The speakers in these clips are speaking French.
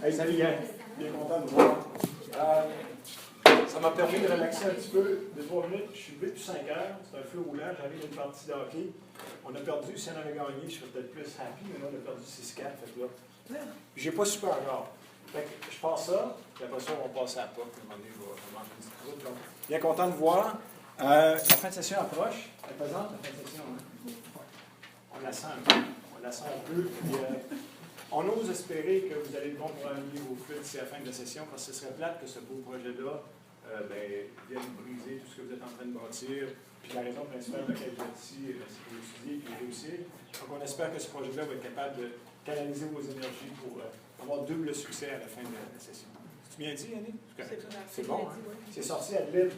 Hey, salut, Yann. Bien content de vous voir. Ça m'a permis de relaxer un petit peu. De 3 minutes, je suis levé depuis 5 heures. C'est un feu roulant. J'arrive d'une partie de hockey. On a perdu. Si on avait gagné, je serais peut-être plus happy, mais là, on a perdu 6-4. Fait que là, j'ai pas super encore. Fait que je passe ça, puis après ça, on va passer à la porte. À un moment donné, je vais manger une petite croûte. Donc, bien content de vous voir. La fin de session approche. Elle est présente, la fin de session. Hein? On la sent un peu. On la sent un peu. Puis, on ose espérer que vous allez être bon pour amener vos flux d'ici à la fin de la session, parce que ce serait plate que ce beau projet-là vienne briser tout ce que vous êtes en train de bâtir. Puis la raison principale pour laquelle vous êtes ici, c'est pour étudier et réussir. Donc on espère que ce projet-là va être capable de canaliser vos énergies pour avoir double succès à la fin de la session. C'est bien dit, Annie? C'est bon, hein? C'est sorti à l'île.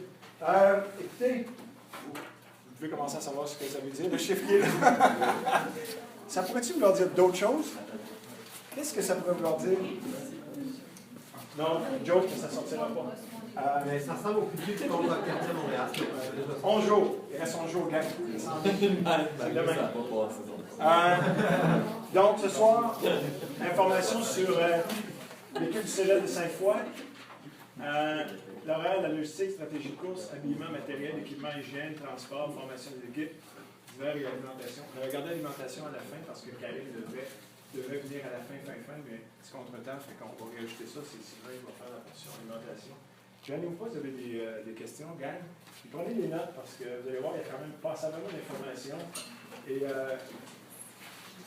Écoutez, vous devez commencer à savoir ce que ça veut dire, le chiffre qui est là. Ça pourrait-tu vouloir dire d'autres choses? Qu'est-ce que ça pourrait vouloir dire? Non, joke, ça ne sortira pas. Mais ça ressemble au public qu'on va regarder à Montréal. 11 jours. Il reste 11 jours, gang. C'est demain. Donc, ce soir, information sur l'équipe du Cégep de Sainte-Foy. L'horaire, la logistique, stratégie de course, habillement, matériel, équipement, hygiène, transport, formation des équipes, divers et alimentation. On a regardé l'alimentation à la fin parce que Karine devait venir à la fin, mais c'est contre-temps, fait qu'on va réajouter ça. C'est Sylvain qui va faire la portion alimentation. Gênez-vous pas, vous avez des questions, gang. Puis prenez des notes parce que vous allez voir, il y a quand même passablement d'informations. Et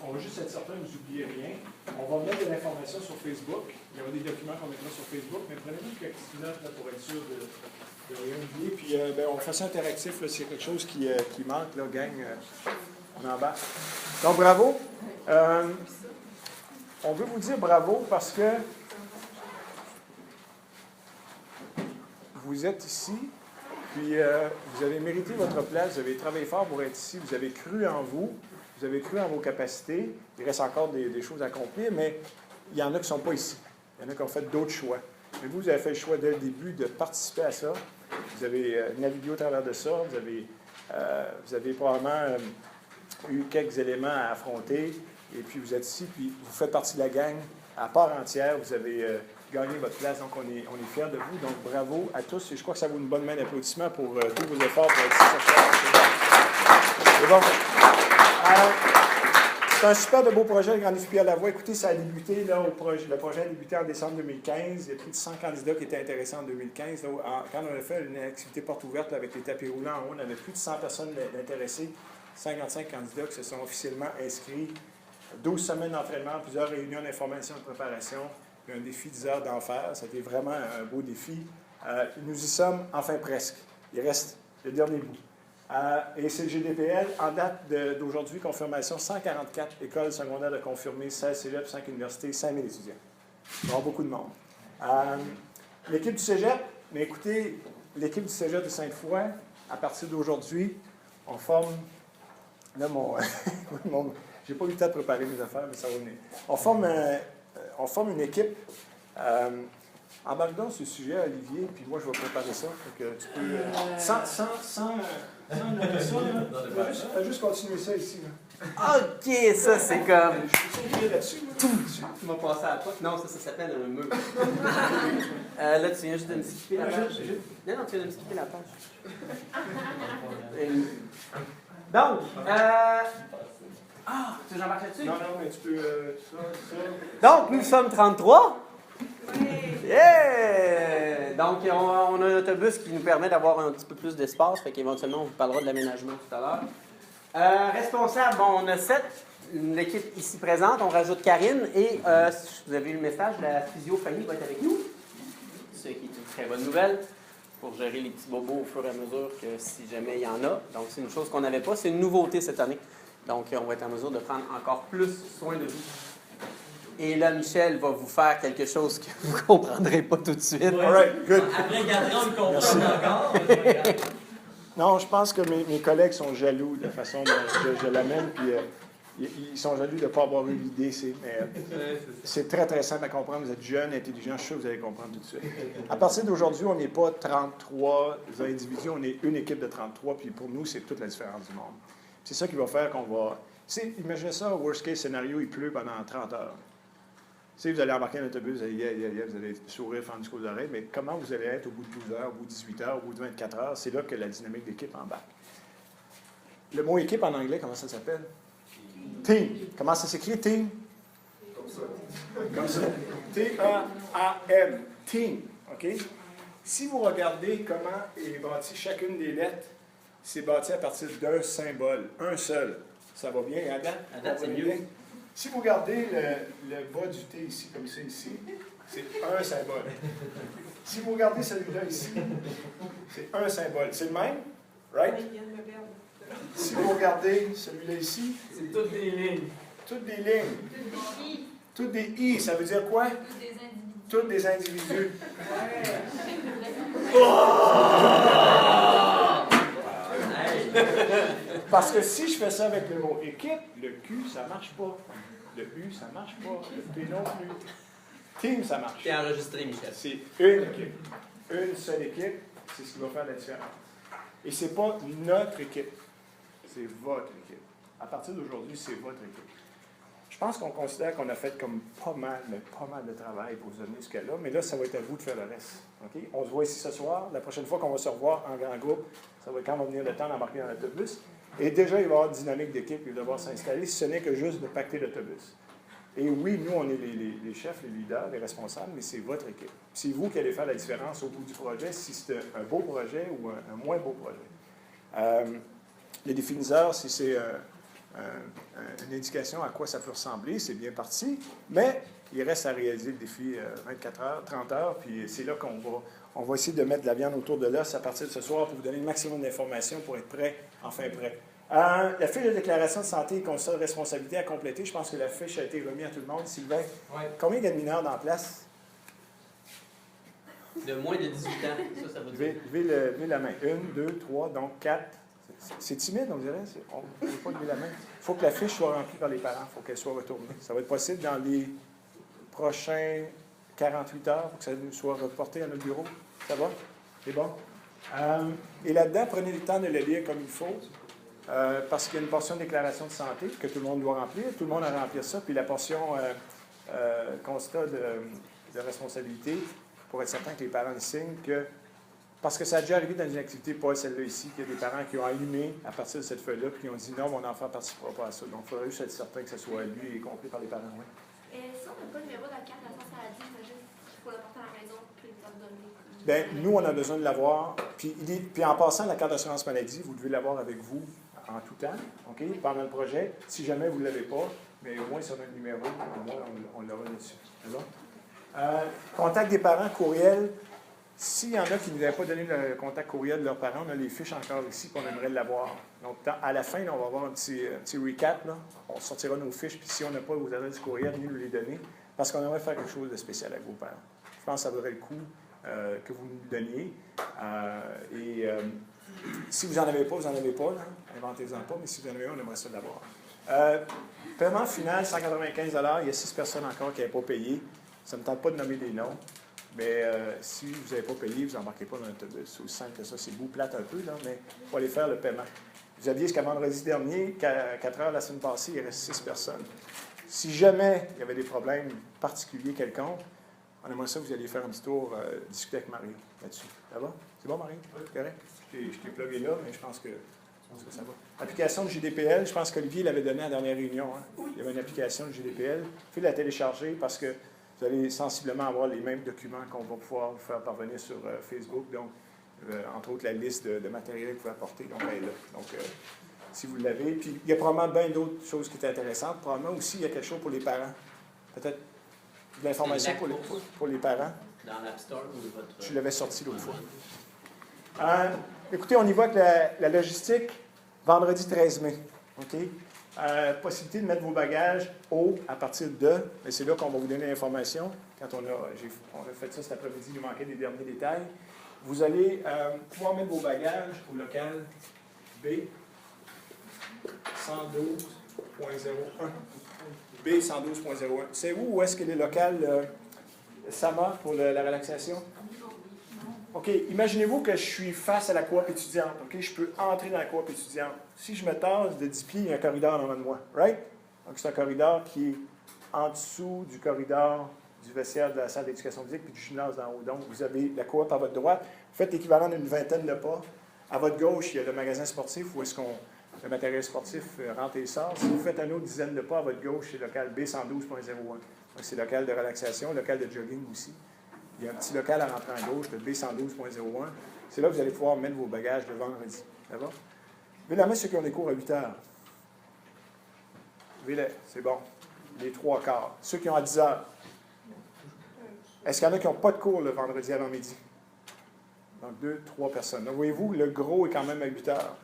on va juste être certain que vous n'oubliez rien. On va mettre de l'information sur Facebook. Il y aura des documents qu'on mettra sur Facebook, mais prenez-nous quelques petites notes là, pour être sûr de rien oublier. Puis on fait ça interactif, s'il y a quelque chose qui manque, là, gang, on embarque. Donc, bravo. On veut vous dire bravo parce que vous êtes ici, puis vous avez mérité votre place, vous avez travaillé fort pour être ici, vous avez cru en vous, vous avez cru en vos capacités. Il reste encore des choses à accomplir, mais il y en a qui ne sont pas ici. Il y en a qui ont fait d'autres choix. Mais vous avez fait le choix dès le début de participer à ça. Vous avez navigué au travers de ça. Vous avez probablement eu quelques éléments à affronter. Et puis vous êtes ici, puis vous faites partie de la gang à part entière. Vous avez gagné votre place, donc on est fiers de vous. Donc bravo à tous. Et je crois que ça vaut une bonne main d'applaudissement pour tous vos efforts pour être ici ce soir. C'est bon. C'est un super de beau projet, le Grand Défi Pierre Lavoie. Écoutez, ça a débuté, là, le projet a débuté en décembre 2015. Il y a plus de 100 candidats qui étaient intéressés en 2015. Là, quand on a fait une activité porte ouverte là, avec les tapis roulants en haut, on avait plus de 100 personnes intéressées, 55 candidats qui se sont officiellement inscrits. 12 semaines d'entraînement, plusieurs réunions d'information et de préparation, puis un défi 10 heures d'enfer. C'était vraiment un beau défi. Nous y sommes enfin presque. Il reste le dernier bout. Et c'est le GDPL, en date d'aujourd'hui, confirmation, 144 écoles secondaires de confirmés, 16 cégep, 5 universités, 5000 étudiants. Il y aura beaucoup de monde. L'équipe du cégep, mais écoutez, l'équipe du cégep de Sainte-Foy, à partir d'aujourd'hui, on forme... Là, j'ai pas eu le temps de préparer mes affaires, mais ça va venir. On forme une équipe. Embarque donc sur ce sujet, Olivier, puis moi, je vais préparer ça. Fait que tu peux, sans noter ça, là. Fais juste continuer ça ici. Là. OK, ça, c'est comme... Je peux écrire là-dessus. Tu m'as passé à la porte. Non, ça s'appelle un mur. Là, tu viens juste de me skipper la page. Non, tu viens de me skipper la page. Donc, tu veux j'embarque là-dessus? Non, mais tu peux... Donc, nous sommes 33. Yeah! Donc, on a un autobus qui nous permet d'avoir un petit peu plus d'espace, fait qu'éventuellement, on vous parlera de l'aménagement tout à l'heure. Responsable, bon, on a 7, l'équipe ici présente, on rajoute Karine, et vous avez eu le message, la physio Fanny va être avec nous, ce qui est une très bonne nouvelle, pour gérer les petits bobos au fur et à mesure que si jamais il y en a. Donc, c'est une chose qu'on n'avait pas, c'est une nouveauté cette année. Donc, on va être en mesure de prendre encore plus soin de vous. Et là, Michel va vous faire quelque chose que vous ne comprendrez pas tout de suite. All right, good. Après, Gadron me comprend encore. Non, je pense que mes collègues sont jaloux de la façon dont je l'amène, puis ils sont jaloux de ne pas avoir eu l'idée. C'est très, très simple à comprendre. Vous êtes jeune, intelligent, je suis sûr que vous allez comprendre tout de suite. À partir d'aujourd'hui, on n'est pas 33 individus, on est une équipe de 33, puis pour nous, c'est toute la différence du monde. C'est ça qui va faire qu'on va... Imaginez ça, worst case scénario, il pleut pendant 30 heures. Si vous allez embarquer un autobus, vous allez sourire, faire jusqu'aux oreilles, mais comment vous allez être au bout de 12 heures, au bout de 18 heures, au bout de 24 heures, c'est là que la dynamique d'équipe embarque. Le mot équipe en anglais, comment ça s'appelle? Team. Comment ça s'écrit, team? Comme ça. T-E-A-M. Team. OK? Si vous regardez comment est bâtie chacune des lettres, c'est bâti à partir d'un symbole, un seul. Ça va bien, Adam? Adam, c'est mieux. Si vous regardez le bas du T ici, comme c'est ici, c'est un symbole. Si vous regardez celui-là ici, c'est un symbole. C'est le même? Right? Si vous regardez celui-là ici, C'est toutes des lignes. toutes des lignes. Toutes des I. Ça veut dire quoi? Toutes des individus. Parce que si je fais ça avec le mot équipe, le Q, ça ne marche pas. Le U, ça ne marche pas. Le P non plus. Team, ça marche. C'est enregistré, Michel. C'est une équipe. Une seule équipe, c'est ce qui va faire la différence. Et ce n'est pas notre équipe, c'est votre équipe. À partir d'aujourd'hui, c'est votre équipe. Je pense qu'on considère qu'on a fait comme pas mal de travail pour vous amener jusqu'à-là, mais là, ça va être à vous de faire le reste. Okay? On se voit ici ce soir. La prochaine fois qu'on va se revoir en grand groupe, ça va être quand va venir le temps d'embarquer dans l'autobus. Et déjà, il va y avoir une dynamique d'équipe qui va devoir s'installer, si ce n'est que juste de pacter l'autobus. Et oui, nous, on est les chefs, les leaders, les responsables, mais c'est votre équipe. C'est vous qui allez faire la différence au bout du projet, si c'est un beau projet ou un moins beau projet. Les définisseurs, si c'est une indication à quoi ça peut ressembler, c'est bien parti, mais il reste à réaliser le défi 24 heures, 30 heures, puis c'est là qu'on va essayer de mettre de la viande autour de l'os à partir de ce soir pour vous donner le maximum d'informations pour être prêt, enfin prêt. La fiche de déclaration de santé et constat de responsabilité à compléter. Je pense que la fiche a été remise à tout le monde. Sylvain, combien il y a de mineurs dans la place? De moins de 18 ans, ça veut dire. Levez la main. 1, 2, 3, donc 4. C'est timide, on dirait. On ne peut pas lever la main. Il faut que la fiche soit remplie par les parents. Il faut qu'elle soit retournée. Ça va être possible dans les prochains 48 heures pour que ça nous soit reporté à notre bureau. Ça va? C'est bon? Et là-dedans, prenez le temps de le lire comme il faut. Parce qu'il y a une portion de déclaration de santé que tout le monde doit remplir. Tout le monde a rempli ça. Puis la portion constat de responsabilité, pour être certain que les parents le signent, parce que ça a déjà arrivé dans une activité, pas celle-là ici, qu'il y a des parents qui ont allumé à partir de cette feuille-là, puis qui ont dit non, mon enfant ne participera pas à ça. Donc, il faudrait juste être certain que ça soit lu et compris par les parents. Oui. Si on n'a pas le numéro de la carte d'assurance maladie, j'imagine qu'il faut le porter à la maison puis le donner. Bien, nous, on a besoin de l'avoir. Puis en passant, la carte d'assurance maladie, vous devez l'avoir avec vous en tout temps, OK, pendant le projet. Si jamais vous ne l'avez pas, mais au moins sur notre numéro, on l'aura là-dessus. D'accord? Contact des parents, courriel. S'il y en a qui ne nous avaient pas donné le contact courriel de leurs parents, on a les fiches encore ici, puis on aimerait l'avoir. Donc, à la fin, là, on va avoir un petit recap. Là. On sortira nos fiches, puis si on n'a pas vos adresses courriel, nous les donner, parce qu'on aimerait faire quelque chose de spécial avec vos parents. Je pense que ça vaudrait le coup que vous nous donniez. Si vous n'en avez pas, vous n'en avez pas. Inventez-en pas, mais si vous en avez un, on aimerait ça l'avoir. Paiement final, 195 $. Il y a 6 personnes encore qui n'avaient pas payé. Ça ne me tente pas de nommer des noms. Mais si vous n'avez pas payé, vous n'embarquez pas dans l'autobus. C'est aussi simple que ça. C'est bout plate un peu, là, mais il faut aller faire le paiement. Vous aviez jusqu'à vendredi dernier, 4 heures la semaine passée, il reste 6 personnes. Si jamais il y avait des problèmes particuliers quelconques, on aimerait ça que vous alliez faire un petit tour, discuter avec Marie là-dessus. Ça va? C'est bon, Marie? Oui. Correct? Je t'ai plugué là, mais je pense que ça va. Application de GDPL, je pense qu'Olivier l'avait donné à la dernière réunion. Hein? Il y avait une application de GDPL. Il faut la télécharger parce que vous allez sensiblement avoir les mêmes documents qu'on va pouvoir vous faire parvenir sur Facebook. Donc, entre autres, la liste de matériel que vous pouvez apporter. Donc, elle est là. Donc, si vous l'avez. Puis, il y a probablement bien d'autres choses qui sont intéressantes. Probablement aussi, il y a quelque chose pour les parents. Peut-être de l'information pour les parents. Dans l'App Store ou votre... Je l'avais sorti l'autre fois. Écoutez, on y va avec la logistique. Vendredi 13 mai. OK? Possibilité de mettre vos bagages haut à partir de, mais c'est là qu'on va vous donner l'information. Quand on a fait ça cet après-midi, il nous manquait des derniers détails. Vous allez pouvoir mettre vos bagages au local B 112.01. B 112.01. C'est où est-ce que les locales Sama pour la relaxation? OK, imaginez-vous que je suis face à la coop étudiante. OK, je peux entrer dans la coop étudiante. Si je me tasse de 10 pieds, il y a un corridor devant de moi. Right? Donc, c'est un corridor qui est en dessous du corridor du vestiaire de la salle d'éducation physique puis du gymnase d'en haut. Donc, vous avez la coop à votre droite. Vous faites l'équivalent d'une vingtaine de pas. À votre gauche, il y a le magasin sportif où est-ce qu'on le matériel sportif rentre et sort. Si vous faites une autre dizaine de pas à votre gauche, c'est le local B112.01. Donc, c'est le local de relaxation, le local de jogging aussi. Il y a un petit local à rentrer à gauche, le B112.01. C'est là que vous allez pouvoir mettre vos bagages le vendredi. Ça va? Levez la main ceux qui ont des cours à 8 heures. Levez-les, c'est bon. Les 3/4. Ceux qui ont à 10 heures. Est-ce qu'il y en a qui n'ont pas de cours le vendredi avant midi? Donc, 2, 3 personnes. Donc, voyez-vous, le gros est quand même à 8 heures.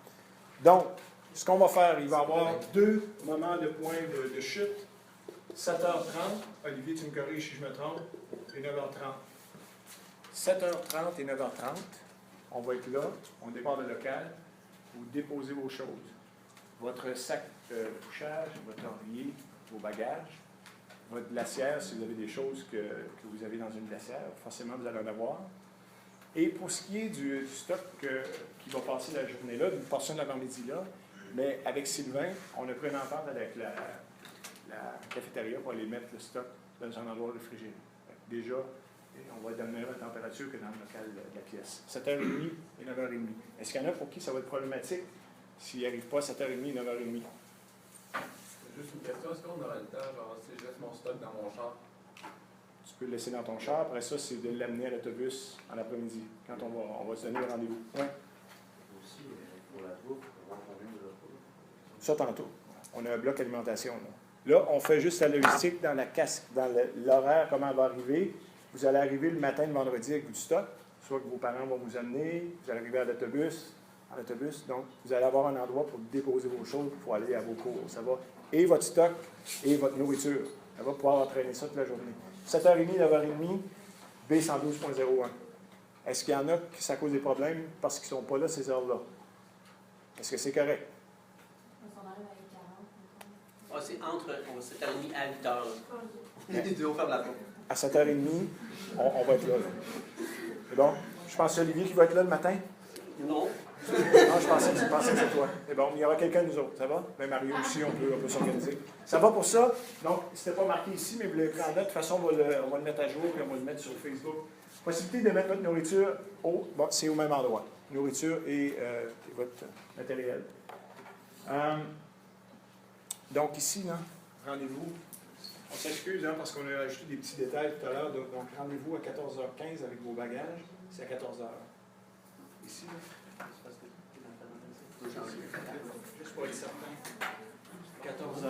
Donc, ce qu'on va faire, il va y avoir 2 moments de point de chute. 7h30. Olivier, tu me corriges si je me trompe. Et 9h30. 7h30 et 9h30. On va être là. On départ le local. Vous déposez vos choses. Votre sac de couchage, votre oreiller, vos bagages, votre glacière, si vous avez des choses que vous avez dans une glacière, forcément vous allez en avoir. Et pour ce qui est du stock qui va passer la journée là, une portion de l'avant-midi là, mais avec Sylvain, on a pris une entente avec la cafétéria pour aller mettre le stock dans un endroit réfrigéré. Déjà, on va être dans la meilleure température que dans le local de la pièce. 7h30 et 9h30. Est-ce qu'il y en a pour qui ça va être problématique s'il n'y arrive pas 7h30 et 9h30? Juste une question, est-ce qu'on aura le temps, genre, si je laisse mon stock dans mon char? Tu peux le laisser dans ton char. Après ça, c'est de l'amener à l'autobus en après-midi, quand on va se donner le rendez-vous. Oui? Aussi, pour la bouffe, comment on vient de la bouffe? Ça, tantôt. On a un bloc alimentation. Là, on fait juste la logistique dans la casque, dans l'horaire, comment elle va arriver. Vous allez arriver le matin, le vendredi, avec du stock. Soit que vos parents vont vous amener, vous allez arriver à l'autobus. Donc, vous allez avoir un endroit pour déposer vos choses pour aller à vos cours. Ça va. Et votre stock et votre nourriture. Ça va pouvoir entraîner ça toute la journée. 7h30, 9h30, B112.01. Est-ce qu'il y en a qui ça cause des problèmes parce qu'ils ne sont pas là ces heures-là? Est-ce que c'est correct? Ah, c'est entre 7h30 à 8h. Les deux, on ferme la porte. À 7h30, on va être là. C'est bon? Je pense que c'est Olivier qui va être là le matin. Non. Non, je pensais que c'est toi. C'est bon, il y aura quelqu'un de nous autres, ça va? Même Mario aussi, on peut s'organiser. Ça va pour ça? Donc, c'était pas marqué ici, mais vous l'avez pris en note. De toute façon, on va le mettre à jour et on va le mettre sur Facebook. Possibilité de mettre votre nourriture c'est au même endroit. Nourriture et votre matériel. Donc, ici, là, rendez-vous. On s'excuse parce qu'on a ajouté des petits détails tout à l'heure. Donc, rendez-vous à 14h15 avec vos bagages. C'est à 14h. Ici, là. Juste pour être certain. 14h.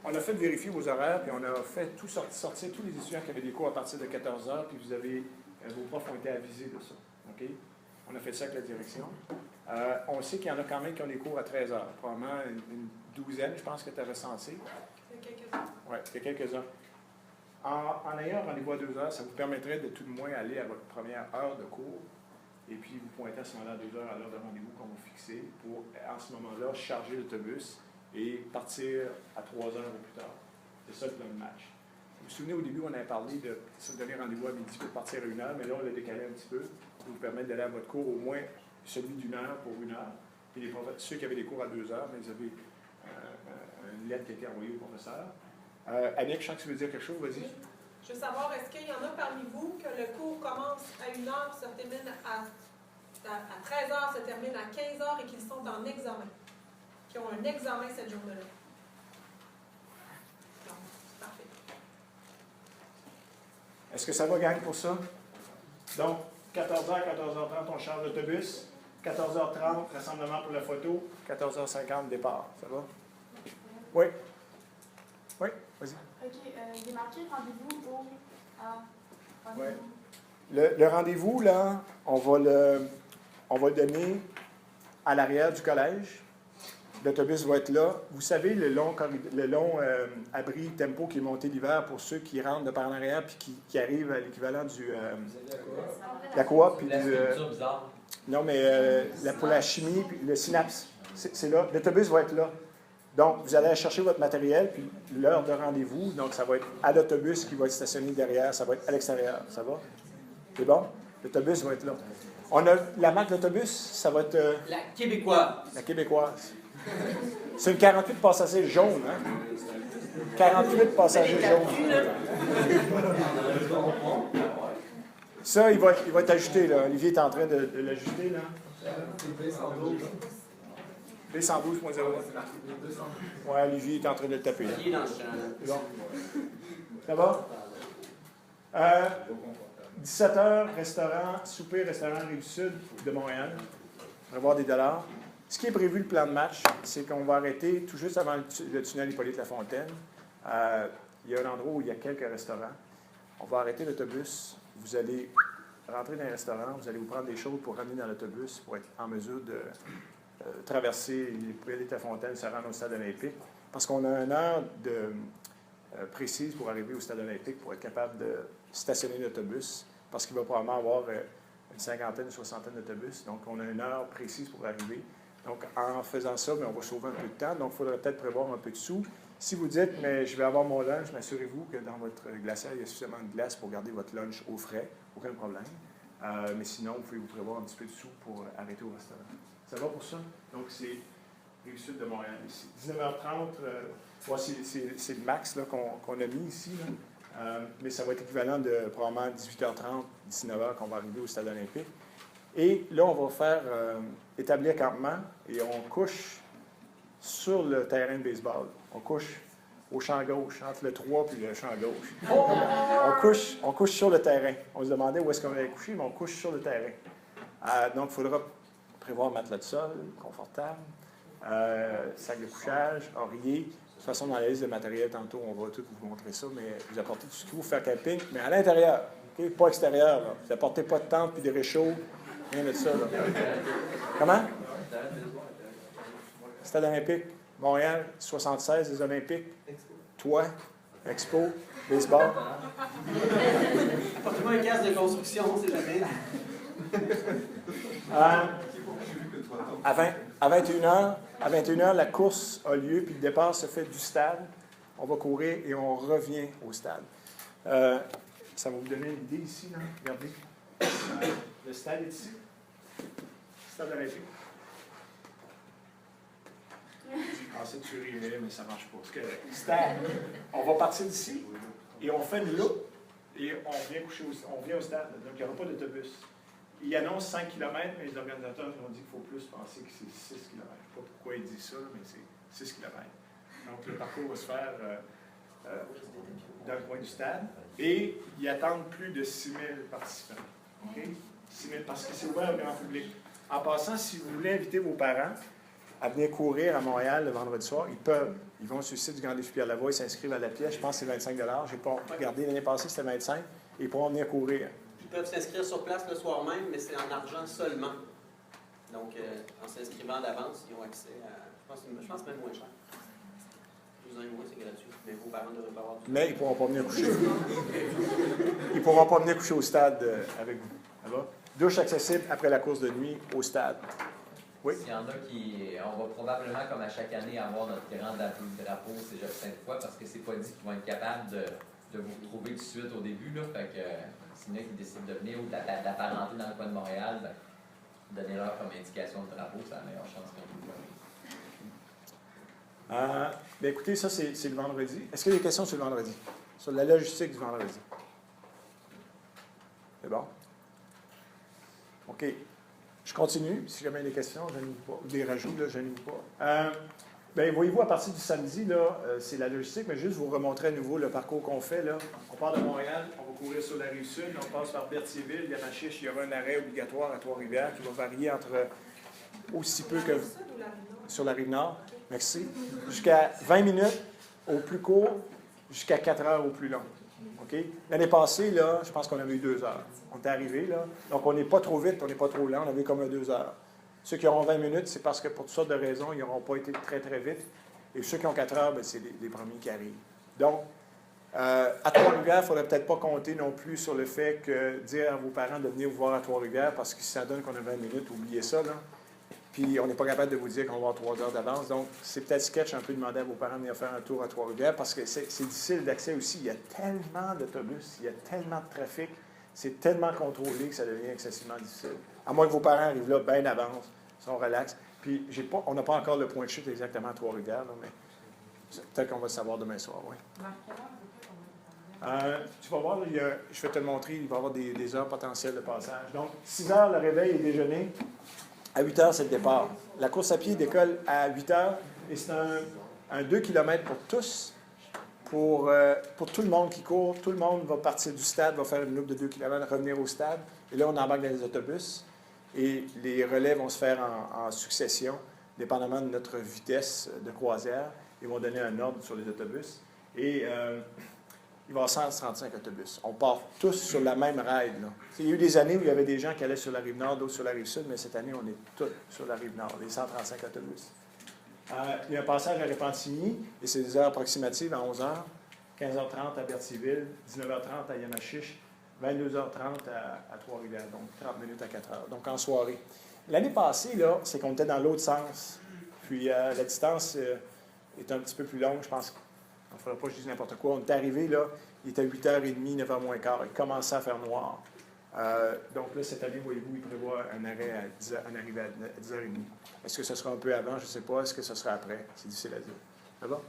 On a fait vérifier vos horaires, puis on a fait tout sortir tous les étudiants qui avaient des cours à partir de 14h, puis vous avez, vos profs ont été avisés de ça. OK? On a fait ça avec la direction. On sait qu'il y en a quand même qui ont des cours à 13h. Probablement une douzaine, je pense que tu as recensé. Il y a quelques-uns. Oui, il y a quelques-uns. En ayant un rendez-vous à 2h, ça vous permettrait de tout de moins aller à votre première heure de cours. Et puis, vous pointez à ce moment-là à 2h à l'heure de rendez-vous qu'on va fixer pour, en ce moment-là, charger l'autobus et partir à 3h au plus tard. C'est ça le plan de match. Vous vous souvenez, au début, on avait parlé de se donner rendez-vous à midi pour partir à 1h, mais là, on l'a décalé un petit peu pour vous permettre d'aller à votre cours au moins celui d'une heure pour 1h. Et ceux qui avaient des cours à 2h, mais ils avaient une lettre qui a été envoyée au professeur. Annick, je sens que tu veux dire quelque chose, vas-y. Je veux savoir, est-ce qu'il y en a parmi vous que le cours commence à 1h, se termine à 13h, se termine à 15h et qu'ils sont en examen? Qui ont un examen cette journée-là? Non, parfait. Est-ce que ça va, gang, pour ça? Donc, 14h, 14h30, on charge l'autobus. 14h30, rassemblement pour la photo. 14h50, départ. Ça va? Oui? Oui, vas-y. OK, j'ai marqué rendez-vous au... Ouais. Le rendez-vous, là, on va le donner à l'arrière du collège. L'autobus va être là. Vous savez, le long abri tempo qui est monté l'hiver pour ceux qui rentrent de par en arrière puis qui arrivent à l'équivalent du... la coop. Puis non, mais pour la chimie, puis le synapse, c'est là. L'autobus va être là. Donc, vous allez chercher votre matériel, puis l'heure de rendez-vous, donc ça va être à l'autobus qui va être stationné derrière, ça va être à l'extérieur. Ça va? C'est bon? L'autobus va être là. On a la marque d'autobus, ça va être... La québécoise. La québécoise. C'est une 48 passagers jaune, hein? 48 passagers jaunes. Ça, il va être ajusté, là. Olivier est en train de l'ajuster, là. B112.0. Ouais, Olivier est en train de le taper, là. Il est dans le champ. C'est bon. Ça va? 17h, restaurant, souper, restaurant Rive-Sud de Montréal. On va avoir des dollars. Ce qui est prévu, le plan de match, c'est qu'on va arrêter tout juste avant le tunnel Hippolyte-Lafontaine. Il y a un endroit où il y a quelques restaurants. On va arrêter l'autobus. Vous allez rentrer dans un restaurant, vous allez vous prendre des choses pour ramener dans l'autobus pour être en mesure de traverser Hippolyte-Lafontaine, se rendre au stade olympique. Parce qu'on a une heure précise pour arriver au stade olympique pour être capable de stationner l'autobus. Parce qu'il va probablement avoir une cinquantaine, une soixantaine d'autobus. Donc, on a une heure précise pour arriver. Donc, en faisant ça, on va sauver un peu de temps. Donc, il faudrait peut-être prévoir un peu de sous. Si vous dites, mais je vais avoir mon lunch, assurez-vous que dans votre glacière, il y a suffisamment de glace pour garder votre lunch au frais. Aucun problème. Mais sinon, vous pouvez vous prévoir un petit peu de sous pour arrêter au restaurant. Ça va pour ça? Donc, c'est Rive-Sud de Montréal ici. 19h30, c'est le max qu'on a mis ici. Là. Mais ça va être équivalent de probablement 18h30, 19h qu'on va arriver au stade olympique. Et là, on va faire établir campement et on couche sur le terrain de baseball. On couche au champ gauche, entre le 3 et le champ gauche. On couche sur le terrain. On se demandait où est-ce qu'on allait coucher, mais on couche sur le terrain. Donc, il faudra prévoir un matelas de sol, confortable, sac de couchage, oreiller. De toute façon, dans la liste de matériel, tantôt, on va tout vous montrer ça, mais vous apportez tout ce qu'il faut pour faire camping, mais à l'intérieur, okay? Pas extérieur. Là. Vous n'apportez pas de tente puis de réchaud, rien de ça. Là. Comment? Stade olympique, Montréal, 76, les Olympiques. Toi, Expo, baseball. Apportez-moi un casque de construction, c'est jamais. À 21h, la course a lieu, puis le départ se fait du stade. On va courir et on revient au stade. Ça va vous donner une idée ici, là. Regardez. Le stade est ici. Stade olympique. Je pensais que tu rirais, mais ça ne marche pas. C'est correct. Stade. On va partir d'ici et on fait une loupe et on vient au stade. Donc, il n'y aura pas d'autobus. Il annonce 5 km, mais les organisateurs nous ont dit qu'il faut plus penser que c'est 6 km. Je ne sais pas pourquoi ils disent ça, mais c'est 6 km. Donc, le parcours va se faire dans le coin du stade. Et ils attendent plus de 6 000 participants. Okay? 6 000, parce que c'est ouvert au grand public. En passant, si vous voulez inviter vos parents à venir courir à Montréal le vendredi soir, ils peuvent. Ils vont sur le site du Grand Défi Pierre-Lavoie, ils s'inscrivent à la pièce. Je pense que c'est 25 $. Je n'ai pas regardé l'année passée, c'était 25 $. Et ils pourront venir courir. Ils peuvent s'inscrire sur place le soir même, mais c'est en argent seulement. Donc, en s'inscrivant d'avance, ils ont accès à... Je pense même moins cher. 12 ans et moins, c'est gratuit. Mais vos parents ne devraient pas avoir... Mais ils ne pourront pas venir coucher. Ils ne pourront pas venir coucher au stade avec vous. Ça va? Douche accessible après la course de nuit au stade. Oui? S'il y en a qui... On va probablement, comme à chaque année, avoir notre grand drapeau Cégep Sainte-Foy, parce que c'est pas dit qu'ils vont être capables de vous retrouver tout de suite au début. Là, fait que s'il y en a qui décident de venir ou d'apparenter dans le coin de Montréal, ben, donnez-leur comme indication de drapeau, c'est la meilleure chance qu'on peut voir. Bien, écoutez, ça, c'est le vendredi. Est-ce qu'il y a des questions sur le vendredi? Sur la logistique du vendredi? C'est bon? OK. Je continue. Si jamais il y a des questions, je n'aime pas. Ou des rajouts, là, je n'aime pas. Bien, voyez-vous, à partir du samedi, là, c'est la logistique, mais juste vous remontrer à nouveau le parcours qu'on fait. Là. On part de Montréal, on va courir sur la Rive-Sud, on passe par Berthierville, Yamachiche, il y aura un arrêt obligatoire à Trois-Rivières qui va varier entre aussi peu que... Sur la Rive-Nord. Merci. Jusqu'à 20 minutes au plus court, jusqu'à 4 heures au plus long. OK? L'année passée, là, je pense qu'on avait eu 2 heures. On est arrivé, là. Donc, on n'est pas trop vite, on n'est pas trop lent, on avait comme 2 heures. Ceux qui auront 20 minutes, c'est parce que pour toutes sortes de raisons, ils n'auront pas été très, très vite. Et ceux qui ont 4 heures, bien, c'est les premiers qui arrivent. Donc, à Trois-Rivières, il ne faudrait peut-être pas compter non plus sur le fait que dire à vos parents de venir vous voir à Trois-Rivières, parce que si ça donne qu'on a 20 minutes, oubliez ça, là. Puis, on n'est pas capable de vous dire qu'on va avoir 3 heures d'avance. Donc, c'est peut-être sketch un peu de demander à vos parents de venir faire un tour à Trois-Rivières, parce que c'est difficile d'accès aussi. Il y a tellement d'autobus, il y a tellement de trafic, c'est tellement contrôlé que ça devient excessivement difficile. À moins que vos parents arrivent là bien d'avance, sont relax. Puis Puis, on n'a pas encore le point de chute exactement à Trois-Rivières, là, mais peut-être qu'on va le savoir demain soir, oui. Tu vas voir, je vais te le montrer, il va y avoir des heures potentielles de passage. Donc, 6 heures, le réveil et déjeuner. À 8 heures, c'est le départ. La course à pied décolle à 8 heures et c'est un 2 km pour tous. Pour tout le monde qui court, tout le monde va partir du stade, va faire une loupe de 2 km, revenir au stade. Et là, on embarque dans les autobus. Et les relais vont se faire en succession, dépendamment de notre vitesse de croisière. Ils vont donner un ordre sur les autobus. Et il va y avoir 135 autobus. On part tous sur la même ride, là. Il y a eu des années où il y avait des gens qui allaient sur la rive nord, d'autres sur la rive sud, mais cette année, on est tous sur la rive nord, les 135 autobus. Il y a un passage à Repentigny, et c'est des heures approximatives à 11h, 15h30 à Berthierville, 19h30 à Yamachiche, 22h30 à Trois-Rivières, donc 30 minutes à 4h, donc en soirée. L'année passée, là, c'est qu'on était dans l'autre sens. Puis la distance est un petit peu plus longue, je pense. Il ne faudra pas que je dise n'importe quoi. On est arrivé, là, il était 8h30, 9h moins quart. Il commençait à faire noir. Donc là, cette année, voyez-vous, il prévoit un arrêt un arrivée à 10h30. Est-ce que ce sera un peu avant? Je ne sais pas. Est-ce que ce sera après? C'est difficile à dire. Ça va?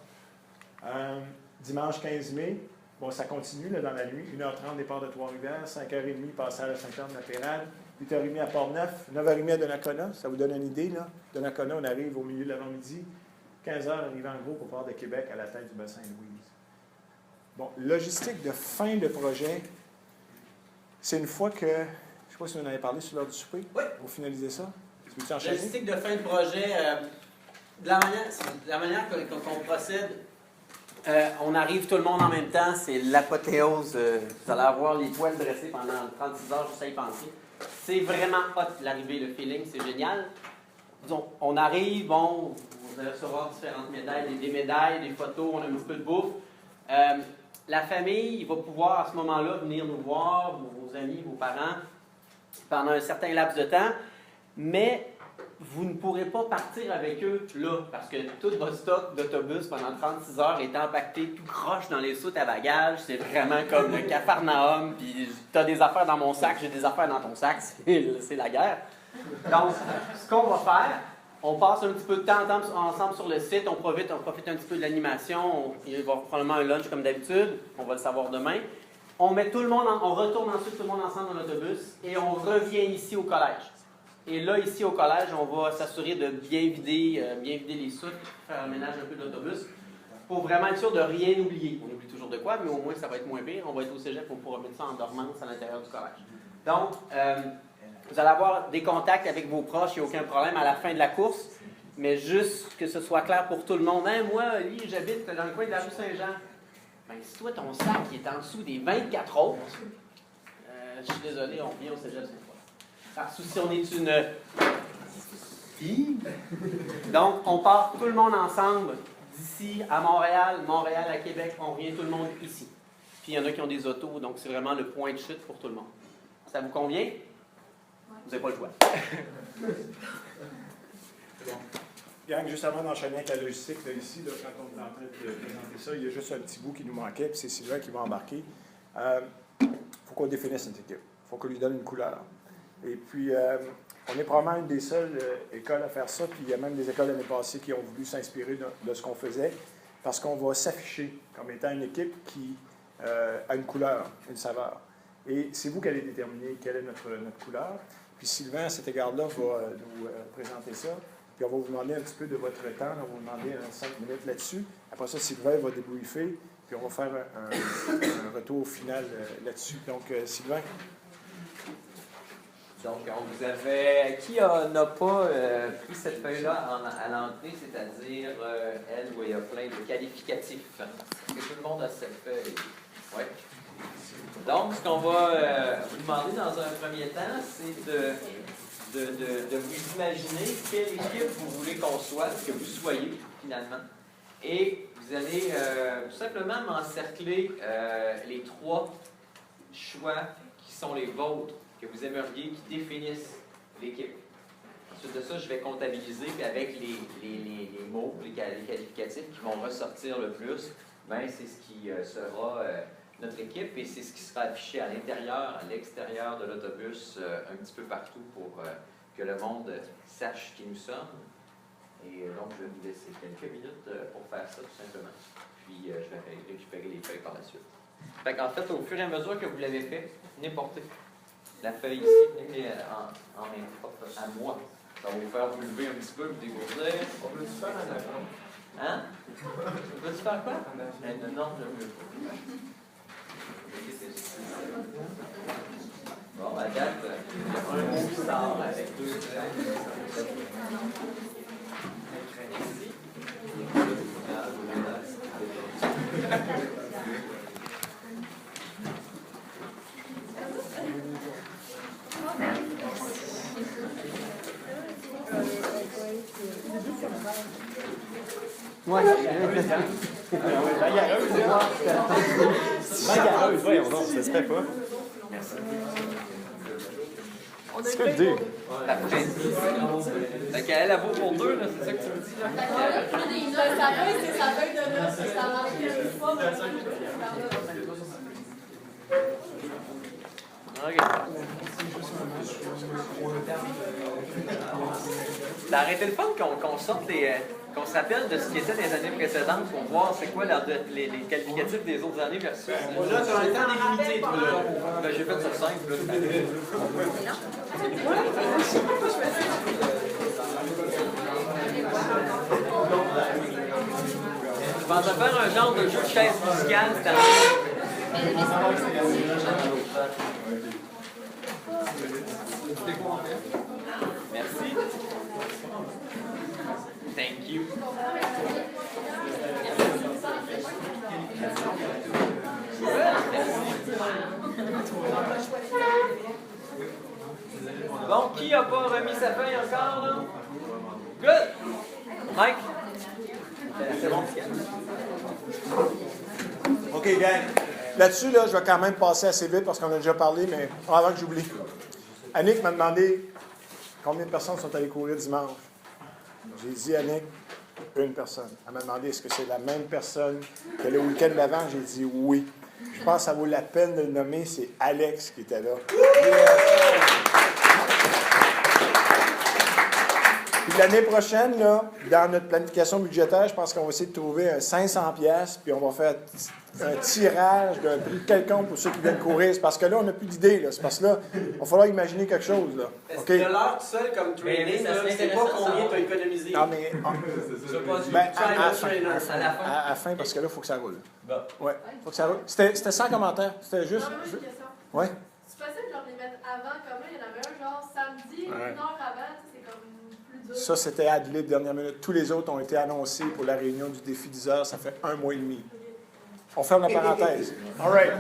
Dimanche 15 mai, bon, ça continue là, dans la nuit. 1h30, départ de Trois-Rivières. 5h30, passage à Saint-Jean-de-la-Pérade. 8h30 à Port-Neuf. 9h30 à Donnacona. Ça vous donne une idée, là? Donnacona, on arrive au milieu de l'avant-midi. 15h, arrivé en gros au port de Québec, à la tête du bassin Louise. Bon, logistique de fin de projet, c'est une fois que, je ne sais pas si vous en avez parlé sur l'heure du souper, Oui. Pour finaliser ça. Tu veux enchaîner? Logistique de fin de projet, de la manière qu'on procède, on arrive tout le monde en même temps, c'est l'apothéose. Vous allez avoir les toiles dressées pendant 36 heures, juste à y penser. C'est vraiment hot l'arrivée, le feeling, c'est génial. Disons, on arrive, bon, vous allez recevoir différentes médailles, des médailles, des photos, on a un petit peu de bouffe. La famille va pouvoir à ce moment-là venir nous voir, vos amis, vos parents, pendant un certain laps de temps, mais vous ne pourrez pas partir avec eux là, parce que tout votre stock d'autobus pendant 36 heures est empaqueté tout croche dans les soutes à bagages. C'est vraiment comme le Capharnaüm, puis tu as des affaires dans mon sac, j'ai des affaires dans ton sac, c'est la guerre. Donc, ce qu'on va faire, on passe un petit peu de temps ensemble sur le site, on profite un petit peu de l'animation, il va y avoir probablement un lunch comme d'habitude, on va le savoir demain. On met tout le monde, on retourne ensuite tout le monde ensemble dans l'autobus et on revient ici au collège. Et là, ici au collège, on va s'assurer de bien vider les soutes, faire un ménage un peu de l'autobus, pour vraiment être sûr de rien oublier. On oublie toujours de quoi, mais au moins ça va être moins pire. On va être au cégep, on pourra mettre ça en dormance à l'intérieur du collège. Donc, vous allez avoir des contacts avec vos proches, il n'y a aucun problème à la fin de la course, mais juste que ce soit clair pour tout le monde. Hein, moi, lui, j'habite dans le coin de la rue Saint-Jean. Ben, si toi, ton sac est en dessous des 24 autres, je suis désolé, on vient au cégep cette fois. Parce que si on est une fille, donc on part tout le monde ensemble d'ici à Montréal, Montréal à Québec, on revient tout le monde ici. Puis il y en a qui ont des autos, donc c'est vraiment le point de chute pour tout le monde. Ça vous convient? Vous n'avez pas le choix. Bien, juste avant d'enchaîner avec la logistique, là, ici, là, quand on est en train de présenter ça, il y a juste un petit bout qui nous manquait, puis c'est Sylvain qui va embarquer. Il faut qu'on définisse notre équipe. Il faut qu'on lui donne une couleur. Et puis, on est probablement une des seules écoles à faire ça, puis il y a même des écoles l'année passée qui ont voulu s'inspirer de ce qu'on faisait, parce qu'on va s'afficher comme étant une équipe qui a une couleur, une saveur. Et c'est vous qui allez déterminer quelle est notre couleur. Puis Sylvain, à cet égard-là, va nous présenter ça. Puis on va vous demander un petit peu de votre temps. On va vous demander 5 minutes là-dessus. Après ça, Sylvain va débriefer. Puis on va faire un retour final là-dessus. Donc, Sylvain. Donc, on vous avait... Qui n'a pas pris cette feuille-là à l'entrée, c'est-à-dire elle où il y a plein de qualificatifs? Est-ce que tout le monde a cette feuille? Oui. Donc, ce qu'on va vous demander dans un premier temps, c'est de vous imaginer quelle équipe vous voulez qu'on soit, que vous soyez, finalement. Et vous allez tout simplement m'encercler les 3 choix qui sont les vôtres, que vous aimeriez, qui définissent l'équipe. Ensuite de ça, je vais comptabiliser, puis avec les mots, les qualificatifs qui vont ressortir le plus, ben, c'est ce qui sera notre équipe et c'est ce qui sera affiché à l'intérieur, à l'extérieur de l'autobus, un petit peu partout pour que le monde sache qui nous sommes. Et donc, je vais vous laisser quelques minutes pour faire ça, tout simplement. Puis, je vais récupérer les feuilles par la suite. Fait qu'en fait, au fur et à mesure que vous l'avez fait, venez porter la feuille ici, venez en main propre à moi. Ça va vous faire vous lever un petit peu, vous dégourdir. On peut-tu faire un avant? Hein? Veux-tu faire quoi? Non, je veux pas. Bon, à date, il y a un mot qui sort avec deux traits. Ouais. Bagarreuse, voyons donc, ça se fait pas. C'est que dire? Parfait. Fait qu'elle vaut pour deux, là, c'est ça que tu me dis, là? Sa feuille, c'est sa feuille de noces, ça marche une fois. OK. Ça aurait été le fun qu'on sorte qu'on se rappelle de ce qui était des années précédentes pour voir c'est quoi les qualificatifs des autres années versus. Là, tu as un temps délimité, toi, là. Ben, j'ai fait sur 5, là. Je pensais faire un genre de jeu de chaise musicale cette année. Merci. Thank you. Bon, qui n'a pas remis sa feuille encore, là? Good! Mike? C'est bon. OK, gang. Là-dessus, là, je vais quand même passer assez vite parce qu'on a déjà parlé, mais avant que j'oublie. Annick m'a demandé combien de personnes sont allées courir dimanche. J'ai dit, Annick, une personne. Elle m'a demandé est-ce que c'est la même personne que le week-end d'avant. J'ai dit oui. Je pense que ça vaut la peine de le nommer. C'est Alex qui était là. Puis l'année prochaine, là, dans notre planification budgétaire, je pense qu'on va essayer de trouver un 500$, puis on va faire un tirage d'un prix quelconque pour ceux qui viennent courir. C'est parce que là, on n'a plus d'idée. C'est parce que là, il va falloir imaginer quelque chose. Là. Parce OK? que de l'heure tout seul comme training, ça serait c'est pas intéressant, combien ça. tu as économisé. Non, mais à la fin, parce que là, il faut que ça roule. Oui, il faut que ça roule. C'était 100 commentaires. C'était juste. Non, mais moi, j'ai une question. Oui. C'est possible genre de les mettre avant, comme là, il y en avait un genre samedi, une heure avant, c'est comme plus dur. Ça, c'était ad lib dernière minute. Tous les autres ont été annoncés pour la réunion du défi 10 heures. Ça fait 1 mois et demi. On ferme la parenthèse. All right.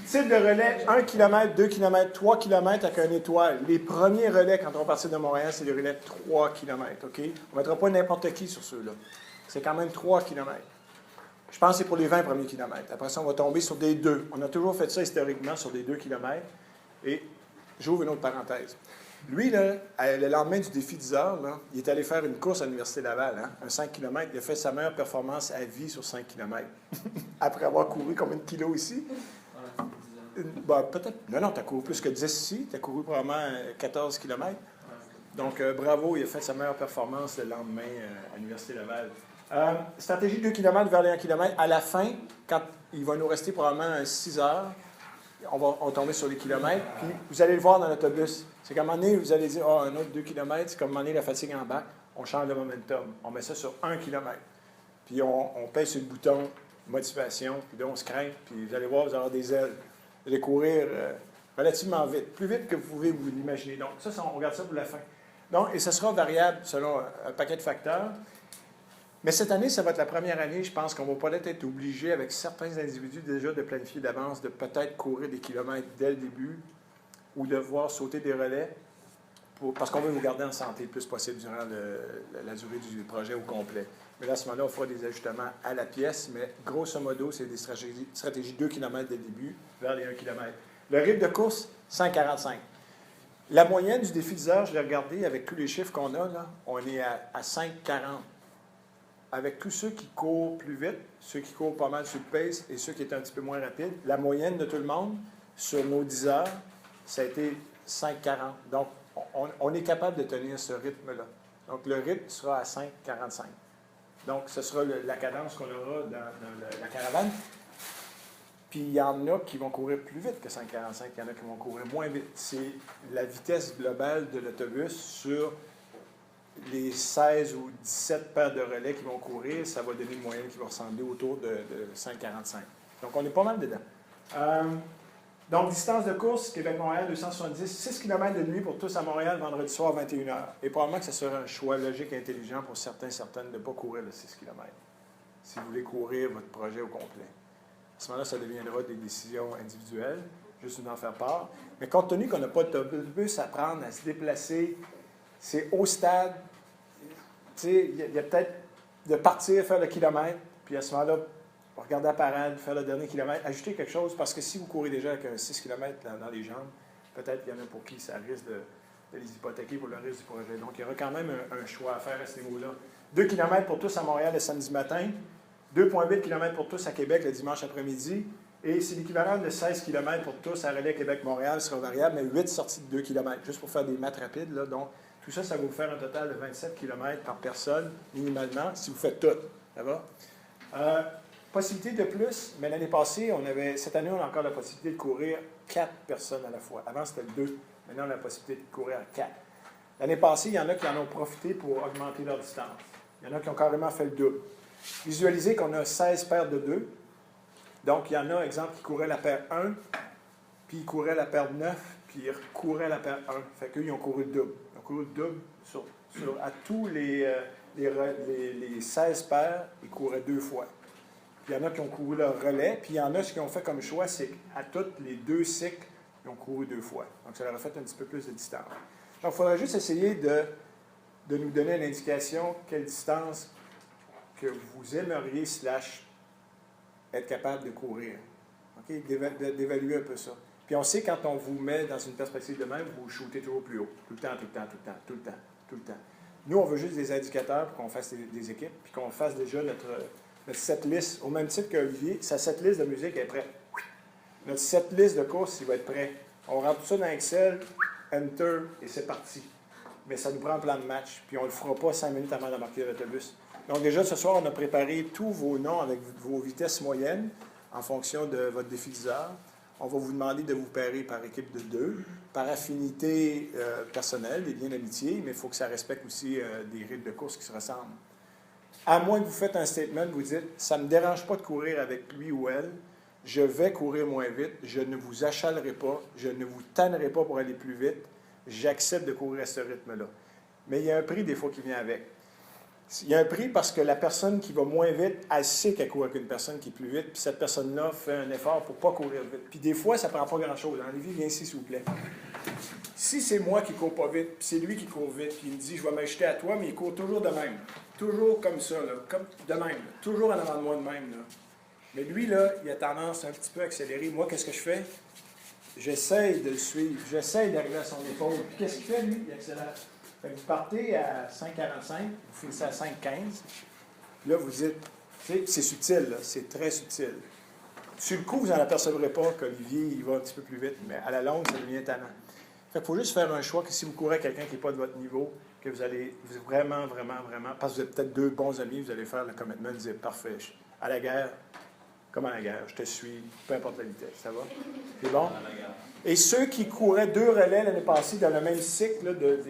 Type de relais, 1 km, 2 km, 3 km avec une étoile. Les premiers relais, quand on va partir de Montréal, c'est des relais de 3 km. OK? On ne mettra pas n'importe qui sur ceux-là. C'est quand même 3 km. Je pense que c'est pour les 20 premiers kilomètres. Après ça, on va tomber sur des 2. On a toujours fait ça historiquement sur des 2 km. Et j'ouvre une autre parenthèse. Lui, là, le lendemain du défi 10 heures, là, il est allé faire une course à l'Université Laval, un 5 km. Il a fait sa meilleure performance à vie sur 5 km. Après avoir couru combien de kilos ici? Peut-être. Non, tu as couru plus que 10 ici. Tu as couru probablement 14 km. Donc, bravo, il a fait sa meilleure performance le lendemain à l'Université Laval. Stratégie 2 km vers les 1 km. À la fin, quand il va nous rester probablement 6 heures, on va tomber sur les kilomètres. Puis vous allez le voir dans l'autobus. C'est qu'à un moment donné, vous allez dire, un autre 2 km, c'est comme à un moment donné, la fatigue en bac. On change de momentum. On met ça sur 1 km. Puis on pèse sur le bouton motivation, puis là, on se craint. Puis vous allez voir, vous allez avoir des ailes. Vous allez courir relativement vite. Plus vite que vous pouvez vous l'imaginer. Donc, ça, on regarde ça pour la fin. Donc, et ça sera variable selon un paquet de facteurs. Mais cette année, ça va être la première année, je pense qu'on va peut-être être obligé, avec certains individus déjà, de planifier d'avance, de peut-être courir des kilomètres dès le début ou de voir sauter des relais parce qu'on veut vous garder en santé le plus possible durant la durée du projet au complet. Mais là, à ce moment-là, on fera des ajustements à la pièce, mais grosso modo, c'est des stratégies 2 km dès le début vers les 1 km. Le rythme de course, 5,45. La moyenne du défi 10 heures, je l'ai regardé avec tous les chiffres qu'on a, là, on est à 5,40. Avec tous ceux qui courent plus vite, ceux qui courent pas mal sur le pace et ceux qui étaient un petit peu moins rapides, la moyenne de tout le monde sur nos 10 heures, ça a été 5,40. Donc, on est capable de tenir ce rythme-là. Donc, le rythme sera à 5,45. Donc, ce sera la cadence qu'on aura dans la caravane. Puis, il y en a qui vont courir plus vite que 5,45. Il y en a qui vont courir moins vite. C'est la vitesse globale de l'autobus sur les 16 ou 17 paires de relais qui vont courir. Ça va donner une moyenne qui va ressembler autour de 5,45. Donc, on est pas mal dedans. Donc, distance de course, Québec-Montréal, 270, 6 km de nuit pour tous à Montréal, vendredi soir, 21h. Et probablement que ce sera un choix logique et intelligent pour certains, certaines de ne pas courir le 6 km. Si vous voulez courir votre projet au complet. À ce moment-là, ça deviendra des décisions individuelles, juste d'en faire part. Mais compte tenu qu'on n'a pas d'autobus à prendre, à se déplacer, c'est au stade, tu sais, il y a peut-être de partir, faire le kilomètre, puis à ce moment-là, regarder la parade, faire le dernier kilomètre, ajouter quelque chose, parce que si vous courez déjà avec un 6 km dans les jambes, peut-être qu'il y en a pour qui ça risque de les hypothéquer pour le reste du projet. Donc, il y aura quand même un choix à faire à ce niveau-là. 2 km pour tous à Montréal le samedi matin, 2,8 km pour tous à Québec le dimanche après-midi, et c'est l'équivalent de 16 km pour tous à Relais Québec-Montréal, sera variable, mais 8 sorties de 2 km, juste pour faire des maths rapides. Là. Donc, tout ça, ça va vous faire un total de 27 km par personne, minimalement, si vous faites tout. Ça va? Possibilité de plus, mais l'année passée, cette année, on a encore la possibilité de courir 4 personnes à la fois. Avant, c'était 2. Maintenant, on a la possibilité de courir à 4. L'année passée, il y en a qui en ont profité pour augmenter leur distance. Il y en a qui ont carrément fait le double. Visualisez qu'on a 16 paires de 2. Donc, il y en a, exemple, qui couraient la paire 1, puis ils couraient la paire 9, puis ils couraient la paire 1. Fait qu'eux, ils ont couru le double. Ils ont couru le double à tous les 16 paires, ils couraient 2 fois. Puis il y en a qui ont couru leur relais, puis il y en a ce qu'ils ont fait comme choix, c'est qu'à tous les 2 cycles, ils ont couru 2 fois. Donc, ça leur a fait un petit peu plus de distance. Donc, il faudra juste essayer de nous donner une indication quelle distance que vous aimeriez / être capable de courir. OK? D'évaluer un peu ça. Puis on sait quand on vous met dans une perspective de même, vous shootez toujours plus haut. Tout le temps, tout le temps, tout le temps, tout le temps, tout le temps. Nous, on veut juste des indicateurs pour qu'on fasse des équipes, puis qu'on fasse déjà notre setlist, au même titre qu'Olivier, sa setlist de musique est prête. Notre setlist de course, il va être prêt. On rentre tout ça dans Excel, Enter, et c'est parti. Mais ça nous prend un plan de match, puis on ne le fera pas 5 minutes avant d'embarquer l'autobus. Donc déjà, ce soir, on a préparé tous vos noms avec vos vitesses moyennes en fonction de votre défi 10 heures. On va vous demander de vous pairer par équipe de 2, par affinité personnelle, des liens d'amitié, mais il faut que ça respecte aussi des rythmes de course qui se ressemblent. À moins que vous faites un statement, vous dites « ça ne me dérange pas de courir avec lui ou elle, je vais courir moins vite, je ne vous achalerai pas, je ne vous tannerai pas pour aller plus vite, j'accepte de courir à ce rythme-là. » Mais il y a un prix des fois qui vient avec. Il y a un prix parce que la personne qui va moins vite, elle sait qu'elle court avec une personne qui est plus vite, puis cette personne-là fait un effort pour ne pas courir vite. Puis des fois, ça ne prend pas grand-chose. Olivier, viens ici, s'il vous plaît. Si c'est moi qui ne cours pas vite, puis c'est lui qui court vite, puis il me dit « je vais m'acheter à toi », mais il court toujours de même. Toujours comme ça, là, comme de même. Là. Toujours en avant de moi de même. Là. Mais lui, là, il a tendance un petit peu à accélérer. Moi, qu'est-ce que je fais? J'essaye de le suivre. J'essaye d'arriver à son épaule. Puis qu'est-ce qu'il fait, lui? Il accélère. Fait que vous partez à 5,45, vous finissez à 5,15. Puis là, vous dites, tu sais, c'est subtil, là, c'est très subtil. Sur le coup, vous n'en apercevrez pas qu'Olivier, il va un petit peu plus vite, mais à la longue, ça devient tannant. Fait qu'il faut juste faire un choix que si vous courez avec quelqu'un qui n'est pas de votre niveau, que vous allez vraiment, parce que vous êtes peut-être 2 bons amis, vous allez faire le commitment de dire, parfait, à la guerre, comme à la guerre, je te suis, peu importe la vitesse, ça va? C'est bon? Et ceux qui couraient 2 relais l'année passée dans le même cycle là, des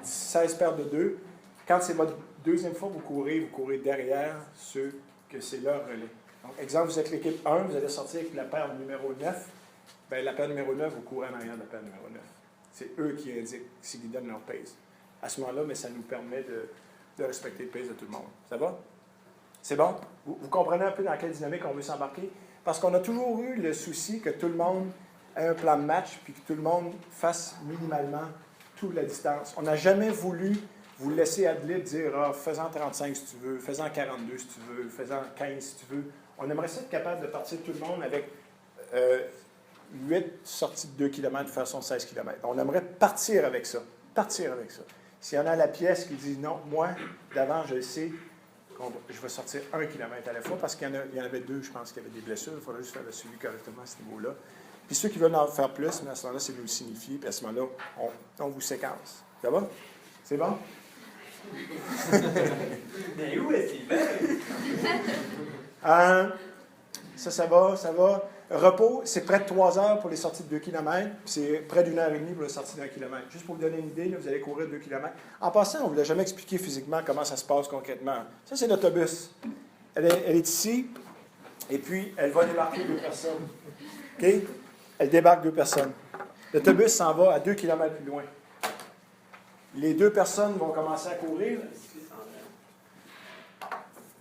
16 paires de 2, quand c'est votre deuxième fois que vous courez derrière ceux que c'est leur relais. Donc, exemple, vous êtes l'équipe 1, vous allez sortir avec la paire numéro 9. Bien, la paire numéro 9, vous courez en arrière de la paire numéro 9. C'est eux qui indiquent s'ils donnent leur pace. À ce moment-là, mais ça nous permet de respecter le pace de tout le monde. Ça va? C'est bon? Vous comprenez un peu dans quelle dynamique on veut s'embarquer? Parce qu'on a toujours eu le souci que tout le monde ait un plan de match puis que tout le monde fasse minimalement toute la distance. On n'a jamais voulu vous laisser ad lib dire « fais-en 35 si tu veux, fais-en 42 si tu veux, fais-en 15 si tu veux ». On aimerait ça être capable de partir tout le monde avec 8 sorties de 2 km de façon 16 km. On aimerait partir avec ça. Partir avec ça. S'il y en a la pièce qui dit « non, moi, d'avant, je le sais, je vais sortir 1 km à la fois » parce qu'il y en avait 2, je pense, qui avaient des blessures. Il faudrait juste faire le suivi correctement à ce niveau-là. Puis ceux qui veulent en faire plus, mais à ce moment-là, c'est nous le signifier. Puis à ce moment-là, on vous séquence. Ça va? C'est bon? Mais où est Sylvain? Ça va, ça va. Repos, c'est près de 3 heures pour les sorties de 2 km, puis c'est près d'1 heure et demie pour les sorties d'1 km. Juste pour vous donner une idée, là, vous allez courir 2 km. En passant, on ne vous l'a jamais expliqué physiquement comment ça se passe concrètement. Ça, c'est l'autobus. Elle est ici, et puis elle va débarquer 2 personnes. OK? Elle débarque 2 personnes. L'autobus s'en va à 2 km plus loin. Les 2 personnes vont commencer à courir.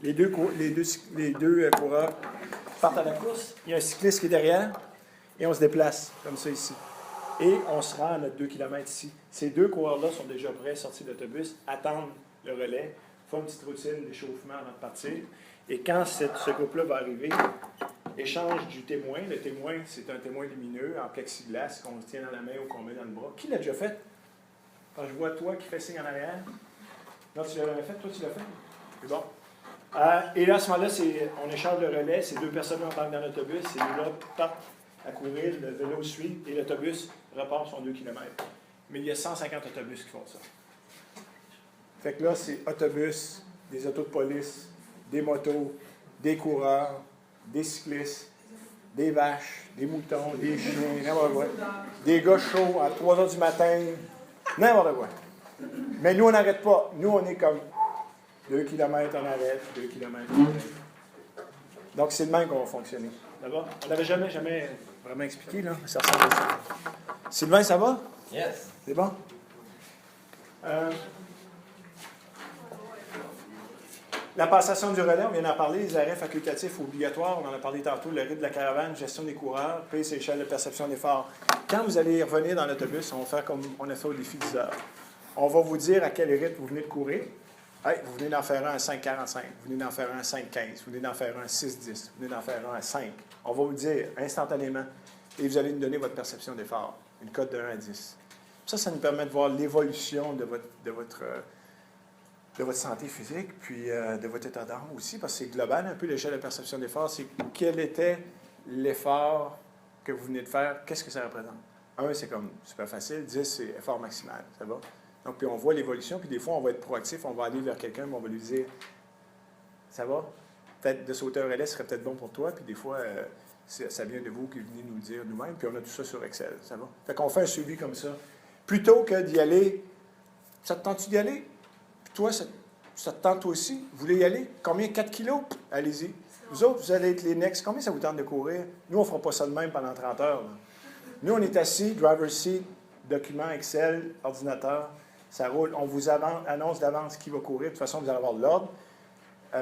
Les deux coureurs partent à la course. Il y a un cycliste qui est derrière et on se déplace comme ça ici. Et on se rend à notre 2 km ici. Ces 2 coureurs-là sont déjà prêts, sortis de l'autobus, attendent le relais, font une petite routine d'échauffement avant de partir. Et quand ce groupe-là va arriver, échange du témoin. Le témoin, c'est un témoin lumineux en plexiglas qu'on tient dans la main ou qu'on met dans le bras. Qui l'a déjà fait? Quand je vois toi qui fais signe en arrière. Non, tu l'as jamais fait? Toi, tu l'as fait? C'est bon. Et là, à ce moment-là, on échange le relais. Ces 2 personnes embarquent dans l'autobus. Ces 2-là partent à courir. Le vélo suit et l'autobus repart son 2 km. Mais il y a 150 autobus qui font ça. Fait que là, c'est autobus, des autos de police, des motos, des coureurs, des cyclistes, des vaches, des moutons, des chiens, n'importe quoi. Des gars chauds à 3 heures du matin, n'importe quoi. Mais nous, on n'arrête pas. Nous, on est comme 2 km, on arrête, 2 km, on arrête. Donc, c'est le même qu'on va fonctionner. D'accord? On n'avait jamais vraiment expliqué, là. Ça ressemble à ça. Sylvain, ça va? Yes. C'est bon? La passation du relais, on vient d'en parler, les arrêts facultatifs obligatoires, on en a parlé tantôt, le rythme de la caravane, gestion des coureurs, pace et échelle de perception d'effort. Quand vous allez revenir dans l'autobus, on va faire comme on a fait au défi 10 heures. On va vous dire à quel rythme vous venez de courir. Hey, vous venez d'en faire un à 5,45, vous venez d'en faire un à 5,15, vous venez d'en faire un à 6,10, vous venez d'en faire un à 5. On va vous le dire instantanément et vous allez nous donner votre perception d'effort, une cote de 1 à 10. Ça nous permet de voir l'évolution de votre santé physique, puis de votre état d'âme aussi, parce que c'est global un peu l'échelle de perception d'effort. C'est quel était l'effort que vous venez de faire, qu'est-ce que ça représente? 1, c'est comme super facile, 10, c'est effort maximal, ça va? Donc, puis on voit l'évolution, puis des fois, on va être proactif, on va aller vers quelqu'un, on va lui dire, ça va? Peut-être de sauter un relais serait peut-être bon pour toi, puis des fois, ça vient de vous qui venez nous le dire nous-mêmes, puis on a tout ça sur Excel, ça va? Fait qu'on fait un suivi comme ça. Plutôt que d'y aller, ça te tente-tu d'y aller? Puis toi, ça te tente toi aussi? Vous voulez y aller? Combien? 4 kilos? Allez-y. Vous autres, vous allez être les next. Combien ça vous tente de courir? Nous, on ne fera pas ça de même pendant 30 heures. Là. Nous, on est assis, driver's seat, document Excel, ordinateur, ça roule. On vous annonce d'avance qui va courir. De toute façon, vous allez avoir de l'ordre.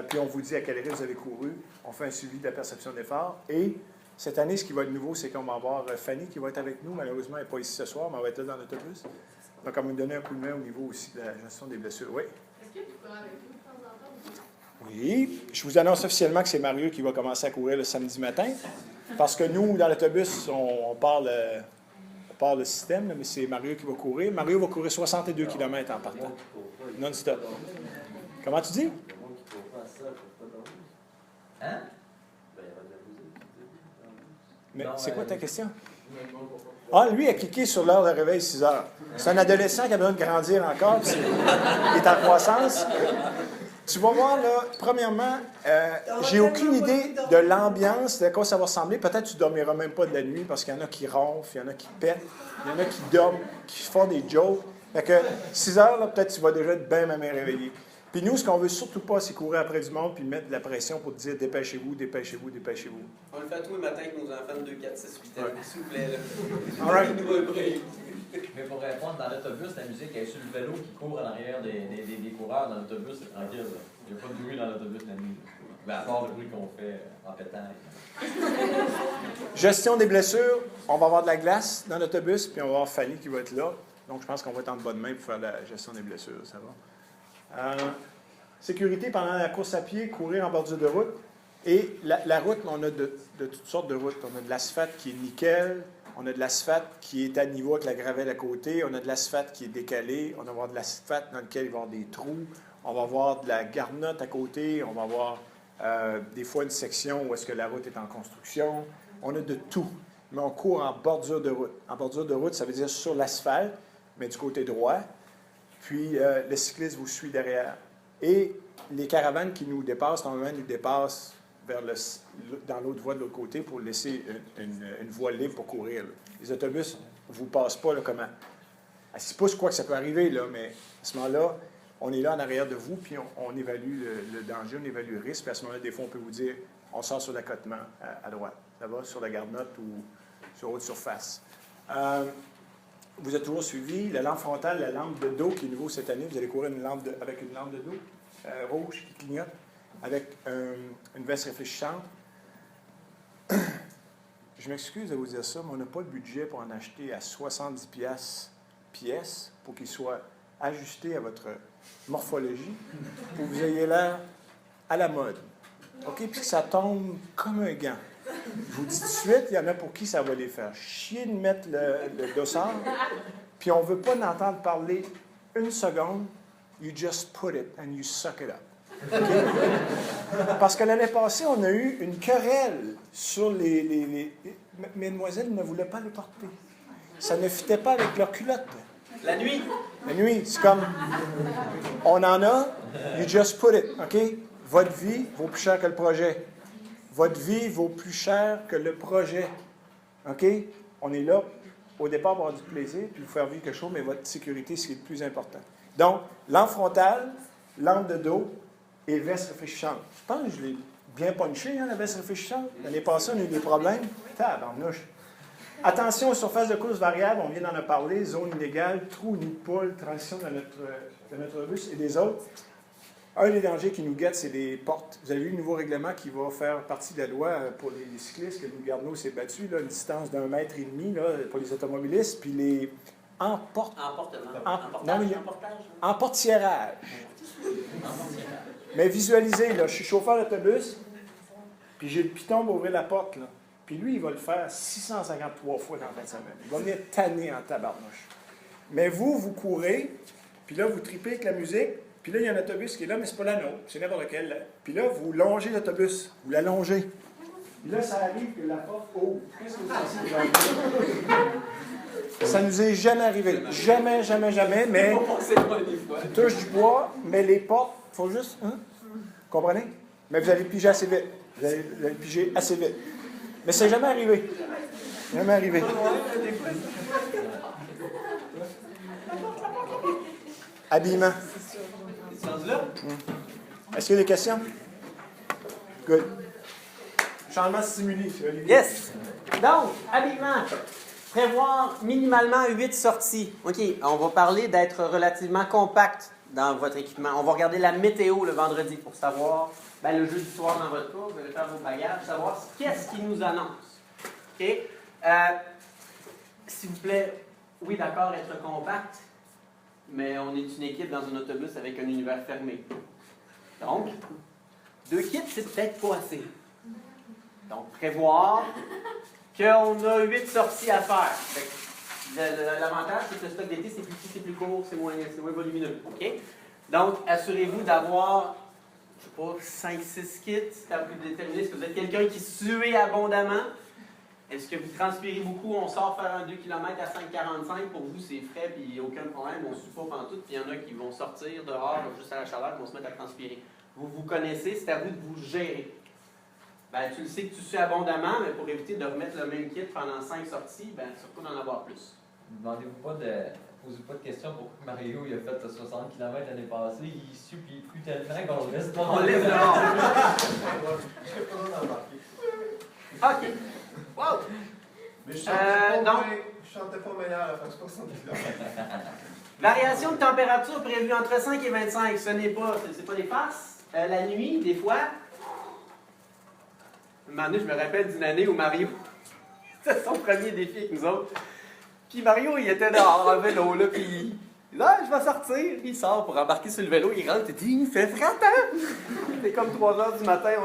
Puis on vous dit à quel rythme vous avez couru. On fait un suivi de la perception d'effort. Et cette année, ce qui va être nouveau, c'est qu'on va avoir Fanny qui va être avec nous. Malheureusement, elle n'est pas ici ce soir, mais elle va être là dans l'autobus. Donc, elle va nous donner un coup de main au niveau aussi de la gestion des blessures. Oui? Est-ce que tu peux avec nous de temps en temps? Oui. Je vous annonce officiellement que c'est Mario qui va commencer à courir le samedi matin. Parce que nous, dans l'autobus, on parle le système, mais c'est Mario qui va courir. Mario va courir 62 km en partant. Non-stop. Comment tu dis? Hein? Mais Non, c'est quoi ta question? Ah, lui a cliqué sur l'heure de réveil 6 heures. C'est un adolescent qui a besoin de grandir encore, puis il est en croissance. Tu vas voir, là, premièrement, j'ai aucune idée de l'ambiance, de quoi ça va ressembler. Peut-être que tu ne dormiras même pas de la nuit, parce qu'il y en a qui ronflent, il y en a qui pètent, il y en a qui dorment, qui font des jokes. Fait que 6 heures, là, peut-être tu vas déjà être bien même réveillé. Puis nous, ce qu'on veut surtout pas, c'est courir après du monde puis mettre de la pression pour te dire dépêchez-vous, dépêchez-vous, dépêchez-vous. On le fait tous les matins avec nos enfants de 2, 4, 6, 8 ans, s'il vous plaît. Là. All right. Nous un break. Mais pour répondre, dans l'autobus, la musique est sur le vélo qui court en arrière des coureurs. Dans l'autobus, c'est tranquille. Là. Il n'y a pas de bruit dans l'autobus la nuit. Mais à part le bruit qu'on fait en pétant. Gestion des blessures, on va avoir de la glace dans l'autobus, puis on va avoir Fanny qui va être là. Donc, je pense qu'on va être en bonne main pour faire la gestion des blessures. Ça va? Sécurité pendant la course à pied, courir en bordure de route. Et la route, on a de toutes sortes de routes. On a de l'asphalte qui est nickel. On a de l'asphalte qui est à niveau avec la gravelle à côté. On a de l'asphalte qui est décalé. On va avoir de l'asphalte dans lequel il va y avoir des trous. On va avoir de la garnotte à côté. On va avoir des fois une section où est-ce que la route est en construction. On a de tout. Mais on court en bordure de route. En bordure de route, ça veut dire sur l'asphalte, mais du côté droit. puis le cycliste vous suit derrière. Et les caravanes qui nous dépassent, normalement, nous dépassent dans l'autre voie de l'autre côté pour laisser une voie libre pour courir. Là. Les autobus ne vous passent pas là, comment. À 6 pouces, quoi que ça peut arriver, là, mais à ce moment-là, on est là en arrière de vous, puis on évalue le danger, on évalue le risque, puis à ce moment-là, des fois, on peut vous dire, on sort sur l'accotement à droite, ça va, sur la garde-note ou sur haute surface. Vous êtes toujours suivi. La lampe frontale, la lampe de dos qui est nouveau cette année, vous allez courir avec une lampe de dos rouge qui clignote, avec une veste réfléchissante. Je m'excuse de vous dire ça, mais on n'a pas le budget pour en acheter à 70$ pièce pour qu'il soit ajusté à votre morphologie, pour que vous ayez l'air à la mode. OK? Puis que ça tombe comme un gant. Je vous dis tout de suite, il y en a pour qui ça va les faire chier de mettre le dossard, puis on ne veut pas l'entendre parler une seconde. You just put it and you suck it up. Okay? Parce que l'année passée, on a eu une querelle sur les... Mesdemoiselles ne voulaient pas les porter. Ça ne fitait pas avec leur culotte. La nuit? La nuit, c'est comme... On en a, you just put it, OK? Votre vie vaut plus cher que le projet. Votre vie vaut plus cher que le projet. OK? On est là, au départ, pour avoir du plaisir, puis vous faire vivre quelque chose, mais votre sécurité, c'est le plus important. Donc, lampe frontale, lampe de dos et veste réfléchissante. Je pense que je l'ai bien punché, hein, la veste réfléchissante. L'année passée, on a eu des problèmes. Tabarnouche. Attention aux surfaces de course variables, on vient d'en parler, zone inégale, trou, nid de poule, transition de notre bus et des autres. Un des dangers qui nous guette, c'est les portes. Vous avez vu le nouveau règlement qui va faire partie de la loi pour les cyclistes, que nous Garneau s'est battu, là, une distance d'1,5 mètre là, pour les automobilistes, puis les emportiérage. Mais visualisez, là, je suis chauffeur d'autobus, puis j'ai le piton pour ouvrir la porte, là. Puis lui, il va le faire 653 fois dans la fin de semaine. Il va venir tanner en tabarnouche. Mais vous courez, puis là, vous tripez avec la musique, puis là, il y a un autobus qui est là, mais c'est pas la nôtre, c'est n'importe lequel. Là. Puis là, vous longez l'autobus, vous l'allongez. Puis là, ça arrive que la porte ouvre. Qu'est-ce que vous pensez? Ça nous est jamais arrivé. Jamais, jamais, jamais, mais... touche du bois, mais les portes, il faut juste... Hein? Comprenez? Mais vous allez piger assez vite. Vous allez piger assez vite. Mais c'est jamais arrivé. Jamais arrivé. Habillement. Est-ce qu'il y a des questions? Good. Changement stimuli, c'est Olivier. Yes! Donc, habillement. Prévoir minimalement 8 sorties. OK, on va parler d'être relativement compact dans votre équipement. On va regarder la météo le vendredi pour savoir, le jeudi soir dans votre cas, vous allez faire vos bagages, savoir qu'est-ce qui nous annonce. OK? S'il vous plaît, oui, d'accord, être compact, mais on est une équipe dans un autobus avec un univers fermé. Donc, 2 kits, c'est peut-être pas assez. Donc, prévoir qu'on a 8 sorties à faire. L'avantage, c'est que le stock d'été, c'est plus petit, c'est plus court, c'est moins volumineux. OK? Donc, assurez-vous d'avoir, je sais pas, 5-6 kits. C'est à vous de déterminer. Est-ce que vous êtes quelqu'un qui suait abondamment? Est-ce que vous transpirez beaucoup? On sort faire un 2 km à 5,45. Pour vous, c'est frais, puis il n'y a aucun problème. On ne sue pas pantoute. Puis il y en a qui vont sortir dehors, juste à la chaleur, vont se mettre à transpirer. Vous vous connaissez, c'est à vous de vous gérer. Tu le sais que tu sues abondamment, mais pour éviter de remettre le même kit pendant 5 sorties, surtout d'en avoir plus. Demandez-vous pas posez pas de questions pourquoi Mario il a fait 60 km l'année passée, il sue puis il pue tellement qu'on le laisse dehors. On le laisse dehors. Je serais pas loin d'embarquer. OK. Wow! Mais je chantais pas meilleur à la fin de 60 km. Variation de température prévue entre 5 et 25. Ce n'est pas, c'est pas des farces. La nuit, des fois. Un moment donné, je me rappelle d'une année où Mario, c'était son premier défi avec nous autres. Puis Mario, il était dehors en vélo, là, puis il dit « Ah, je vais sortir! » Puis il sort pour embarquer sur le vélo, il rentre, il dit « Il fait frappant! » C'est comme 3 heures du matin,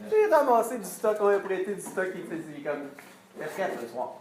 j'ai ramassé du stock, on a prêté du stock, il fait comme « Il fait frais le soir. »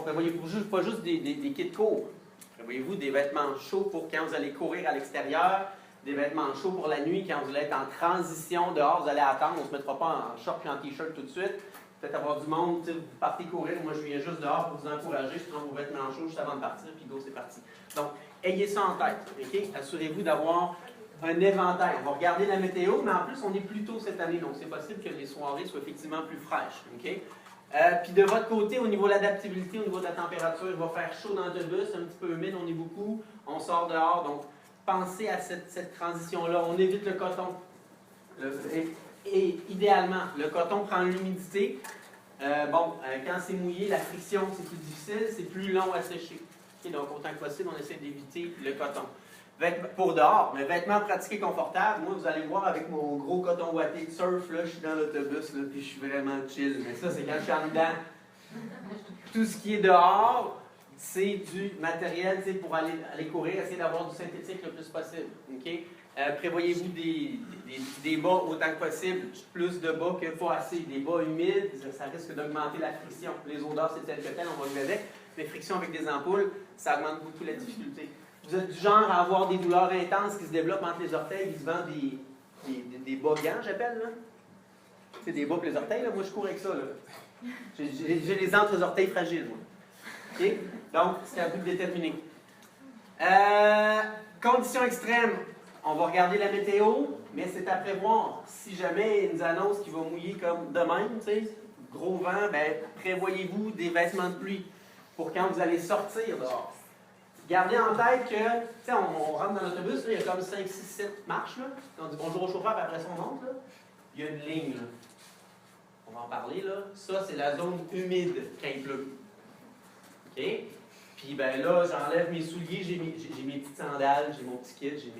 Prévoyez-vous pas juste des kits courts. Prévoyez-vous des vêtements chauds pour quand vous allez courir à l'extérieur, des vêtements chauds pour la nuit quand vous allez être en transition dehors, vous allez attendre, on ne se mettra pas en short et en t-shirt tout de suite. peut-être avoir du monde, vous partez courir, moi je viens juste dehors pour vous encourager, je prends vos vêtements chauds juste avant de partir, puis go, c'est parti. Donc, ayez ça en tête, OK? Assurez-vous d'avoir un éventail. On va regarder la météo, mais en plus, on est plus tôt cette année, donc c'est possible que les soirées soient effectivement plus fraîches, OK? Puis de votre côté, au niveau de l'adaptabilité, au niveau de la température, il va faire chaud dans l'autobus, un petit peu humide, on est beaucoup, on sort dehors, donc pensez à cette transition-là. On évite le coton. Et idéalement, le coton prend l'humidité. Quand c'est mouillé, la friction, c'est plus difficile, c'est plus long à sécher. Okay, donc, autant que possible, on essaie d'éviter le coton. Pour dehors, mais vêtements pratiques et confortables, moi, vous allez voir avec mon gros coton ouaté de surf, là, je suis dans l'autobus, là, puis je suis vraiment chill. Mais ça, c'est quand je suis en dedans. Tout ce qui est dehors, c'est du matériel pour aller courir, essayer d'avoir du synthétique le plus possible. Okay? Prévoyez-vous des bas autant que possible, plus de bas que pas assez. Des bas humides, ça risque d'augmenter la friction. Les odeurs, c'est tel que tel, on va vivre avec. Mais friction avec des ampoules, ça augmente beaucoup la difficulté. Vous êtes du genre à avoir des douleurs intenses qui se développent entre les orteils, ils se vendent des bas gants, j'appelle, là. C'est des bas pour les orteils, là. Moi, je cours avec ça, là. J'ai les entre-orteils fragiles, moi. OK? Donc, c'est à vous de déterminer. Conditions extrêmes. On va regarder la météo, mais c'est à prévoir. Si jamais il nous annonce qu'il va mouiller comme de même, tu sais, gros vent, ben, prévoyez-vous des vêtements de pluie pour quand vous allez sortir dehors. Gardez en tête que, tu sais, on rentre dans l'autobus, il y a comme 5, 6, 7 marches, là. On dit bonjour au chauffeur, puis après ça, on monte, là. Il y a une ligne, là. On va en parler, là. Ça, c'est la zone humide quand il pleut. OK? Puis, ben là, j'enlève mes souliers, j'ai mes petites sandales, j'ai mon petit kit, j'ai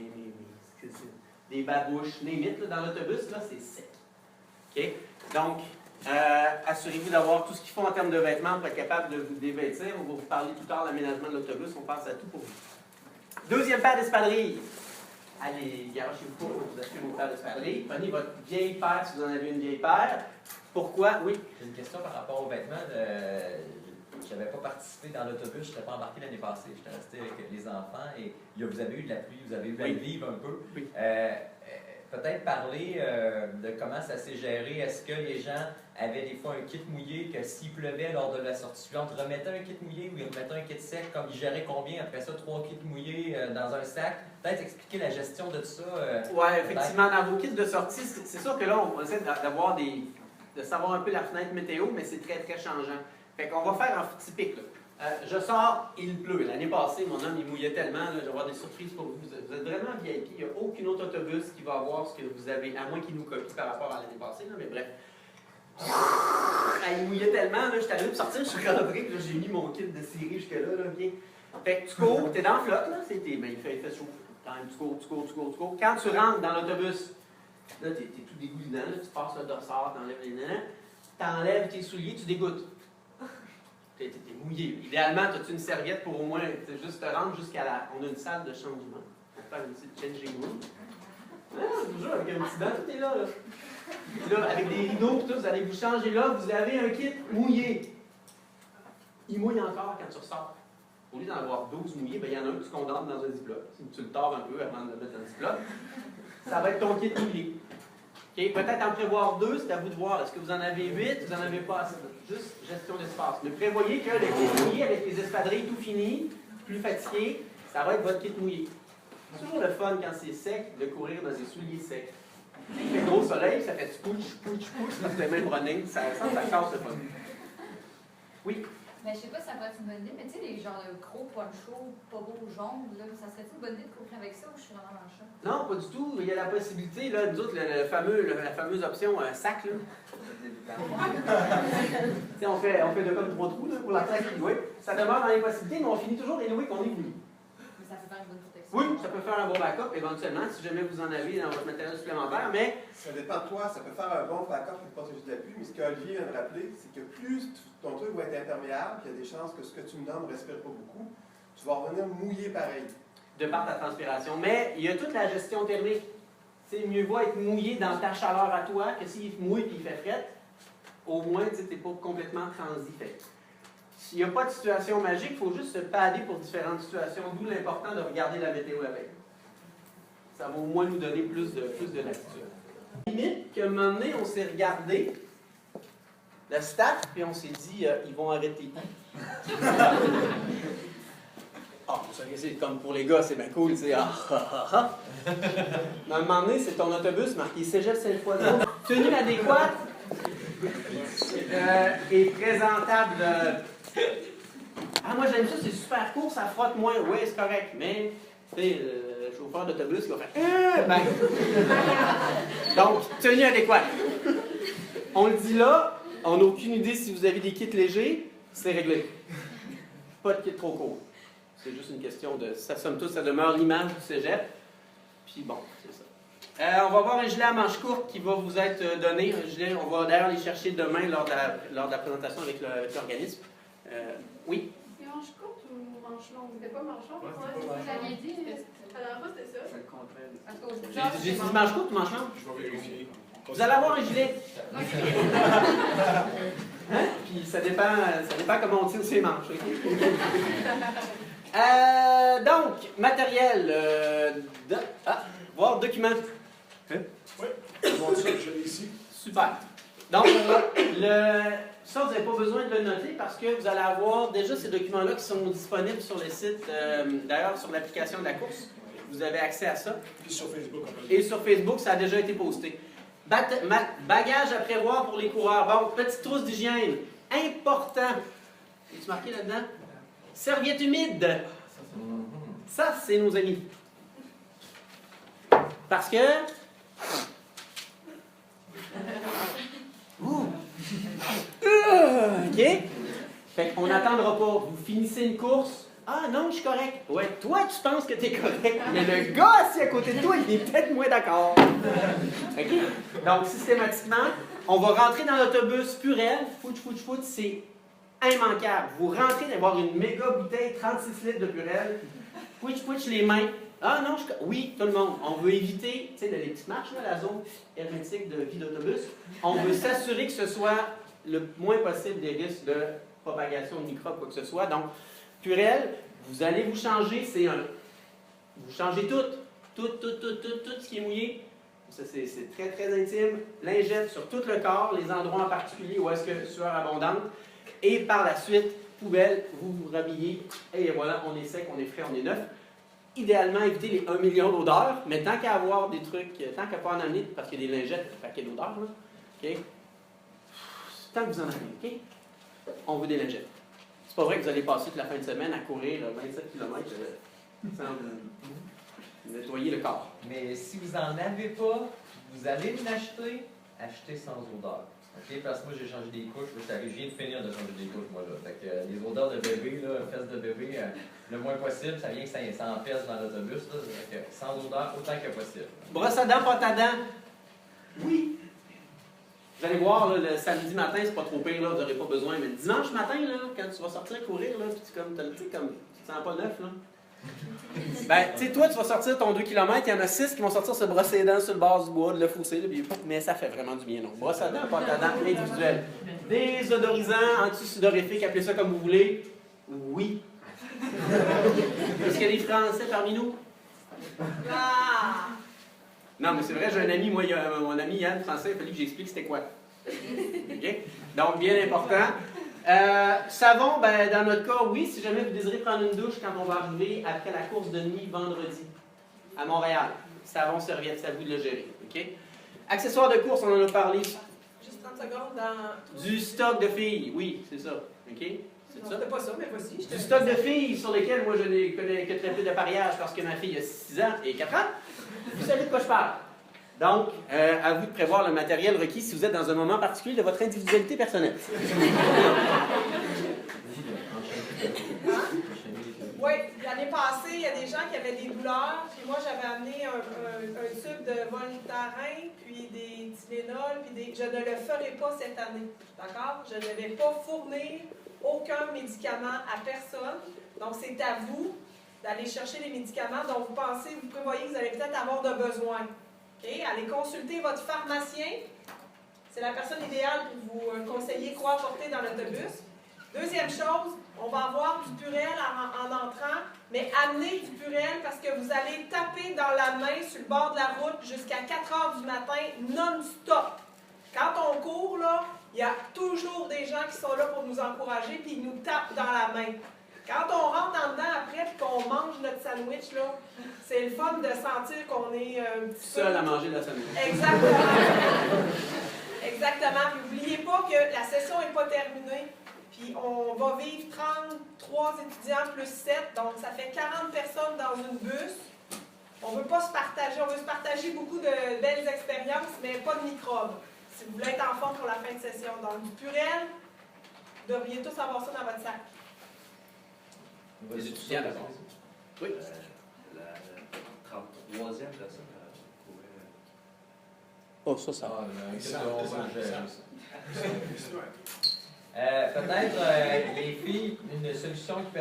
des babouches, les mythes, dans l'autobus, là, c'est sec. OK? Donc, assurez-vous d'avoir tout ce qu'il faut en termes de vêtements pour être capable de vous dévêtir. On va vous parler tout à l'heure de l'aménagement de l'autobus. On pense à tout pour vous. Deuxième paire d'espadrilles. Allez, garochez-vous pas pour vous acheter vos paires d'espadrilles. Prenez votre vieille paire si vous en avez une vieille paire. Pourquoi? Oui? J'ai une question par rapport aux vêtements. Je n'avais pas participé dans l'autobus, je n'étais pas embarqué l'année passée. J'étais resté avec les enfants et vous avez eu de la pluie, vous avez eu à le vivre un peu. Oui. Peut-être parler de comment ça s'est géré. Est-ce que les gens avaient des fois un kit mouillé, que s'il pleuvait lors de la sortie suivante, remettaient un kit mouillé ou ils remettaient un kit sec, comme ils géraient combien après ça, 3 kits mouillés dans un sac? Peut-être expliquer la gestion de tout ça. Oui, effectivement, dans vos kits de sortie, c'est sûr que là, on essaie d'avoir de savoir un peu la fenêtre météo, mais c'est très, très changeant. Fait qu'on va faire un typique, là. Je sors, il pleut. L'année passée, mon homme, il mouillait tellement, là, je vais avoir des surprises pour vous. Vous êtes vraiment VIP. Il n'y a aucun autre autobus qui va avoir ce que vous avez, à moins qu'il nous copie par rapport à l'année passée, là, mais bref. Il mouillait tellement, là, j'étais arrivé pour sortir, je suis rentré, puis là, j'ai mis mon kit de série jusque-là, là, bien. Fait que tu cours, t'es dans la flotte, là, il fait chaud. Tu cours. Quand tu rentres dans l'autobus, là, t'es tout dégoulinant, là, tu passes le dossard, t'enlèves les nains, t'enlèves tes souliers, tu dégoûtes. T'es mouillé. Idéalement, as-tu une serviette pour au moins juste te rendre jusqu'à la... On a une salle de changement. On va faire une petite changing room. Toujours avec un petit banc, tout est là. Là, avec des rideaux, tout, vous allez vous changer là. Vous avez un kit mouillé. Il mouille encore quand tu ressors. Au lieu d'en avoir 12 mouillés, il y en a un que tu condenses dans un ziploc. Si tu le tords un peu avant de le mettre dans le ziploc, ça va être ton kit mouillé. Okay? Peut-être en prévoir 2, c'est à vous de voir. Est-ce que vous en avez 8, vous en avez pas assez? Juste gestion d'espace. Mais prévoyez que le kit mouillé avec les espadrilles tout fini, plus fatigué, ça va être votre kit mouillé. C'est toujours le fun quand c'est sec de courir dans des souliers secs. Il fait gros soleil, ça fait pouch, dans le même running, ça casse le fun. Oui? Mais je sais pas si ça va être une bonne idée, mais tu sais, les genres de gros ponchos, pas beaux, jaunes, là, ça serait-tu une bonne idée de courir avec ça ou je suis vraiment dans le champ? Non, pas du tout. Il y a la possibilité, là, nous autres, la fameuse option sac, là. on fait de comme 3 trous là, pour la sac. Oui, ça demeure dans les possibilités, mais on finit toujours les louer qu'on est voulu. Mais ça peut faire une bonne protection. Oui, ça peut faire un bon backup éventuellement, si jamais vous en avez dans votre matériel supplémentaire, mais... Ça dépend de toi, ça peut faire un bon backup pour te protéger de la pluie, mais ce qu'Olivier vient de rappeler, c'est que plus ton truc va être imperméable, il y a des chances que ce que tu me donnes ne respire pas beaucoup, tu vas revenir mouillé pareil. De par ta transpiration. Mais il y a toute la gestion thermique. C'est mieux vaut être mouillé dans ta chaleur à toi que s'il mouille et il fait fret, au moins tu n'es pas complètement transi. S'il n'y a pas de situation magique, il faut juste se padder pour différentes situations, d'où l'important de regarder la météo la veille. Ça va au moins nous donner plus de latitude. Limite qu'à un moment donné, on s'est regardé, le staff, puis on s'est dit, ils vont arrêter. Ah, c'est comme pour les gars, c'est bien cool, tu sais. Mais à un moment donné, c'est ton autobus marqué Cégep Sainte-Foy. Tenue adéquate et présentable. Ah, moi j'aime ça, c'est super court, ça frotte moins. Oui, c'est correct, mais tu sais, le chauffeur d'autobus qui va faire ben. Donc, tenue adéquate. On le dit là, on n'a aucune idée si vous avez des kits légers, c'est réglé. Pas de kit trop court. C'est juste une question de. Ça somme tout, ça demeure l'image du cégep. Puis bon, c'est ça. On va voir un gilet à manches courtes qui va vous être donné. Un gilet, on va d'ailleurs les chercher demain lors de la présentation avec l'organisme. Oui? C'est manche courte ou manche longue? C'était pas manche longue? Ouais, Vous l'aviez dit. La dernière fois, c'était ça. C'est le contraire. En tout cas, J'ai dit manche courte ou manche longue? Je vais vérifier. Vous allez avoir un gilet. Hein? Puis ça dépend comment on tire ses manches. Okay? Donc, matériel. Voir document. Oui, bon, ça, je l'ai ici. Super. Donc, ça, vous n'avez pas besoin de le noter parce que vous allez avoir déjà ces documents-là qui sont disponibles sur le site, d'ailleurs sur l'application de la course. Vous avez accès à ça. Puis sur Facebook, on peut le Et sur Facebook, ça a déjà été posté. Bagages à prévoir pour les coureurs. Bon, petite trousse d'hygiène. Important. As-tu marqué là-dedans? Serviette humide. Ça, c'est nos amis. Parce que... OK? Fait qu'on n'attendra pas. Vous finissez une course. Ah non, je suis correct. Ouais, toi, tu penses que tu es correct. Mais le gars assis à côté de toi, il est peut-être moins d'accord. OK? Donc, systématiquement, on va rentrer dans l'autobus Purel. Foot, c'est immanquable. Vous rentrez d'avoir une méga bouteille, 36 litres de Purel. Foot, les mains. Ah non, oui, tout le monde. On veut éviter, tu sais, les petites marches, là, la zone hermétique de vie d'autobus. On veut s'assurer que ce soit le moins possible des risques de propagation de microbes, quoi que ce soit. Donc, Purel, vous allez vous changer, vous changez tout ce qui est mouillé. Ça, c'est très, très intime. Lingette sur tout le corps, les endroits en particulier où est-ce que sueur abondante. Et par la suite, poubelle, vous vous rhabillez. Et voilà, on est sec, on est frais, on est neuf. Idéalement, éviter les 1 million d'odeurs, mais tant qu'à avoir des trucs, tant qu'à pas en amener, parce qu'il y a des lingettes, un paquet d'odeurs, là, OK? Tant que vous en avez, OK? On veut des lingettes. C'est pas vrai que vous allez passer toute la fin de semaine à courir 27 km sans vous nettoyer le corps. Mais si vous n'en avez pas, vous allez l'acheter, achetez sans odeur. OK? Parce que moi, j'ai changé des couches. Je viens de finir de changer des couches, moi, là. Fait que les odeurs de bébé, là, fesses de bébé, le moins possible, ça vient que ça empêche dans l'autobus, là. Fait que sans odeur, autant que possible. Brosse à dents, pâte à dents. Oui. Vous allez voir, là, le samedi matin, c'est pas trop pire, là, vous n'aurez pas besoin. Mais le dimanche matin, là, quand tu vas sortir courir, là, puis tu te sens pas neuf, là. Ben, tu sais, toi, tu vas sortir ton 2 km, il y en a 6 qui vont sortir se brosser les dents sur le bord du bois, de le fousser, là, mais ça fait vraiment du bien, non? Brosse à dents, pâte à dents, individuel. Désodorisant, anti-sudorifique, appelez ça comme vous voulez. Oui. Est-ce qu'il y a des Français parmi nous? Ah! Non, mais c'est vrai, j'ai un ami, moi, mon ami Yann, français, il a fallu que j'explique c'était quoi. OK? Donc, bien important. Savon, ben, dans notre cas, oui, si jamais vous désirez prendre une douche quand on va arriver après la course de nuit vendredi à Montréal. Savon, serviette, c'est à vous de le gérer. OK? Accessoires de course, on en a parlé. Juste 30 secondes dans... Du stock de filles, oui, c'est ça. OK? C'est Non, ça? c'était pas ça, mais vas-y. Du stock de filles sur lesquelles moi je ne connais que très peu d'appareillage parce que ma fille a 6 ans et 4 ans. Vous savez de quoi je parle. Donc, à vous de prévoir le matériel requis si vous êtes dans un moment particulier de votre individualité personnelle. Oui, l'année passée, il y a des gens qui avaient des douleurs, puis moi j'avais amené un tube de Voltaren, puis des Tylenol, puis je ne le ferai pas cette année. D'accord? Je ne vais pas fournir aucun médicament à personne. Donc, c'est à vous d'aller chercher les médicaments dont vous pensez, vous prévoyez que vous allez peut-être avoir de besoin. Okay? Allez consulter votre pharmacien. C'est la personne idéale pour vous conseiller quoi apporter dans l'autobus. Deuxième chose, on va avoir du Purel en entrant, mais amenez du Purel parce que vous allez taper dans la main sur le bord de la route jusqu'à 4 heures du matin non-stop. Quand on court, là, il y a toujours des gens qui sont là pour nous encourager, puis ils nous tapent dans la main. Quand on rentre en dedans après et qu'on mange notre sandwich, là, c'est le fun de sentir qu'on est un petit peu... Seul à manger la sandwich. Exactement. Exactement. Puis n'oubliez pas que la session n'est pas terminée. Puis on va vivre 33 étudiants plus 7, donc ça fait 40 personnes dans une bus. On ne veut pas se partager, on veut se partager beaucoup de belles expériences, mais pas de microbes. Si vous voulez être en forme pour la fin de session. Donc du purel, vous devriez tous avoir ça dans votre sac. Les étudiants, d'abord. Oui. La 33e personne pourrait... Oh, ça. Peut-être, les filles, une solution qui peut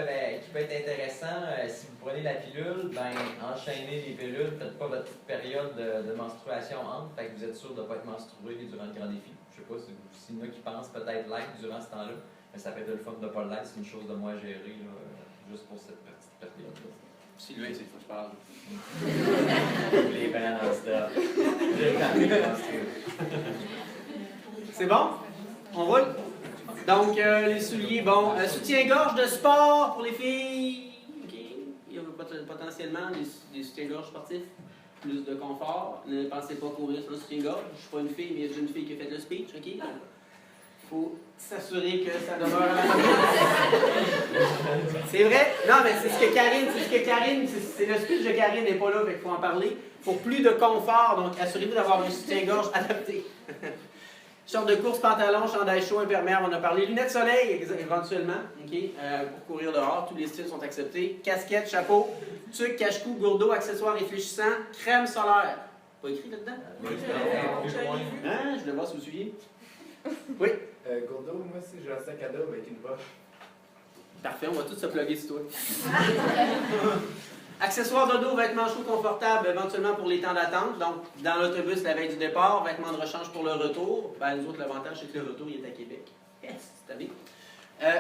être intéressante, si vous prenez la pilule, ben enchaînez les pilules, faites pas votre petite période de menstruation entre, fait que vous êtes sûr de ne pas être menstrué durant le grand défi. Je sais pas s'il y en a qui pensent peut-être l'être durant ce temps-là, mais ça peut être le fun de ne pas l'être, c'est une chose de moins gérée, là, juste pour cette petite période-là. Sylvain, c'est faut que je parle. Les bras dans le stop. C'est bon? On roule? Donc, les souliers, bon. Soutien-gorge de sport pour les filles. OK. Il y a potentiellement des soutiens-gorge sportifs. Plus de confort. Ne pensez pas courir sur un soutien-gorge. Je ne suis pas une fille, mais il y a une fille qui a fait le speech. OK? Il faut s'assurer que ça demeure à la C'est vrai? Non, mais c'est ce que Karine, c'est le speech de Karine n'est pas là, fait qu'il faut en parler. Pour plus de confort, donc assurez-vous d'avoir un soutien-gorge adapté. Short de course, pantalon, chandail chaud, imperméable, on a parlé. Lunettes soleil, éventuellement, okay, pour courir dehors. Tous les styles sont acceptés. Casquette, chapeau, tuque, cache-cou, gourdeau, accessoires réfléchissants, crème solaire. Pas écrit là-dedans? Hein? Je voulais voir si vous suiviez. Oui? Gourdeau, moi, si j'ai un sac à dos avec une poche. Parfait, on va tous se plugger sur toi. Accessoires de dos, vêtements chauds confortables, éventuellement pour les temps d'attente. Donc, dans l'autobus, la veille du départ, vêtements de rechange pour le retour. Ben, nous autres, l'avantage, c'est que le retour, il est à Québec. Yes, c'est bien.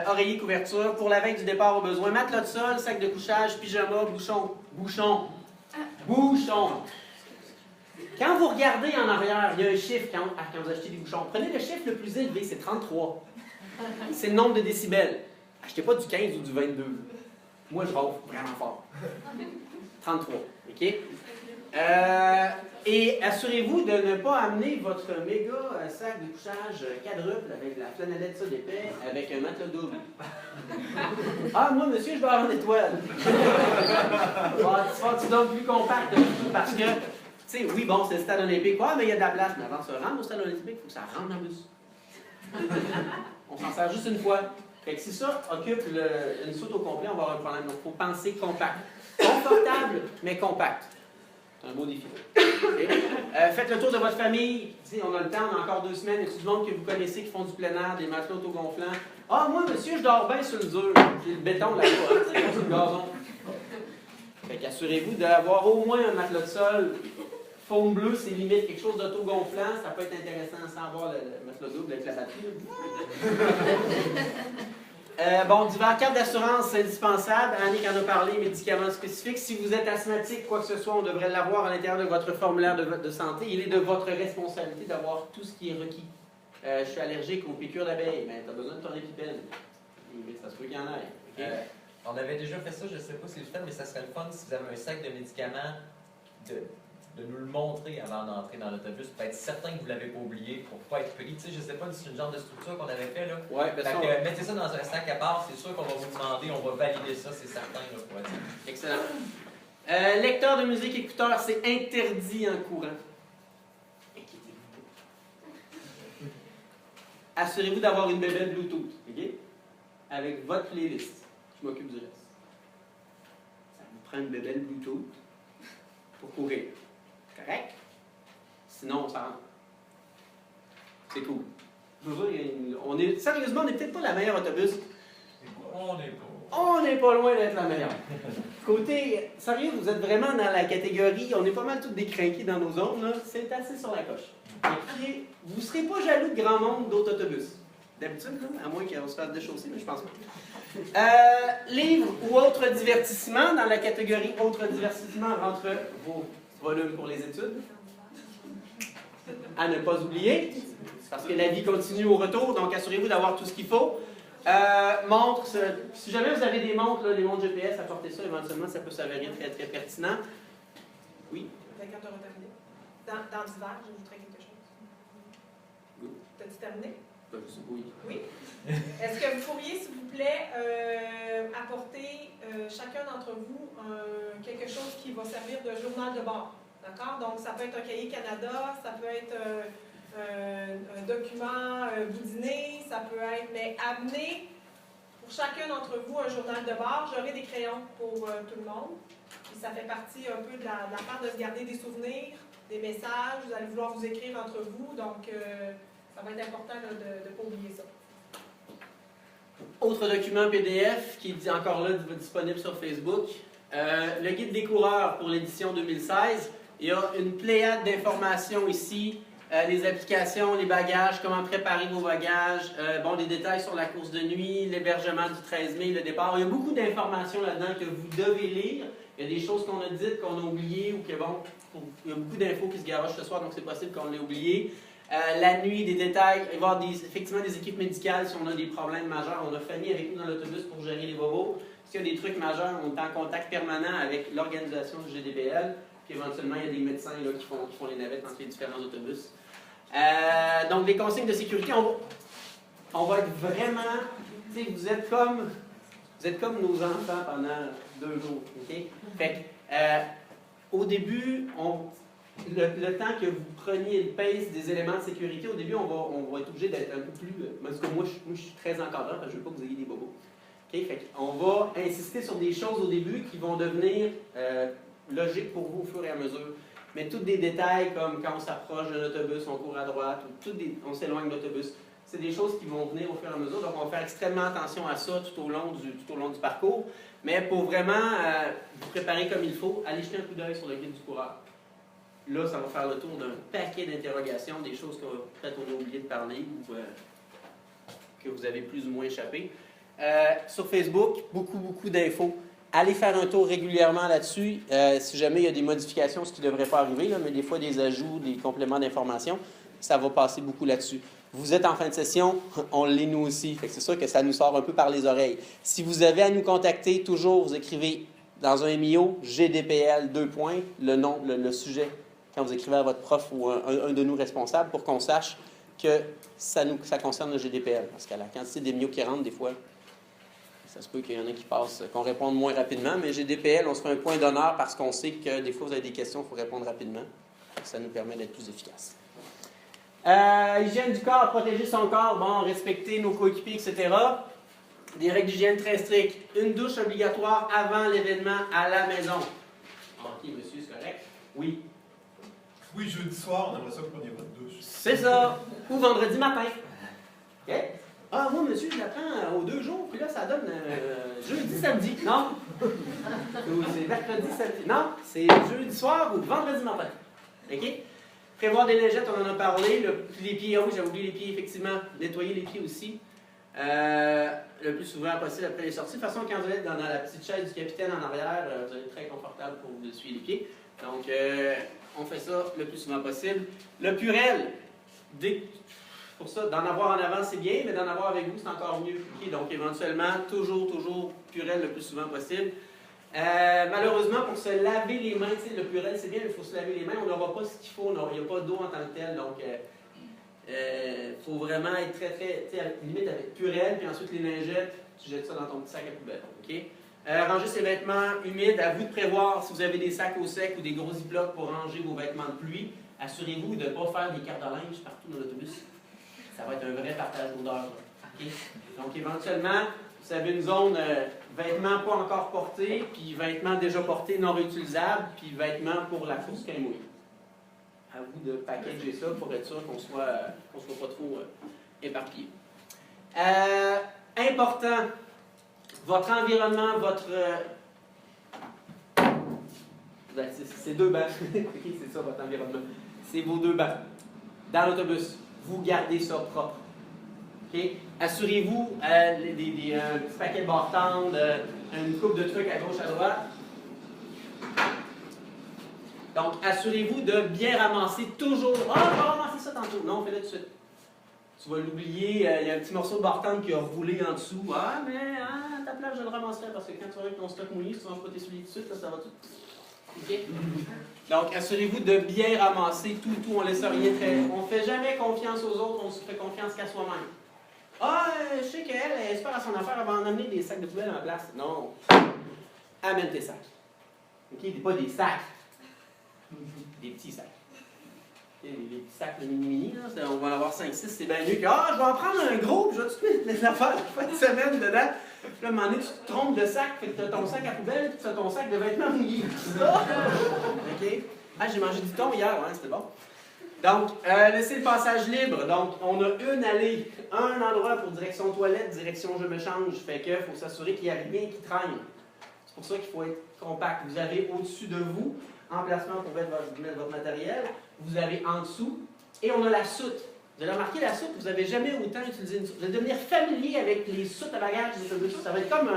Oreiller, couverture. Pour la veille du départ, au besoin, matelas de sol, sac de couchage, pyjama, bouchon. Bouchon. Quand vous regardez en arrière, il y a un chiffre quand vous achetez des bouchons. Prenez le chiffre le plus élevé, c'est 33. C'est le nombre de décibels. Achetez pas du 15 ou du 22. Moi, je ronfle vraiment fort. 33, OK? Et assurez-vous de ne pas amener votre méga sac de couchage quadruple avec la flanellette ça d'épais avec un matelas double. Ah, moi, monsieur, je dois avoir une étoile. Tu donnes plus compact parce que, tu sais, oui, bon, c'est le stade olympique. Ah, mais il y a de la place. Mais avant de se rendre au stade olympique, il faut que ça rentre dans le bus. On s'en sert juste une fois. Fait que si ça occupe une soute au complet, on va avoir un problème. Donc, il faut penser compact. Confortable, mais compact. C'est un beau défi. Okay. Faites le tour de votre famille. T'sais, on a le temps, on a encore 2 semaines. Il y a tout le monde que vous connaissez qui font du plein air, des matelas autogonflants. Ah, moi, monsieur, je dors bien sur le dur. J'ai le béton là-bas, hein, c'est pas sur le gazon. Fait qu'assurez-vous d'avoir au moins un matelas de sol. Faume bleu, c'est limite quelque chose d'autogonflant. Ça peut être intéressant sans avoir le matelas double avec la batterie. Bon, divers carte d'assurance, c'est indispensable. Annick en a parlé, médicaments spécifiques. Si vous êtes asthmatique, quoi que ce soit, on devrait l'avoir à l'intérieur de votre formulaire de santé. Il est de votre responsabilité d'avoir tout ce qui est requis. Je suis allergique aux piqûres d'abeilles. Ben, tu as besoin de ton épipène. Mais ça se peut qu'il y en ait. Okay? On avait déjà fait ça, je ne sais pas si le fait, mais ça serait le fun si vous avez un sac de médicaments de nous le montrer avant d'entrer dans l'autobus, pour être certain que vous ne l'avez pas oublié, pour ne pas être pris. Tu sais, je ne sais pas si c'est une genre de structure qu'on avait fait, là. Ouais, fait que, mettez ça dans un sac à part, c'est sûr qu'on va vous demander, on va valider ça, c'est certain, là, pour être. Excellent. Lecteur de musique, écouteur, c'est interdit en courant. Assurez-vous d'avoir une bébelle Bluetooth, OK? Avec votre playlist. Je m'occupe du reste. Ça vous prend une bébelle Bluetooth pour courir. Correct? Sinon, on s'arrête. C'est cool. Sérieusement, on n'est peut-être pas la meilleure autobus. On n'est pas loin d'être la meilleure. Côté, sérieux, vous êtes vraiment dans la catégorie, on est pas mal tous décrinqués dans nos zones, là. C'est assez sur la coche. Et vous ne serez pas jaloux de grand nombre d'autres autobus. D'habitude, là, à moins qu'on se fasse déchausser, mais je pense pas. Livres ou autres divertissements. Dans la catégorie autres divertissements rentre vos volumes pour les études. À ne pas oublier. parce que la vie continue au retour, donc assurez-vous d'avoir tout ce qu'il faut. Montre, si jamais vous avez des montres, là, les montres GPS, apportez ça, éventuellement, ça peut s'avérer très, très pertinent. Oui? Quand tu auras terminé. Dans l'hiver, j'ajouterais quelque chose. Oui. T'as-tu terminé? Oui. Oui. Est-ce que vous pourriez, s'il vous plaît, apporter chacun d'entre vous quelque chose qui va servir de journal de bord? D'accord? Donc, ça peut être un cahier Canada, ça peut être un document boudiné, ça peut être... Mais amenez pour chacun d'entre vous un journal de bord. J'aurai des crayons pour tout le monde. Puis ça fait partie un peu de la part de se garder des souvenirs, des messages. Vous allez vouloir vous écrire entre vous. Donc, ça va être important là, de ne pas oublier ça. Autre document PDF qui est encore là disponible sur Facebook. Le guide des coureurs pour l'édition 2016. Il y a une pléiade d'informations ici. Les applications, les bagages, comment préparer vos bagages, des détails sur la course de nuit, l'hébergement du 13 mai, le départ. Il y a beaucoup d'informations là-dedans que vous devez lire. Il y a des choses qu'on a dites, qu'on a oubliées ou que il y a beaucoup d'infos qui se garochent ce soir, donc c'est possible qu'on l'ait oublié. La nuit, des détails, il va y avoir effectivement des équipes médicales si on a des problèmes majeurs. On a Fanny avec nous dans l'autobus pour gérer les bobos. S'il y a des trucs majeurs, on est en contact permanent avec l'organisation du GDBL. Puis éventuellement, il y a des médecins là, qui font les navettes entre les différents autobus. Donc, les consignes de sécurité, on va être vraiment... Vous êtes comme nos enfants pendant 2 jours. Okay? Fait que, au début, le temps que vous preniez le pace des éléments de sécurité, au début, on va être obligé d'être un peu plus... Parce que moi, je suis très encadrant, parce que je ne veux pas que vous ayez des bobos. Okay? Fait on va insister sur des choses au début qui vont devenir logiques pour vous au fur et à mesure. Mais tous des détails comme quand on s'approche d'un autobus, on court à droite, ou on s'éloigne de l'autobus, c'est des choses qui vont venir au fur et à mesure. Donc, on va faire extrêmement attention à ça tout au long du parcours. Mais pour vraiment vous préparer comme il faut, allez jeter un coup d'œil sur le guide du coureur. Là, ça va faire le tour d'un paquet d'interrogations, des choses que peut-être on a oublié de parler ou que vous avez plus ou moins échappé. Sur Facebook, beaucoup d'infos. Allez faire un tour régulièrement là-dessus. Si jamais il y a des modifications, ce qui ne devrait pas arriver, là, mais des fois des ajouts, des compléments d'informations, ça va passer beaucoup là-dessus. Vous êtes en fin de session, on l'est nous aussi. C'est sûr que ça nous sort un peu par les oreilles. Si vous avez à nous contacter, toujours vous écrivez dans un MIO, GDPL, 2 points, le nom, le sujet, quand vous écrivez à votre prof ou un de nous responsables pour qu'on sache que ça concerne le GDPL. Parce qu'à la quantité des MIO qui rentrent, des fois, ça se peut qu'il y en a qui passent, qu'on réponde moins rapidement, mais GDPL, on se fait un point d'honneur parce qu'on sait que des fois, vous avez des questions, il faut répondre rapidement. Ça nous permet d'être plus efficace. Hygiène du corps, protéger son corps, respecter nos coéquipiers, etc. Des règles d'hygiène très strictes. Une douche obligatoire avant l'événement à la maison. OK, monsieur, c'est correct? Oui. Oui, jeudi soir, on aimerait ça que vous preniez votre douche. C'est ça. Ou vendredi matin. OK? Ah, moi, monsieur, je l'apprends aux 2 jours, puis là, ça donne jeudi, samedi. Non? Ou c'est mercredi, samedi. Non, c'est jeudi soir ou vendredi matin. OK? Prévoir des lingettes, on en a parlé. Les pieds, oui, j'avais oublié les pieds, effectivement. Nettoyer les pieds aussi. Le plus souvent possible après les sorties. De toute façon, quand vous êtes dans la petite chaise du capitaine en arrière, vous allez être très confortable pour vous essuyer les pieds. Donc, on fait ça le plus souvent possible. Le Purel, pour ça, d'en avoir en avant, c'est bien, mais d'en avoir avec vous, c'est encore mieux. Okay? Donc, éventuellement, toujours Purel le plus souvent possible. Malheureusement, pour se laver les mains, le Purel, c'est bien, mais il faut se laver les mains. On n'aura pas ce qu'il faut, il n'y a pas d'eau en tant que telle. Donc, il faut vraiment être très, limite avec Purel, puis ensuite les lingettes, tu jettes ça dans ton petit sac à poubelle. Okay? Ranger ses vêtements humides, à vous de prévoir si vous avez des sacs au sec ou des gros ziplocs pour ranger vos vêtements de pluie. Assurez-vous de ne pas faire des cartes de linge partout dans l'autobus. Ça va être un vrai partage d'odeur. Okay? Donc, éventuellement, vous avez une zone vêtements pas encore portés, puis vêtements déjà portés non réutilisables, puis vêtements pour la course qu'elle mouille. À vous de packager ça pour être sûr qu'on soit pas trop éparpillé. Important, votre environnement, c'est 2 bancs. Okay, c'est ça votre environnement. C'est vos 2 bancs. Dans l'autobus, vous gardez ça propre. Okay? Assurez-vous un petit paquet de barres-tendres, une coupe de trucs à gauche, à droite. Donc, assurez-vous de bien ramasser toujours. Ah, je vais ramasser ça tantôt. Non, faites-le tout de suite. Tu vas l'oublier, il y a un petit morceau de bartende qui a roulé en dessous. Ah, mais ta place, je le ramasserai parce que quand tu vas avec ton stock mouillé, si tu ne ranges pas tes souliers tout de suite, là, ça va tout. OK? Donc, assurez-vous de bien ramasser tout, on laisse rien très. On ne fait jamais confiance aux autres, on se fait confiance qu'à soi-même. Ah, je sais qu'elle espère à son affaire, elle va en amener des sacs de poubelle à ma place. Non. Amène tes sacs. OK? Pas des sacs. Des petits sacs. Okay? Les petits sacs de mini-mini, on va en avoir 5-6, c'est bien mieux que je vais en prendre un gros, puis je vais tout de suite les affaires de fin de semaine dedans. Puis là, à un moment donné, tu te trompes de sac, puis tu as ton sac à poubelle, puis tu as ton sac de vêtements mouillés. OK? Ah, j'ai mangé du thon hier, ouais, c'était bon. Donc, laissez le passage libre. Donc, on a une allée, un endroit pour direction toilette, direction je me change. Fait que faut s'assurer qu'il n'y a rien qui traîne. C'est pour ça qu'il faut être compact. Vous avez au-dessus de vous, emplacement pour mettre votre matériel. Vous avez en dessous, et on a la soute. Vous avez remarqué la soute, vous n'avez jamais autant utilisé une soute. Vous allez devenir familier avec les soutes à bagages des autobus. Ça va être comme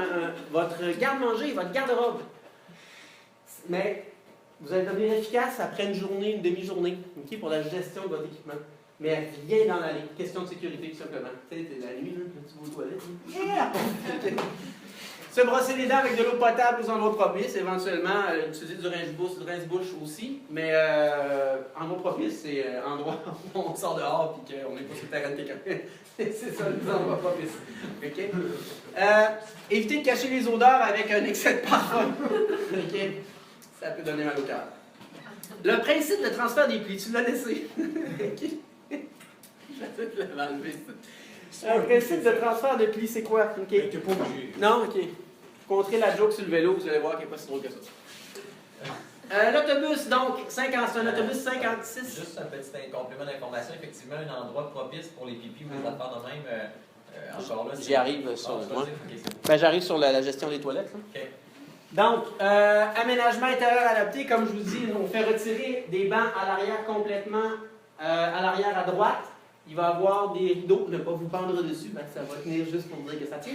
votre garde-manger, votre garde-robe. Mais vous allez devenir efficace après une journée, une demi-journée, okay, pour la gestion de votre équipement. Mais rien dans l'allée. Question de sécurité, tout simplement. Tu sais, la nuit, là, tu vas aux toilettes. Yeah! Se brosser les dents avec de l'eau potable aux endroits propices, éventuellement, utiliser du rince-bouche aussi. Mais endroit propice, c'est endroit où on sort dehors et qu'on n'est pas sur le terrain de quelqu'un. C'est ça, les endroits propices. OK? Évitez de cacher les odeurs avec un excès de parfum. OK? Ça peut donner mal au cœur. Le principe de transfert des plis, tu l'as laissé. OK? Je vais l'enlever. Le principe de transfert de plis, c'est quoi? OK? T'es pas obligé. Non, OK. Contrer la joke sur le vélo, vous allez voir qu'il n'est pas si drôle que ça. L'autobus, donc, c'est un autobus 56. Juste un petit complément d'information. Effectivement, un endroit propice pour les pipis ou les affaires de même. Encore là, j'y arrive sur j'arrive sur la gestion des toilettes. OK. Donc, aménagement intérieur adapté, comme je vous dis, on fait retirer des bancs à l'arrière complètement, à l'arrière à droite. Il va y avoir des rideaux, ne pas vous pendre dessus, parce que ça va tenir juste pour dire que ça tient.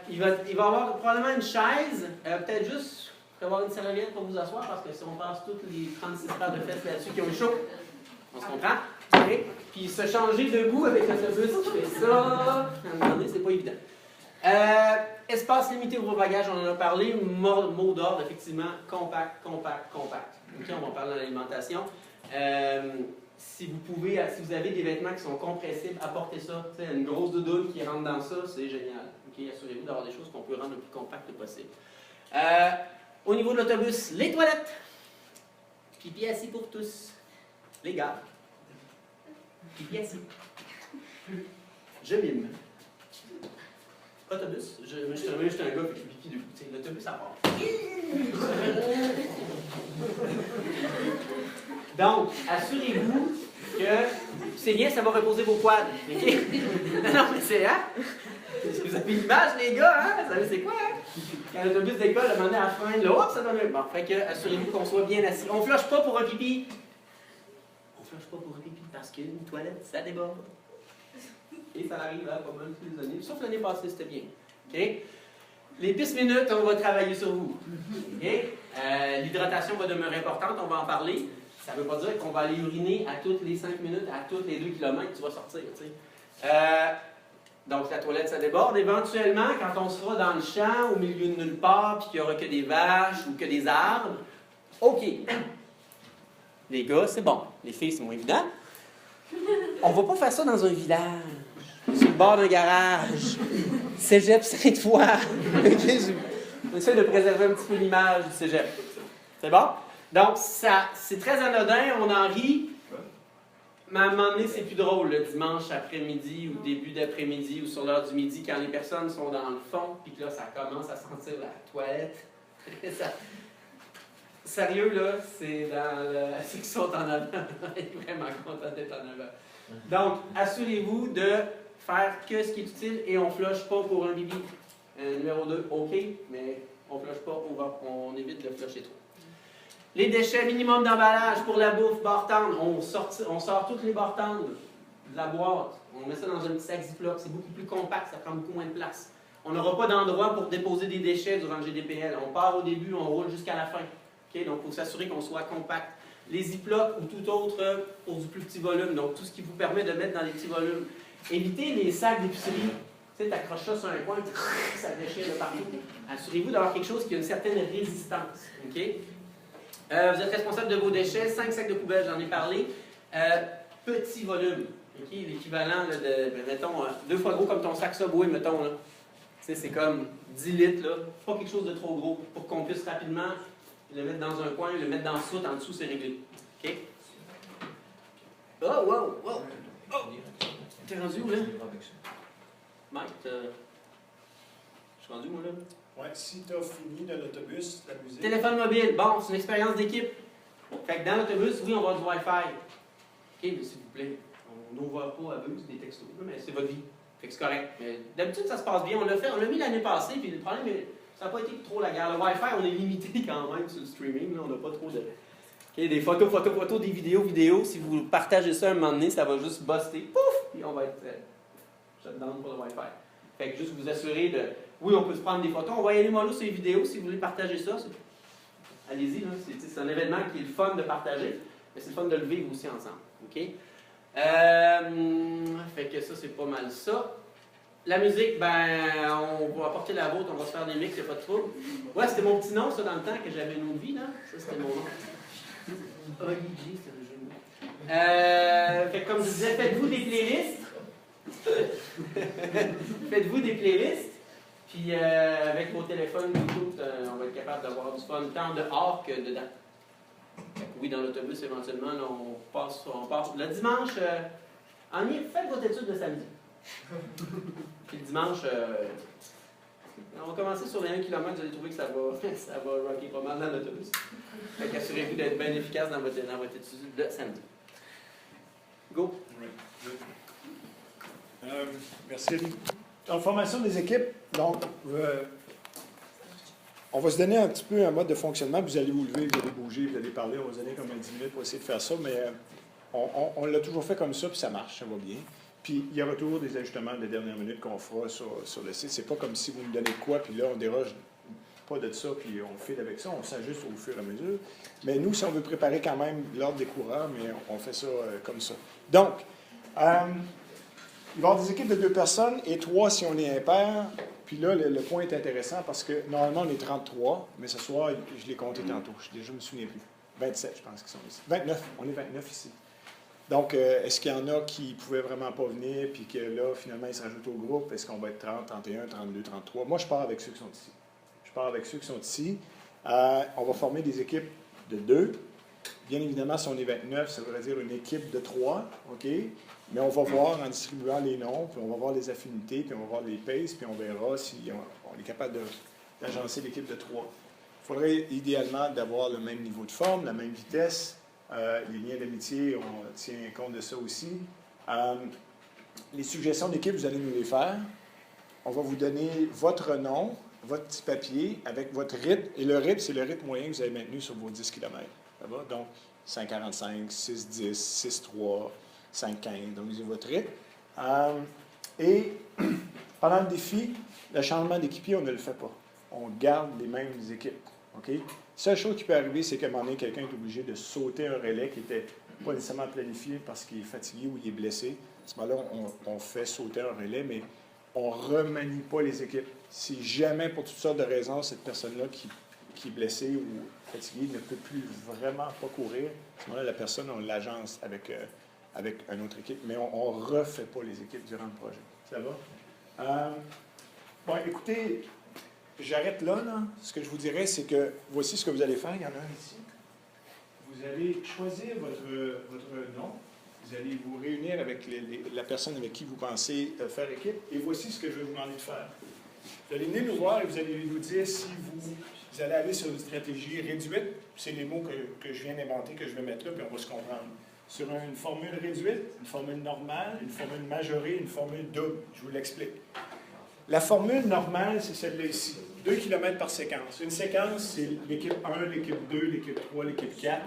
Il va y avoir probablement une chaise, peut-être juste prévoir une serviette pour vous asseoir, parce que si on passe toutes les 36 paires de fesses là-dessus qui ont chaud, on se comprend. Okay. Puis se changer debout avec l'autobus qui fait ça, à un moment donné, c'est pas évident. Espace limité pour vos bagages, on en a parlé. Mot d'ordre, effectivement, compact. Okay, on va parler de l'alimentation. Si vous avez des vêtements qui sont compressibles, apportez ça. T'sais, une grosse doudoune qui rentre dans ça, c'est génial. Okay, assurez-vous d'avoir des choses qu'on peut rendre le plus compactes possible. Au niveau de l'autobus, les toilettes. Pipi assis pour tous. Les gars. Pipi assis. Je mime. Autobus. Je suis un gars qui fait pipi debout. L'autobus, ça part. Donc, assurez-vous que c'est bien, ça va reposer vos quads. Okay? Non, mais c'est, hein? Vous avez l'image, les gars, hein? Vous savez, c'est quoi, hein? Quand l'autobus d'école a demandé à la fin, là, hop, ça donne un. Bon, fait que, assurez-vous qu'on soit bien assis. On ne flush pas pour un pipi. On ne flush pas pour un pipi parce qu'une toilette, ça déborde. Et ça arrive à pas mal tous les années. Sauf l'année passée, c'était bien. Okay? Les pistes minutes, on va travailler sur vous. Okay? L'hydratation va demeurer importante, on va en parler. Ça ne veut pas dire qu'on va aller uriner à toutes les 5 minutes, à tous les 2 km, tu vas sortir. Donc la toilette, ça déborde. Éventuellement, quand on sera dans le champ, au milieu de nulle part, puis qu'il n'y aura que des vaches ou que des arbres, OK. Les gars, c'est bon. Les filles, c'est moins évident. On ne va pas faire ça dans un village, sur le bord d'un garage. Cégep Sainte-Foy. On essaie de préserver un petit peu l'image du cégep. C'est bon? Donc, c'est très anodin, on en rit, mais à un moment donné, c'est plus drôle, le dimanche après-midi ou début d'après-midi ou sur l'heure du midi, quand les personnes sont dans le fond, puis que là, ça commence à sentir la toilette. Sérieux, là, c'est dans ceux qui sont en avant. Je suis vraiment content d'être en avant. Donc, assurez-vous de faire que ce qui est utile et on ne flush pas pour un bibi. Numéro 2, OK, mais on ne flush pas, on évite de flusher trop. Les déchets, minimum d'emballage pour la bouffe, bartende. On sort toutes les bartendes de la boîte. On met ça dans un petit sac Ziploc. C'est beaucoup plus compact, ça prend beaucoup moins de place. On n'aura pas d'endroit pour déposer des déchets durant le GDPL. On part au début, on roule jusqu'à la fin. Okay? Donc, il faut s'assurer qu'on soit compact. Les Ziplocs ou tout autre pour du plus petit volume. Donc, tout ce qui vous permet de mettre dans les petits volumes. Évitez les sacs d'épicerie. Tu sais, t'accroches ça sur un coin, ça déchire de partout. Assurez-vous d'avoir quelque chose qui a une certaine résistance. OK? Vous êtes responsable de vos déchets. 5 sacs de poubelle, j'en ai parlé. Petit volume. OK? L'équivalent là, de, mettons, 2 fois gros comme ton sac Subway, mettons. Là. Tu sais, c'est comme 10 litres. Là. Pas quelque chose de trop gros pour qu'on puisse rapidement le mettre dans un coin, le mettre dans le soute, en dessous, c'est réglé. OK? Oh, wow, wow! Oh! T'es rendu où, là? Mike, je suis rendu, moi, là? Ouais, si tu as fini dans l'autobus, la musique. Téléphone mobile. Bon, c'est une expérience d'équipe. Fait que dans l'autobus, oui, on va avoir du Wi-Fi. OK, mais s'il vous plaît, on n'ouvre pas à bus des textos, mais c'est votre vie. Fait que c'est correct. Mais d'habitude, ça se passe bien. On l'a mis l'année passée, puis le problème, ça n'a pas été trop la guerre. Le Wi-Fi, on est limité quand même sur le streaming. Là, on n'a pas trop de... OK, des photos, des vidéos. Si vous partagez ça un moment donné, ça va juste buster. Pouf! Puis on va être shutdown pour le Wi-Fi. Fait que juste vous assurer de... Oui, on peut se prendre des photos. On va y aller mollo sur les vidéos si vous voulez partager ça. Allez-y, c'est un événement qui est le fun de partager, mais c'est le fun de le vivre aussi ensemble. OK? Fait que ça, c'est pas mal ça. La musique, ben, on va apporter la vôtre, on va se faire des mix, il n'y a pas de trouble. Ouais, c'était mon petit nom, ça, dans le temps que j'avais une autre vie, là. Ça, c'était mon nom. Olivier, c'était le jeu de mots. Fait que comme je disais, faites-vous des playlists. Faites-vous des playlists. Puis avec vos téléphones, on va être capable d'avoir du fun tant dehors que dedans. Oui, dans l'autobus, éventuellement, là, on passe. Le dimanche, faites votre étude le samedi. Puis le dimanche, on va commencer sur les 1 km, vous allez trouver que ça va rocker pas mal dans l'autobus. Fait qu'assurez-vous d'être bien efficace dans votre étude de samedi. Go! Merci. En formation des équipes, donc, on va se donner un petit peu un mode de fonctionnement. Vous allez vous lever, vous allez bouger, vous allez parler. On va se donner comme 10 minutes pour essayer de faire ça, mais on l'a toujours fait comme ça, puis ça marche, ça va bien. Puis il y aura toujours des ajustements de dernière minute qu'on fera sur le site. C'est pas comme si vous me donnez quoi, puis là, on déroge pas de ça, puis on file avec ça. On s'ajuste au fur et à mesure. Mais nous, si on veut préparer quand même l'ordre des coureurs, mais on fait ça comme ça. Donc, il va y avoir des équipes de 2 personnes et 3 si on est impair. Puis là, le point est intéressant parce que normalement, on est 33, mais ce soir, je l'ai compté tantôt. Je me souviens plus. 27, je pense qu'ils sont ici. 29, on est 29 ici. Donc, est-ce qu'il y en a qui ne pouvaient vraiment pas venir, puis que là, finalement, ils se rajoutent au groupe? Est-ce qu'on va être 30, 31, 32, 33? Moi, je pars avec ceux qui sont ici. On va former des équipes de 2. Bien évidemment, si on est 29, ça voudrait dire une équipe de 3, OK? Mais on va voir en distribuant les noms, puis on va voir les affinités, puis on va voir les paces, puis on verra si on est capable d'agencer l'équipe de 3. Il faudrait idéalement d'avoir le même niveau de forme, la même vitesse. Les liens d'amitié, on tient compte de ça aussi. Les suggestions d'équipe, vous allez nous les faire. On va vous donner votre nom, votre petit papier avec votre rythme. Et le rythme, c'est le rythme moyen que vous avez maintenu sur vos 10 km. Ça va? Donc, 5,45, 6,10, 6,3, 5,15. Donc, c'est votre rythme. Et pendant le défi, le changement d'équipier, on ne le fait pas. On garde les mêmes équipes. OK? Seule chose qui peut arriver, c'est qu'à un moment donné, quelqu'un est obligé de sauter un relais qui n'était pas nécessairement planifié parce qu'il est fatigué ou il est blessé. À ce moment-là, on fait sauter un relais, mais on ne remanie pas les équipes. Si jamais, pour toutes sortes de raisons, cette personne-là qui est blessée ou fatiguée ne peut plus vraiment pas courir, à ce moment-là, la personne, on l'agence avec une autre équipe, mais on ne refait pas les équipes durant le projet. Ça va? Bon, écoutez, j'arrête là. Ce que je vous dirais, c'est que voici ce que vous allez faire. Il y en a un ici. Vous allez choisir votre nom. Vous allez vous réunir avec la personne avec qui vous pensez faire équipe. Et voici ce que je vais vous demander de faire. Vous allez venir nous voir et vous allez nous dire si vous allez aller sur une stratégie réduite. C'est les mots que je viens d'inventer, que je vais mettre là, puis on va se comprendre. Sur une formule réduite, une formule normale, une formule majorée, une formule double. Je vous l'explique. La formule normale, c'est celle-là ici. 2 km par séquence. Une séquence, c'est l'équipe 1, l'équipe 2, l'équipe 3, l'équipe 4.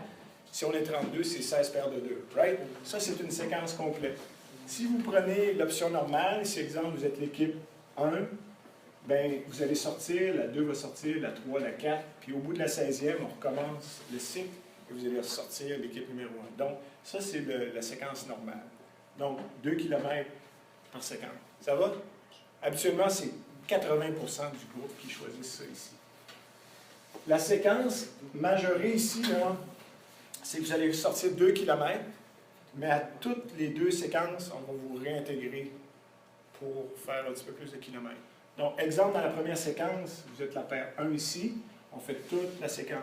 Si on est 32, c'est 16 paires de 2. Right? Ça, c'est une séquence complète. Si vous prenez l'option normale, si, exemple, vous êtes l'équipe 1, bien, vous allez sortir, la 2 va sortir, la 3, la 4, puis au bout de la 16e, on recommence le cycle et vous allez ressortir l'équipe numéro 1. Donc, ça, c'est la séquence normale. Donc, 2 km par séquence. Ça va? Habituellement, c'est 80% du groupe qui choisit ça ici. La séquence majorée ici, là, c'est que vous allez sortir 2 km, mais à toutes les 2 séquences, on va vous réintégrer pour faire un petit peu plus de kilomètres. Donc, exemple, dans la première séquence, vous êtes la paire 1 ici, on fait toute la séquence.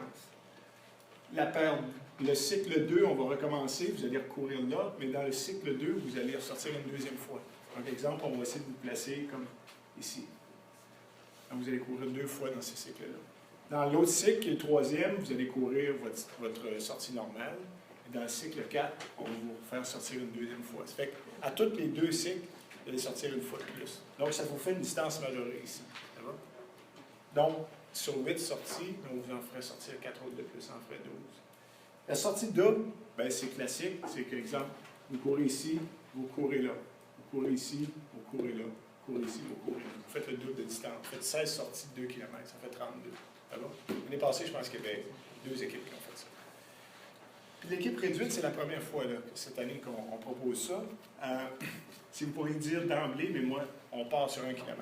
La paire, le cycle 2, on va recommencer, vous allez recourir là, mais dans le cycle 2, vous allez ressortir une deuxième fois. Donc, exemple, on va essayer de vous placer comme ici. Donc, vous allez courir 2 fois dans ce cycle-là. Dans l'autre cycle, qui est le troisième, vous allez courir votre sortie normale. Et dans le cycle 4, on va vous faire sortir une deuxième fois. Ça fait qu'à tous les 2 cycles, vous allez sortir une fois de plus. Donc, ça vous fait une distance majorée ici. Ça va? Donc, sur 8 sorties, on vous en ferait sortir 4 autres de plus, on en ferait 12. La sortie double, ben, c'est classique. C'est que, exemple, vous courez ici, vous courez là. Vous courez ici, vous courez là. Vous courez ici, vous courez là. Vous faites le double de distance. Vous faites 16 sorties de 2 km. Ça fait 32. Ça va? L'année passée, je pense qu'il y avait 2 équipes qui ont fait ça. Puis l'équipe réduite, c'est la première fois là, cette année qu'on propose ça. Si vous pourriez dire d'emblée, mais moi, on part sur 1 km.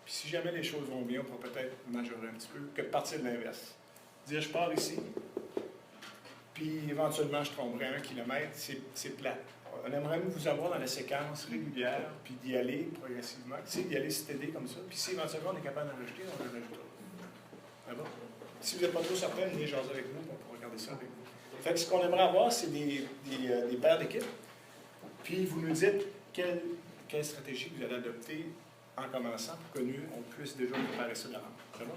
Puis si jamais les choses vont bien, on pourra peut-être majorer un petit peu, que de partir de l'inverse. Dire, je pars ici, puis éventuellement, je tomberai 1 km, c'est plat. On aimerait vous avoir dans la séquence régulière, puis d'y aller progressivement, d'y aller steady comme ça. Puis si éventuellement on est capable d'en rajouter, on en rajoutera. Ça va? Si vous n'êtes pas trop certain, venez jaser avec nous, on pourra regarder ça avec vous. Fait que ce qu'on aimerait avoir, c'est des paires d'équipes. Puis vous nous dites quelle stratégie vous allez adopter en commençant pour que nous, on puisse déjà préparer ça de l'avant. Ça va?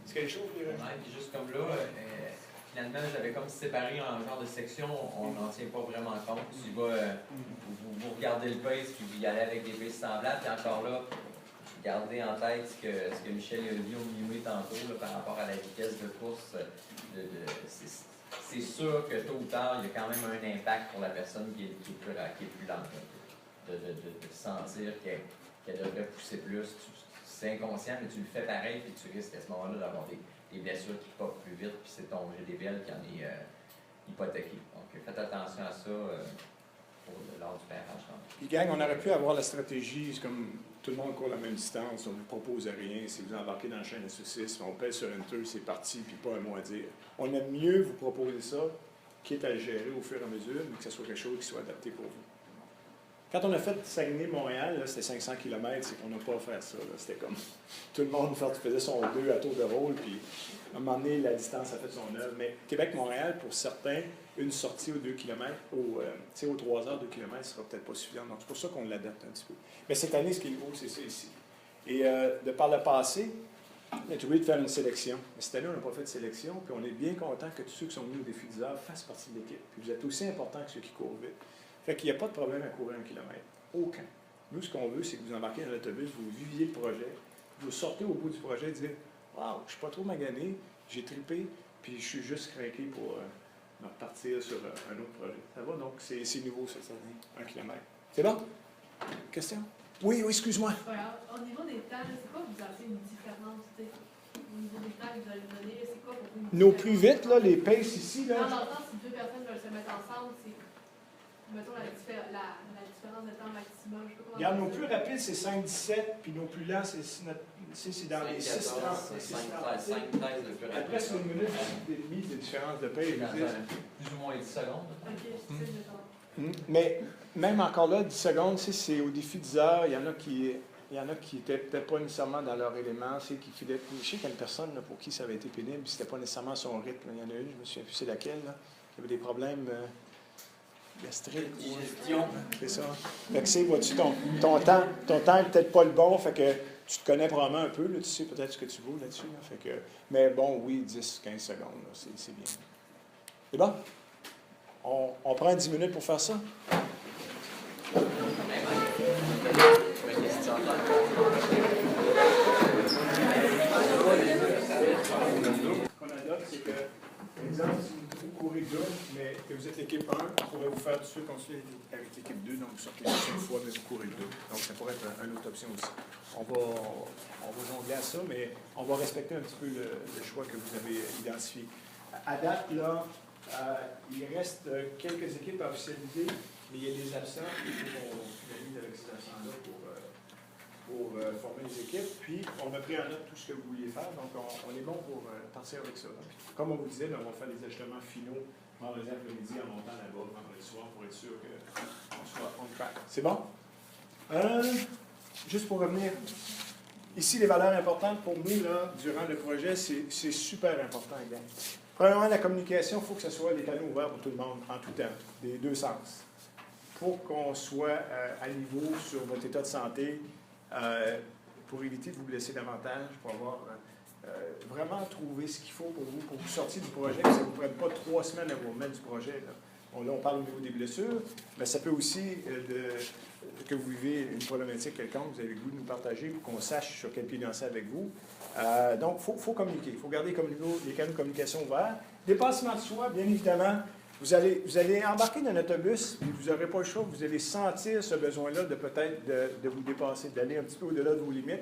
Est-ce qu'il y a des choses? Oui, puis juste comme là, finalement, j'avais comme séparé en genre de section, on n'en tient pas vraiment compte. Tu vas, vous regardez le pace, puis vous y allez avec des paces semblables, puis encore là, gardez en tête ce que Michel et Olivier ont mimé tantôt là, par rapport à la vitesse de course. C'est sûr que tôt ou tard, il y a quand même un impact pour la personne qui est plus lente. De sentir qu'elle devrait pousser plus. C'est inconscient, mais tu le fais pareil, puis tu risques à ce moment-là d'avoir des blessures qui popent plus vite, puis c'est ton GDBL qui en est hypothéqué. Donc, faites attention à ça lors du pairage. Puis, gang, on aurait pu avoir la stratégie, c'est comme tout le monde court la même distance, on ne vous propose rien, si vous embarquez dans la chaîne de saucisses, on pèse sur Enter, c'est parti, puis pas un mot à dire. On aime mieux vous proposer ça, quitte à le gérer au fur et à mesure, mais que ce soit quelque chose qui soit adapté pour vous. Quand on a fait Saguenay-Montréal, c'était 500 km, c'est qu'on n'a pas à faire ça. C'était comme tout le monde faisait son 2 à tour de rôle, puis à un moment donné, la distance a fait son œuvre. Mais Québec-Montréal, pour certains, une sortie aux 2 km, aux 3 heures, 2 km, ne sera peut-être pas suffisante. Donc, c'est pour ça qu'on l'adapte un petit peu. Mais cette année, ce qui est nouveau, c'est ça ici. Et de par le passé, on a été obligé de faire une sélection. Mais cette année, on n'a pas fait de sélection, puis on est bien content que tous ceux qui sont venus au défi du heures fassent partie de l'équipe. Puis vous êtes aussi importants que ceux qui courent vite. Fait qu'il n'y a pas de problème à courir 1 kilomètre. Aucun. Nous, ce qu'on veut, c'est que vous embarquez dans l'autobus, vous viviez le projet, vous sortez au bout du projet et dites « Wow, je ne suis pas trop magané, j'ai trippé, puis je suis juste craqué pour repartir sur un autre projet. » Ça va? Donc, c'est nouveau cette année, 1 kilomètre. C'est bon? Question? Oui, excuse-moi. Au niveau des temps, c'est quoi vous avez une différence? Au niveau des temps que vous allez donner, c'est quoi pour vous? Nos plus vite, là, les paces ici, là. Dans le temps, si 2 personnes veulent se mettre ensemble, c'est. Mettons la différence de temps maximum. Je sais pas comment. Regarde, nos plus rapides, c'est 5-17, puis nos plus lents, c'est dans les 6-30. C'est 5-13 le plus rapide. Presque une minute et demie de différence de pace. Plus ou moins 10 secondes. Ok, c'est ça, je vais Mais même encore là, 10 secondes, c'est au défi 10 heures, il y en a qui n'étaient peut-être pas nécessairement dans leur élément, qui filaient. Je sais qu'il y a une personne là, pour qui ça avait été pénible, puis c'était pas nécessairement son rythme. Il y en a une, je me souviens plus c'est laquelle, là, qui avait des problèmes gastriques. Digestion. C'est ça. Fait que vois-tu, ton temps n'est peut-être pas le bon, fait que tu te connais probablement un peu, là, tu sais peut-être ce que tu vaux là-dessus. Là, fait que, mais bon, oui, 10-15 secondes, là, c'est bien. C'est bon? On prend 10 minutes pour faire ça? Ce qu'on adopte, c'est que, par exemple, si vous courez 2, mais que vous êtes l'équipe 1, on pourrait vous faire tout de suite continuer avec l'équipe 2, donc vous sortez la prochaine fois, mais vous courez 2. Donc ça pourrait être une autre option aussi. On va jongler à ça, mais on va respecter un petit peu le choix que vous avez identifié. À date, là, il reste quelques équipes à officialiser. mais il y a des absents, il faut qu'on finalise avec ces absents-là pour former les équipes. Puis, on a pris en note tout ce que vous vouliez faire, donc on est bon pour partir avec ça. Puis, comme on vous disait, on va faire des ajustements finaux vendredi après-midi en montant là-bas, vendredi soir, pour être sûr qu'on soit on track. C'est bon? Juste pour revenir, ici, les valeurs importantes pour nous, là, durant le projet, c'est super important, gang. Premièrement, la communication, il faut que ce soit des canaux ouverts pour tout le monde, en tout temps, des deux sens. Pour qu'on soit à niveau sur votre état de santé, pour éviter de vous blesser davantage, pour avoir vraiment trouvé ce qu'il faut pour vous sortir du projet, que ça ne vous prenne pas 3 semaines à vous remettre du projet. Là, on parle au niveau des blessures, mais ça peut aussi que vous vivez une problématique quelconque, vous avez le goût de nous partager pour qu'on sache sur quel pied danser avec vous. Donc, il faut communiquer. Il faut garder les canaux de communication ouverts. Dépassement de soi, bien évidemment. Vous allez embarquer dans un autobus, puis vous n'aurez pas le choix, vous allez sentir ce besoin-là de peut-être de vous dépasser, d'aller un petit peu au-delà de vos limites.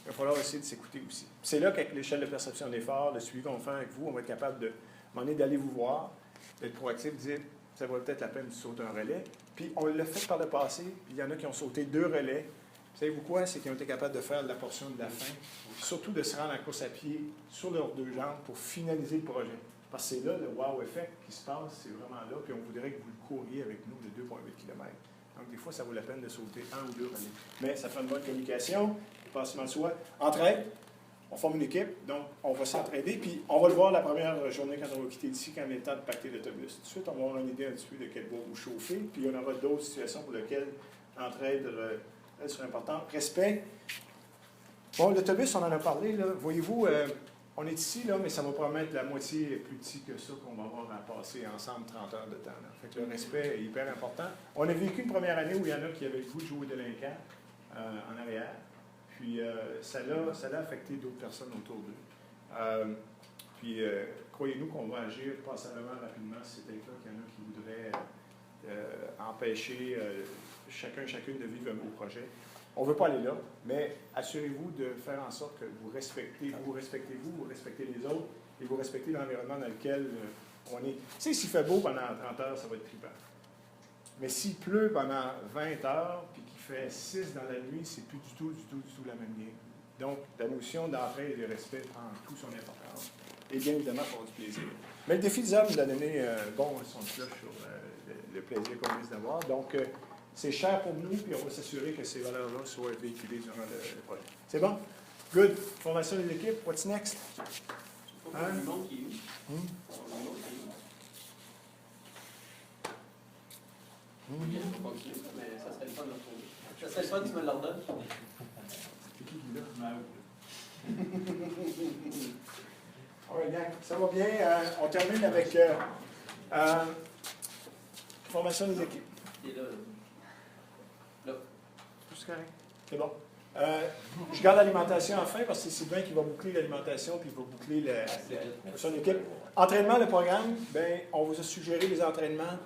Il va falloir essayer de s'écouter aussi. C'est là qu'avec l'échelle de perception d'effort, le suivi qu'on va faire avec vous, on va être capable d'aller vous voir, d'être proactif, de dire ça vaut peut-être la peine de sauter un relais. Puis on l'a fait par le passé, puis il y en a qui ont sauté 2 relais. Savez-vous quoi? C'est qu'ils ont été capables de faire la portion de la fin, surtout de se rendre à la course à pied sur leurs 2 jambes pour finaliser le projet. Parce que c'est là le wow effect qui se passe, c'est vraiment là, puis on voudrait que vous le couriez avec nous de 2,8 km. Donc, des fois, ça vaut la peine de sauter 1 ou 2 relais. Mais ça fait une bonne communication, dépassement de soi. Entraide, on forme une équipe, donc on va s'entraider, puis on va le voir la première journée quand on va quitter d'ici, quand il est temps de pacter l'autobus. Tout de suite, on va avoir une idée un petit peu de quel bois vous chauffer, puis il y en aura d'autres situations pour lesquelles l'entraide sera importante. Respect. Bon, l'autobus, on en a parlé, là. Voyez-vous, on est ici, là, mais ça va probablement être la moitié plus petit que ça qu'on va avoir à passer ensemble 30 heures de temps. Là. Fait que le respect est hyper important. On a vécu une première année où il y en a qui avaient le goût de jouer délinquant en arrière. Puis ça l'a affecté d'autres personnes autour d'eux. Puis croyez-nous qu'on va agir passablement rapidement si c'était le cas qu'il y en a qui voudraient empêcher chacune de vivre un beau projet. On ne veut pas aller là, mais assurez-vous de faire en sorte que vous respectez vous, vous respectez les autres et vous respectez l'environnement dans lequel on est. Tu sais, s'il fait beau pendant 30 heures, ça va être trippant. Mais s'il pleut pendant 20 heures puis qu'il fait 6 dans la nuit, c'est plus du tout la même game. Donc, la notion d'entraide et de respect prend tout son importance. Et bien évidemment, pour du plaisir. Mais le défi des hommes nous a donné son cloche sur le plaisir qu'on risque d'avoir. Donc, c'est cher pour nous, puis on va s'assurer que ces valeurs-là soient véhiculées durant le projet. C'est bon? Good. Formation des équipes. What's next? Hein? Le monde qui est où? On continue, mais ça serait le fun de le retrouver. Ça serait le fun que tu me l'ordonnes. C'est qui là? All right, gang. Ça va bien. On termine avec formation des équipes. Il est là. Là. Tout correct. C'est bon. Je garde l'alimentation en fin parce que c'est Sylvain qui va boucler l'alimentation puis il va boucler son équipe. Entraînement, le programme, bien, on vous a suggéré les entraînements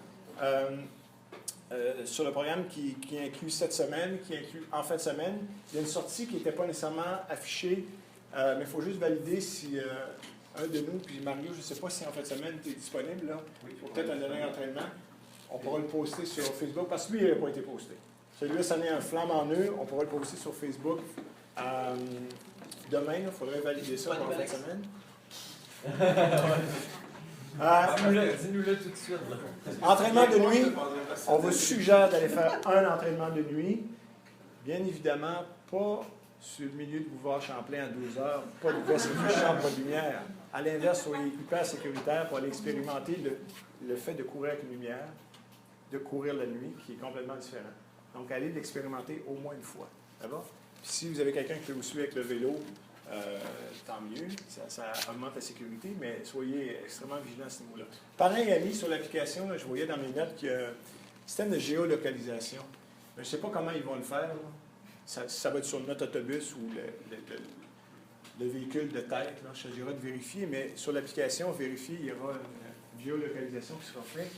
sur le programme qui inclut cette semaine, qui inclut en fin de semaine. Il y a une sortie qui n'était pas nécessairement affichée, mais il faut juste valider si un de nous, puis Mario, je ne sais pas si en fin de semaine tu es disponible, là, pour peut-être un dernier entraînement. On pourra le poster sur Facebook parce que lui, il n'a pas été posté. Celui-là, ça n'est un flamme en nœud. On pourra le poster sur Facebook. Demain, il faudrait valider ça pour la fin de semaine. Dis-nous-le tout de suite. Là. Entraînement de nuit. On vous suggère d'aller faire un entraînement de nuit. Bien évidemment, pas sur le milieu de boulevard Champlain à 12 heures. Pas de veste chambre, pas de lumière. À l'inverse, soyez hyper sécuritaire pour aller expérimenter le fait de courir avec une lumière, de courir la nuit, qui est complètement différent. Donc, allez l'expérimenter au moins une fois. D'accord? Puis, si vous avez quelqu'un qui peut vous suivre avec le vélo, tant mieux. Ça augmente la sécurité, mais soyez extrêmement vigilants à ce niveau-là. Pareil, Ali, sur l'application, je voyais dans mes notes qu'il y a un système de géolocalisation. Mais je ne sais pas comment ils vont le faire. Ça va être sur notre autobus ou le véhicule de tête. Là. Je te dirais de vérifier, mais sur l'application, vérifiez, il y aura une géolocalisation qui sera faite.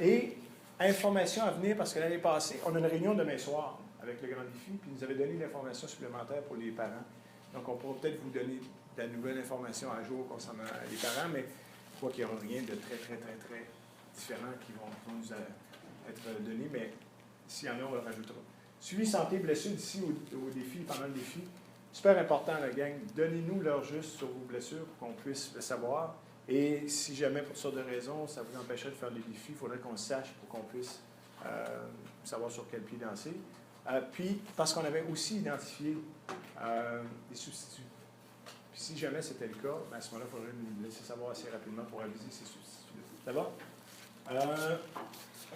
Et information à venir, parce que l'année passée, on a une réunion demain soir avec le Grand Défi, puis ils nous avaient donné l'information supplémentaire pour les parents. Donc, on pourra peut-être vous donner de la nouvelle information à jour concernant les parents, mais je crois qu'il n'y aura rien de très différent qui vont nous être donné, mais s'il y en a, on le rajoutera. Suivi santé, blessure d'ici au défi, pendant le défi. Super important, la gang. Donnez-nous l'heure juste sur vos blessures pour qu'on puisse le savoir. Et si jamais, pour toutes sortes de raisons, ça vous empêcherait de faire les défis, il faudrait qu'on le sache pour qu'on puisse savoir sur quel pied danser. Puis, parce qu'on avait aussi identifié des substituts. Puis si jamais c'était le cas, à ce moment-là, il faudrait nous laisser savoir assez rapidement pour aviser ces substituts-là. Ça va?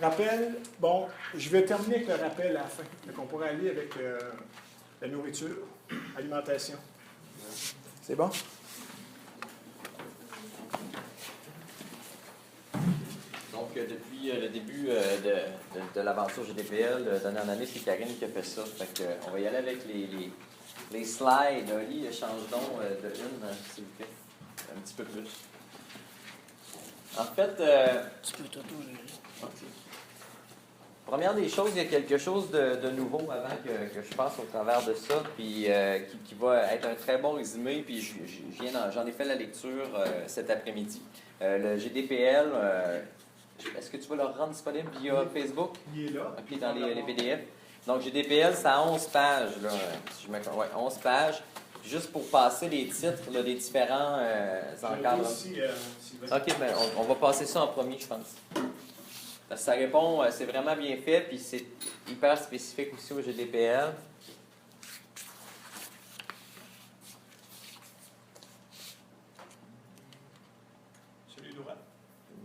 Rappel, bon, je vais terminer avec le rappel à la fin. Donc, on pourrait aller avec la nourriture, alimentation. C'est bon? Donc, depuis le début de l'aventure GDPL, d'année en année, c'est Karine qui a fait ça. Fait que, on va y aller avec les slides. Oli, change donc de une, s'il vous plaît. Un petit peu plus. En fait, Tu peux tout gérer. OK. Première des choses, il y a quelque chose de nouveau avant que je passe au travers de ça, puis qui va être un très bon résumé, puis j'en ai fait la lecture cet après-midi. Le GDPL, est-ce que tu vas le rendre disponible via Facebook? Il est là. OK, dans les PDF. Donc, GDPL, c'est à 11 pages, là, si je me... ouais, 11 pages. Juste pour passer les titres là, des différents encadrements. OK, ben, on va passer ça en premier, je pense. Parce que ça répond, c'est vraiment bien fait, puis c'est hyper spécifique aussi au GDPL. Celui droit. Je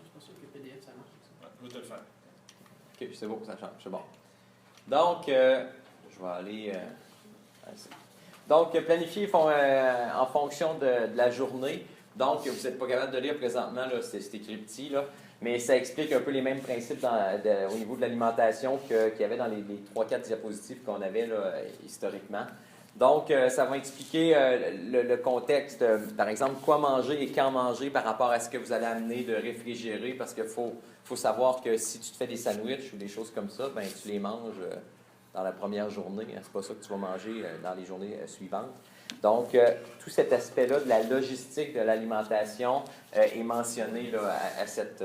suis pas sûr que PDF, ça marche. Je vais te le faire. OK, c'est beau, ça change, c'est bon. Donc, je vais aller... Donc, planifier en fonction de la journée. Donc, vous n'êtes pas capable de lire présentement, là, c'est écrit petit, là, mais ça explique un peu les mêmes principes au niveau de l'alimentation qu'il y avait dans les 3-4 diapositives qu'on avait là, historiquement. Donc, ça va expliquer le contexte, par exemple, quoi manger et quand manger par rapport à ce que vous allez amener de réfrigérer, parce qu'il faut savoir que si tu te fais des sandwichs ou des choses comme ça, ben tu les manges dans la première journée. C'est pas ça que tu vas manger dans les journées suivantes. Donc, tout cet aspect-là de la logistique de l'alimentation est mentionné là, à cet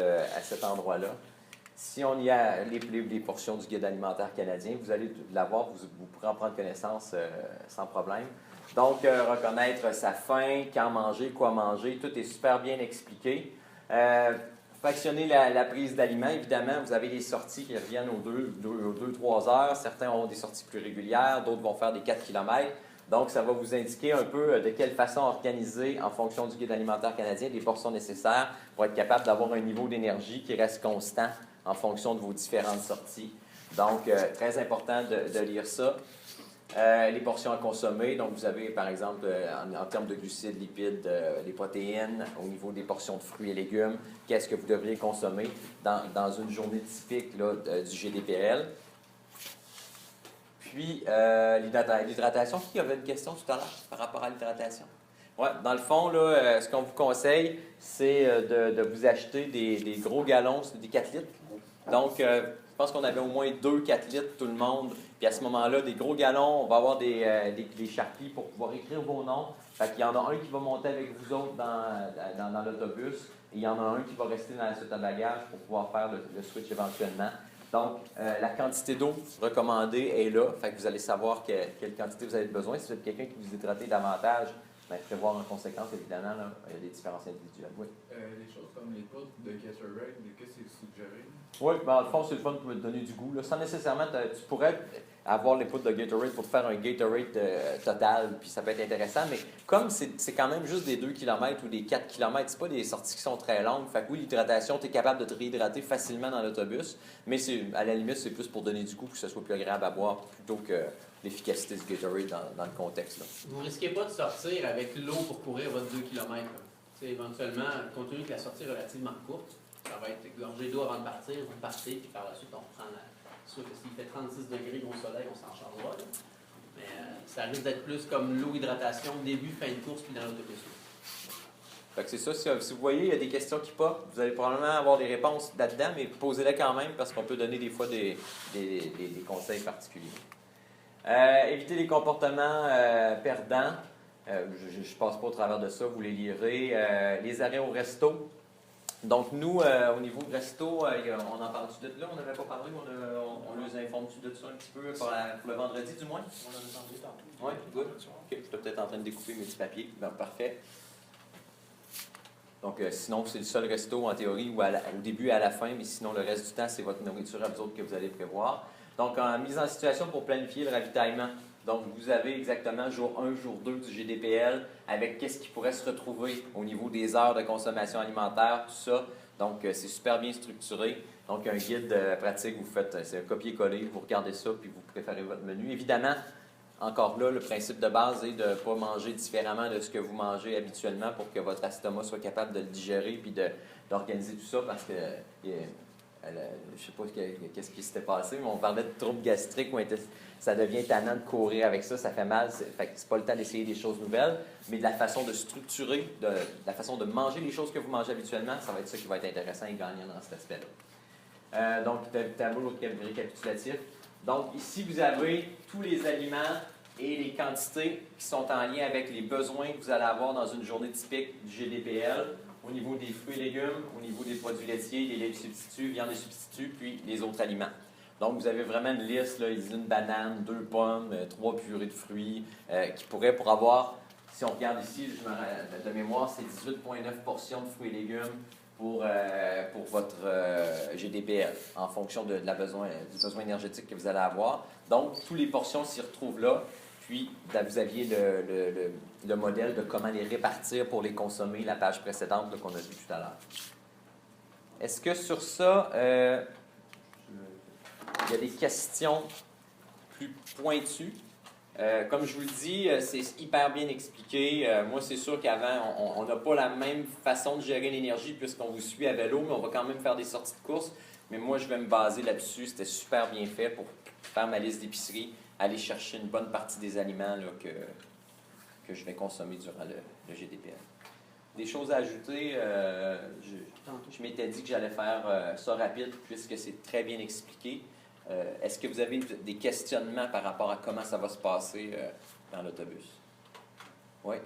endroit-là. Si on y a les portions du Guide alimentaire canadien, vous allez l'avoir, vous pourrez en prendre connaissance sans problème. Donc, reconnaître sa faim, quand manger, quoi manger, tout est super bien expliqué. Fractionner la prise d'aliments, évidemment, vous avez des sorties qui reviennent aux 2-3 heures. Certains ont des sorties plus régulières, d'autres vont faire des 4 km. Donc, ça va vous indiquer un peu de quelle façon organiser, en fonction du Guide alimentaire canadien, les portions nécessaires pour être capable d'avoir un niveau d'énergie qui reste constant en fonction de vos différentes sorties. Donc, très important de lire ça. Les portions à consommer, donc vous avez par exemple en termes de glucides, lipides, les protéines, au niveau des portions de fruits et légumes, qu'est-ce que vous devriez consommer dans une journée typique là, du GDPL. Puis l'hydratation, qui avait une question tout à l'heure par rapport à l'hydratation? Oui, dans le fond, là, ce qu'on vous conseille, c'est de vous acheter des gros galons, des 4 litres. Donc, je pense qu'on avait au moins 2-4 litres, tout le monde. Puis à ce moment-là, des gros galons, on va avoir des charpies pour pouvoir écrire vos noms. Fait qu'il y en a un qui va monter avec vous autres dans l'autobus et il y en a un qui va rester dans la suite à bagages pour pouvoir faire le switch éventuellement. Donc, la quantité d'eau recommandée est là. Fait que vous allez savoir quelle quantité vous avez besoin. Si vous êtes quelqu'un qui vous hydratez davantage, bien, prévoir en conséquence, évidemment, là, il y a des différences individuelles. Oui. Les choses comme les poudres de Gatorade, qu'est-ce que c'est suggéré? Oui, ben, dans le fond, c'est le fun pour te donner du goût. Là. Sans nécessairement, tu pourrais avoir les poudres de Gatorade pour faire un Gatorade total, puis ça peut être intéressant, mais comme c'est quand même juste des 2 km ou des 4 km, c'est pas des sorties qui sont très longues. Fait que oui, l'hydratation, tu es capable de te réhydrater facilement dans l'autobus, mais à la limite, c'est plus pour donner du goût, pour que ce soit plus agréable à boire, plutôt que l'efficacité du Gatorade dans le contexte. Là. Vous ne risquez pas de sortir avec l'eau pour courir votre 2 km. Éventuellement, compte tenu que la sortie est relativement courte, ça va être gorgé d'eau avant de partir, vous partez, puis par la suite, on reprend C'est sûr que s'il fait 36 degrés au soleil, on s'en chargera. Là. Mais ça risque d'être plus comme l'eau, hydratation, début, fin de course, puis dans l'autobus. Fait que c'est ça, si vous voyez, il y a des questions qui popent, vous allez probablement avoir des réponses là-dedans, mais posez-les quand même parce qu'on peut donner des fois des conseils particuliers. Éviter les comportements perdants. Je ne passe pas au travers de ça, vous les lirez. Les arrêts au resto. Donc, nous, au niveau du resto, on en parle-tu de là? On n'avait pas parlé, on les informe-tu de ça un petit peu pour le vendredi, du moins? On en a parlé tantôt. Oui, good. OK, je suis peut-être en train de découper mes petits papiers. Ben, parfait. Donc, sinon, c'est le seul resto, en théorie, ou au début et à la fin, mais sinon, le reste du temps, c'est votre nourriture à vous autres que vous allez prévoir. Donc, en mise en situation pour planifier le ravitaillement. Donc, vous avez exactement jour 1, jour 2 du GDPL avec qu'est-ce qui pourrait se retrouver au niveau des heures de consommation alimentaire, tout ça. Donc, c'est super bien structuré. Donc, un guide pratique, vous faites, c'est un copier-coller, vous regardez ça, puis vous préparez votre menu. Évidemment, encore là, le principe de base est de ne pas manger différemment de ce que vous mangez habituellement pour que votre estomac soit capable de le digérer puis d'organiser tout ça parce que je ne sais pas qu'est-ce qui s'était passé, mais on parlait de troubles gastriques où ça devient tannant de courir avec ça, ça fait mal. C'est pas le temps d'essayer des choses nouvelles, mais de la façon de structurer, de la façon de manger les choses que vous mangez habituellement, ça va être ça qui va être intéressant et gagnant dans cet aspect-là. Donc, tableau récapitulatif. Donc, ici, vous avez tous les aliments et les quantités qui sont en lien avec les besoins que vous allez avoir dans une journée typique du GDPL, au niveau des fruits et légumes, au niveau des produits laitiers, les laits de substituts, viande de substituts, puis les autres aliments. Donc, vous avez vraiment une liste, là, une banane, 2 pommes, 3 purées de fruits, qui pourraient pour avoir, si on regarde ici, de mémoire, c'est 18,9 portions de fruits et légumes pour votre GDPL, en fonction du besoin énergétique que vous allez avoir. Donc, toutes les portions s'y retrouvent là. Puis, vous aviez le modèle de comment les répartir pour les consommer, la page précédente qu'on a vue tout à l'heure. Est-ce que sur ça, il y a des questions plus pointues? Comme je vous le dis, c'est hyper bien expliqué. Moi, c'est sûr qu'avant, on n'a pas la même façon de gérer l'énergie puisqu'on vous suit à vélo, mais on va quand même faire des sorties de course. Mais moi, je vais me baser là-dessus. C'était super bien fait pour faire ma liste d'épicerie, aller chercher une bonne partie des aliments là, que je vais consommer durant le GDPL. Des choses à ajouter, je m'étais dit que j'allais faire ça rapide puisque c'est très bien expliqué. Est-ce que vous avez des questionnements par rapport à comment ça va se passer dans l'autobus? Oui?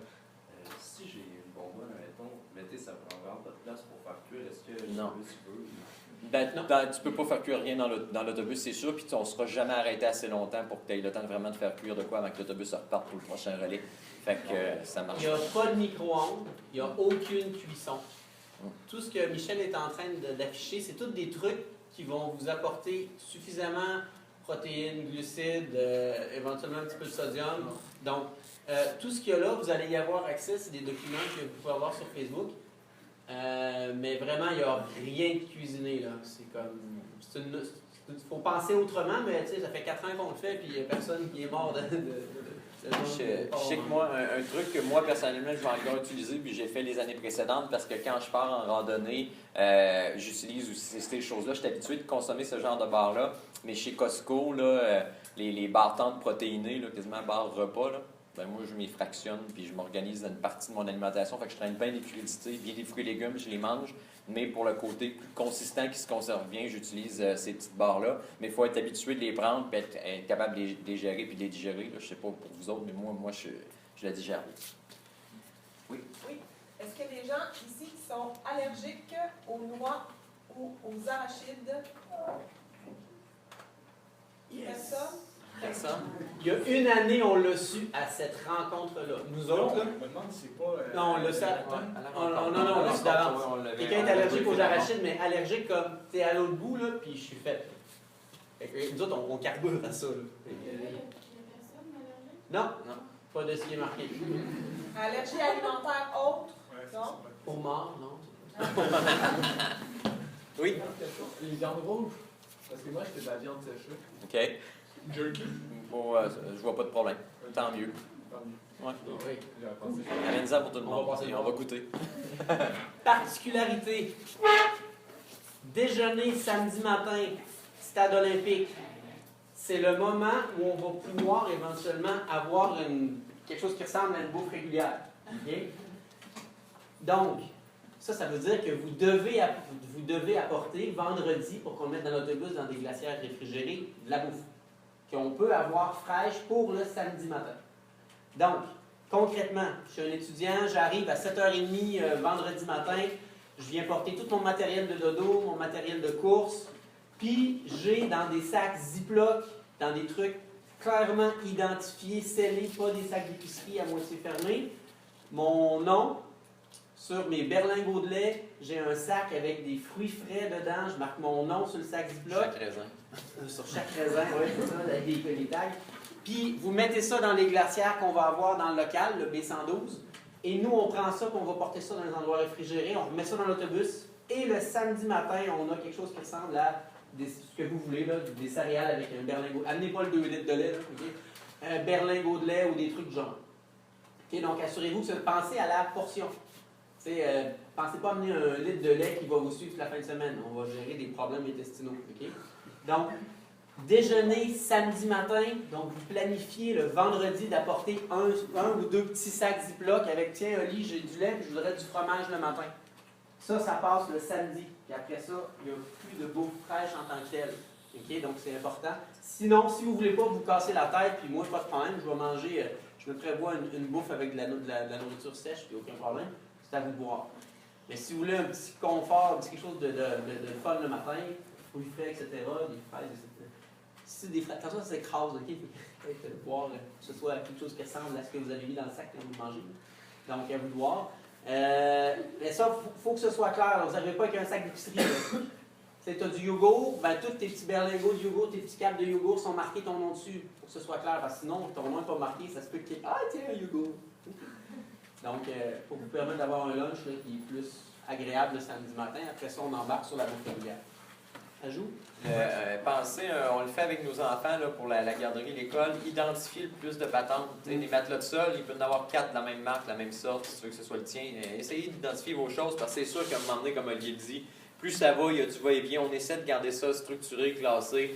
Si j'ai une bonbonne, mettez, ça prend vraiment pas de place pour faire cuire. Est-ce que Non. l'autobus veut? Tu peux pas faire cuire rien dans l'autobus, c'est sûr, puis on ne sera jamais arrêté assez longtemps pour que tu aies le temps de vraiment de faire cuire de quoi avant que l'autobus reparte pour le prochain relais. Fait que ça marche. Il n'y a pas de micro-ondes, il n'y a aucune cuisson. Tout ce que Michel est en train d'afficher, c'est tous des trucs qui vont vous apporter suffisamment protéines, glucides, éventuellement un petit peu de sodium. Donc, tout ce qu'il y a là, vous allez y avoir accès, c'est des documents que vous pouvez avoir sur Facebook. Mais vraiment, il n'y a rien de cuisiné, là. C'est comme... Il faut penser autrement, mais tu sais, ça fait 4 ans qu'on le fait, puis il n'y a personne qui est mort Je sais que moi, un truc que moi, personnellement, je vais encore utiliser, puis j'ai fait les années précédentes, parce que quand je pars en randonnée, j'utilise aussi ces choses-là. Je suis habitué de consommer ce genre de bar-là, mais chez Costco, là, les barres tentes protéinées, là, quasiment barres repas, là, ben moi, je m'y fractionne, puis je m'organise dans une partie de mon alimentation. Fait que je traîne bien des crudités, bien des fruits et légumes, je les mange. Mais pour le côté plus consistant qui se conserve bien, j'utilise ces petites barres-là. Mais il faut être habitué de les prendre, puis être capable de les gérer, puis de les digérer. Là. Je ne sais pas pour vous autres, mais moi je la digère. Oui? Oui. Est-ce qu'il y a des gens ici qui sont allergiques aux noix ou aux arachides? Personne? Personne. Il y a une année, on l'a su à cette rencontre-là. Nous autres, là. Je me demande si c'est pas. Non, on l'a su. Non, on l'a su d'avance. Quelqu'un est allergique aux arachides, mais allergique comme t'es à l'autre bout, là, puis je suis fait. Nous autres, on carbure à ça, là. Non, pas de ce qui est marqué. Allergie alimentaire autre? Non? Au mort, non? Oui? Les viandes rouges. Parce que moi, je fais de la viande séchée. OK. Jerky. Bon, je vois pas de problème. Tant mieux. Ouais. Oui. Amène-ça pour tout le monde. On va goûter. Particularité. Déjeuner samedi matin, stade olympique. C'est le moment où on va pouvoir éventuellement avoir quelque chose qui ressemble à une bouffe régulière. Okay? Donc, ça veut dire que vous devez apporter vendredi, pour qu'on le mette dans l'autobus, dans des glacières réfrigérées, de la bouffe qu'on peut avoir fraîche pour le samedi matin. Donc, concrètement, je suis un étudiant, j'arrive à 7h30 vendredi matin, je viens porter tout mon matériel de dodo, mon matériel de course, puis j'ai dans des sacs Ziploc, dans des trucs clairement identifiés, scellés, pas des sacs d'épicerie à moitié fermés, mon nom. Sur mes berlingots de lait, j'ai un sac avec des fruits frais dedans. Je marque mon nom sur le sac Ziploc. Chaque raisin. Sur chaque raisin, oui, c'est ça, avec les tags. Puis vous mettez ça dans les glacières qu'on va avoir dans le local, le B112. Et nous, on prend ça et on va porter ça dans les endroits réfrigérés. On remet ça dans l'autobus. Et le samedi matin, on a quelque chose qui ressemble à ce que vous voulez, là, des céréales avec un berlingot. Amenez pas le 2 litres de lait, là, okay? Un berlingot de lait ou des trucs du genre. Okay? Donc assurez-vous que pensez à la portion. Pensez pas à amener un litre de lait qui va vous suivre toute la fin de semaine. On va gérer des problèmes intestinaux. Okay? Donc, déjeuner samedi matin, donc vous planifiez le vendredi d'apporter un ou deux petits sacs Ziploc avec, tiens, Oli, j'ai du lait, puis je voudrais du fromage le matin. Ça passe le samedi. Puis après ça, il n'y a plus de bouffe fraîche en tant que telle. Okay? Donc, c'est important. Sinon, si vous ne voulez pas vous casser la tête, puis moi, pas de problème, je vais manger, je me prévois une bouffe avec de la nourriture sèche, puis aucun problème. C'est à vous de boire. Mais si vous voulez un petit confort, quelque chose de fun le matin, fruits frais, etc., des fraises, etc. Si des fraises, attention, ça s'écrase, ok? Peut-être voir que ce soit quelque chose qui ressemble à ce que vous avez mis dans le sac quand vous mangez. Donc, à vous de voir. Mais ça, il faut que ce soit clair. Vous n'arrivez pas avec un sac d'épicerie. Tu as du yogourt, ben, tous tes petits berlingots de yogourt, tes petits capes de yogourt sont marqués ton nom dessus. Il faut que ce soit clair, parce que sinon, ton nom n'est pas marqué, ça se peut qu'il y ait ah, tiens, un yogourt. Donc, pour vous permettre d'avoir un lunch là, qui est plus agréable le samedi matin, après ça, on embarque sur la bouffe régulière. Ajout? Pensez, on le fait avec nos enfants là, pour la garderie, l'école, identifier le plus de patentes. Les matelas de sol, il peut y en avoir 4 de la même marque, la même sorte, si tu veux que ce soit le tien. Essayez d'identifier vos choses, parce que c'est sûr qu'à un moment donné, comme Olivier dit, plus ça va, il y a du va-et-vient. On essaie de garder ça structuré, classé.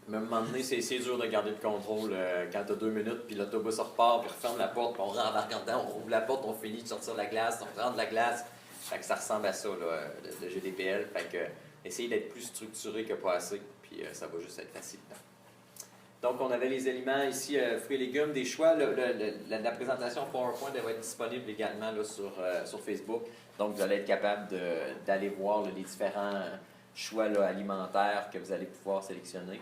Mais à un moment donné, c'est dur de garder le contrôle quand tu as 2 minutes, puis l'autobus repart, puis referme la porte, puis on rembarque en dedans, on ouvre la porte, on finit de sortir de la glace, on prend de la glace. Fait que ça ressemble à ça, là, le GDPL. Fait que essayez d'être plus structuré que pas assez, puis ça va juste être facile. Donc, on avait les aliments ici, fruits et légumes, des choix. La présentation PowerPoint elle va être disponible également là, sur Facebook. Donc, vous allez être capable d'aller voir là, les différents choix là, alimentaires que vous allez pouvoir sélectionner.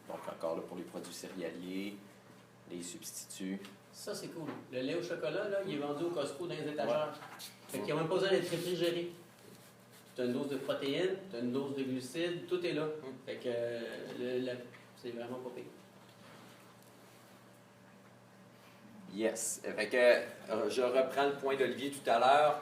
Donc, encore là, pour les produits céréaliers, les substituts. Ça, c'est cool. Le lait au chocolat, là, il est vendu au Costco dans les étagères. Fait qu'il n'y a même pas besoin d'être réfrigéré. Tu as une dose de protéines, tu as une dose de glucides, tout est là. Fait que c'est vraiment pas pire. Yes. Fait que je reprends le point d'Olivier tout à l'heure.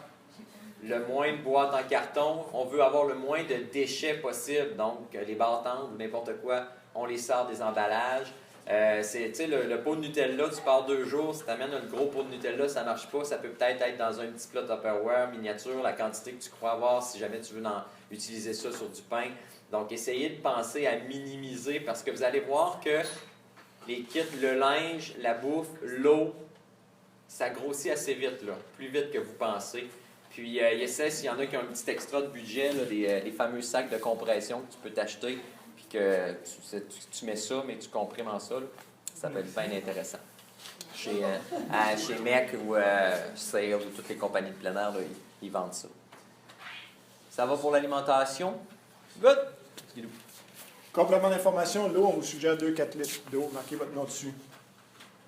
Le moins de boîtes en carton, on veut avoir le moins de déchets possible. Donc, les bâtons ou n'importe quoi, on les sort des emballages. Le pot de Nutella, tu pars 2 jours, si tu amènes un gros pot de Nutella, ça ne marche pas. Ça peut peut-être être dans un petit plat Tupperware miniature, la quantité que tu crois avoir si jamais tu veux utiliser ça sur du pain. Donc, essayez de penser à minimiser parce que vous allez voir que les kits, le linge, la bouffe, l'eau, ça grossit assez vite, là, plus vite que vous pensez. Puis, essaie, s'il y en a qui ont un petit extra de budget, là, les fameux sacs de compression que tu peux t'acheter, puis que tu mets ça, mais tu comprimes en ça, là, ça peut être bien intéressant. Chez Mec ou Sale ou toutes les compagnies de plein air, là, ils vendent ça. Ça va pour l'alimentation? Good! Complément d'information, l'eau, on vous suggère 2-4 litres d'eau. Marquez votre nom dessus.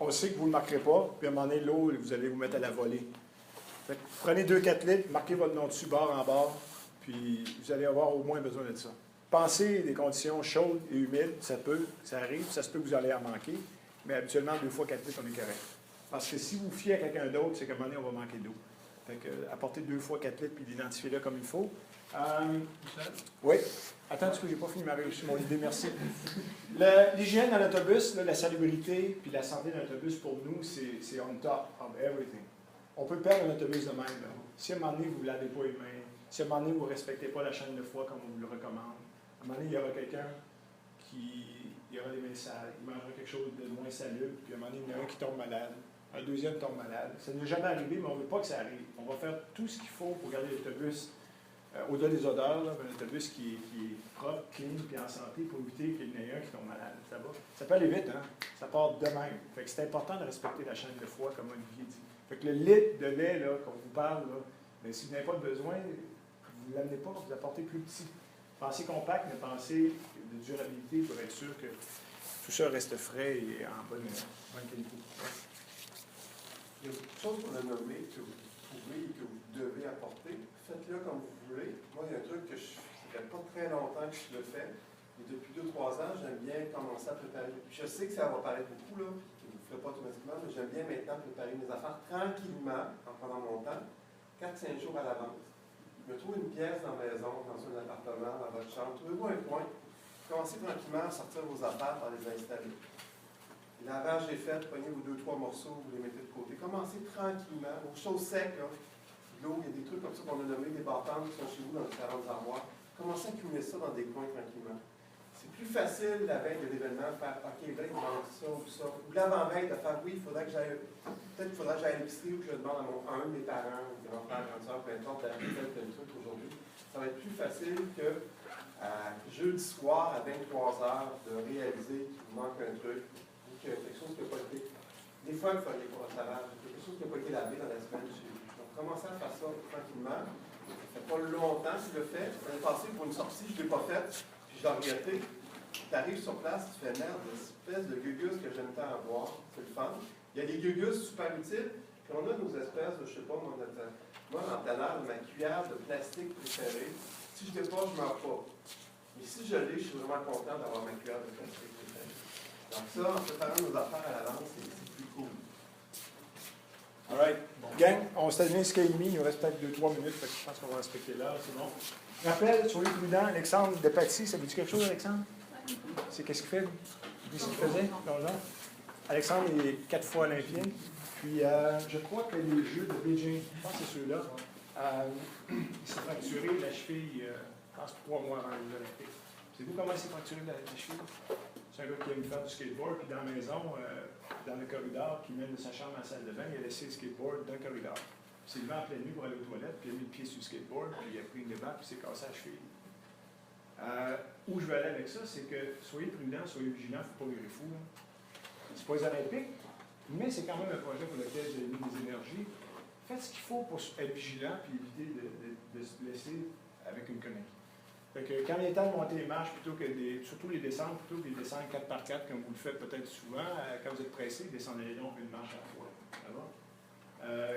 On sait que vous ne le marquerez pas, puis à un moment donné, l'eau, vous allez vous mettre à la volée. Fait que prenez 2-4 litres, marquez votre nom dessus, bord en bord, puis vous allez avoir au moins besoin de ça. Pensez des conditions chaudes et humides, ça arrive, ça se peut que vous allez en manquer, mais habituellement, 2 fois 4 litres, on est correct. Parce que si vous fiez à quelqu'un d'autre, c'est qu'à un moment donné, on va manquer d'eau. Fait que apportez 2 fois 4 litres, puis identifiez-le comme il faut. Oui. Attends, tu peux, j'ai pas fini ma réussite, mon idée, merci. L'hygiène dans l'autobus, la salubrité, puis la santé dans l'autobus, pour nous, c'est on top of everything. On peut perdre un autobus de même. Là. Si à un moment donné, vous ne lavez pas les mains, si à un moment donné, vous ne respectez pas la chaîne de froid comme on vous le recommande, à un moment donné, il y aura quelqu'un qui aura les mains sales, il mangera quelque chose de moins salubre, puis à un moment donné, il y en a un qui tombe malade, un deuxième tombe malade. Ça ne n'est jamais arrivé, mais on ne veut pas que ça arrive. On va faire tout ce qu'il faut pour garder l'autobus au-delà des odeurs, là, un autobus qui est propre, clean, puis en santé, pour éviter qu'il y en ait un qui tombe malade. Ça va? Ça peut aller vite, hein? Ça part de même. Fait que c'est important de respecter la chaîne de froid, comme Olivier dit. Fait que le litre de lait, là, qu'on vous parle, là, Mais si vous n'avez pas de besoin, vous ne l'amenez pas, vous apportez plus petit. Pensez compact, mais pensez de durabilité pour être sûr que tout ça reste frais et en bonne qualité. Il y a beaucoup de choses qu'on a nommées que vous pouvez et que vous devez apporter. Faites-le comme vous voulez. Moi, il y a un truc que ça fait pas très longtemps que je le fais. Et depuis 2-3 ans, j'aime bien commencer à préparer. Je sais que ça va paraître beaucoup, là, que vous ne ferez pas automatiquement, mais j'aime bien maintenant préparer mes affaires tranquillement, en prenant mon temps, 4-5 jours à l'avance. Je me trouve une pièce dans la maison, dans un appartement, dans votre chambre. Trouvez-vous un coin. Commencez tranquillement à sortir vos affaires par les installer. Le lavage est fait, prenez vos 2-3 morceaux, vous les mettez de côté. Commencez tranquillement, aux choses secs, là. L'eau, il y a des trucs comme ça qu'on a nommés, des bâtons qui sont chez vous dans différentes armoires. Commencez à accumuler ça dans des coins tranquillement. C'est plus facile la veille de l'événement de faire OK, veille, il manque ça ou ça. Ou l'avant-veille de faire oui, il faudrait que j'aille. Peut-être qu'il faudrait que j'aille à l'épicerie ou que je demande à un de mes parents, ou grand-père, grande-sœur, peu importe, d'aller faire tel truc aujourd'hui. Ça va être plus facile que jeudi soir à 23h de réaliser qu'il vous manque un truc ou qu'il y a quelque chose qui n'a pas été. Des fois, il faut aller pour votre lavage, quelque chose qui n'a pas été lavé dans la semaine chez vous. Donc, commencez à faire ça tranquillement. Ça fait pas longtemps que je le fais. L'année passée, pour une sortie, je ne l'ai pas faite, puis je l'ai regretté. Tu arrives sur place, tu fais merde, une espèce de gugus que j'aime tant avoir. C'est le fun. Il y a des gugus super utiles, puis on a nos espèces de, je sais pas, moi, dans ta l'air, ma cuillère de plastique préférée. Si je ne l'ai pas, je ne meurs pas. Mais si je l'ai, je suis vraiment content d'avoir ma cuillère de plastique préférée. Donc ça, en préparant nos affaires à l'avance, c'est plus cool. All right. Gang, on s'est donné 1h30, il nous reste peut-être 2-3 minutes, fait que je pense qu'on va respecter l'heure, c'est bon. Rappel, soyez prudents, Alexandre de Paty, ça vous dit quelque chose, Alexandre? C'est qu'est-ce qu'il fait? Dis ce qu'il faisait, plongeon. Alexandre est 4 fois olympien, puis je crois que les Jeux de Beijing, je pense que c'est ceux-là, il s'est fracturé la cheville, je pense 3 mois avant les Olympiques. Savez-vous comment il s'est fracturé la cheville? C'est un gars qui aime faire du skateboard, puis dans la maison, dans le corridor, qui mène de sa chambre à la salle de bain, il a laissé le skateboard dans le corridor. Il s'est levé en pleine nuit pour aller aux toilettes, puis il a mis le pied sur le skateboard, puis il a pris une débat, puis il s'est cassé la cheville. Où je veux aller avec ça, c'est que soyez prudents, soyez vigilants, il ne faut pas virer fou. C'est pas les Olympiques, mais c'est quand même un projet pour lequel j'ai mis des énergies. Faites ce qu'il faut pour être vigilant, puis éviter de se blesser avec une connerie. Fait que quand il est temps de monter les marches, surtout les descentes, plutôt que les descendre 4x4, comme vous le faites peut-être souvent, quand vous êtes pressé, descendez donc une marche à la fois.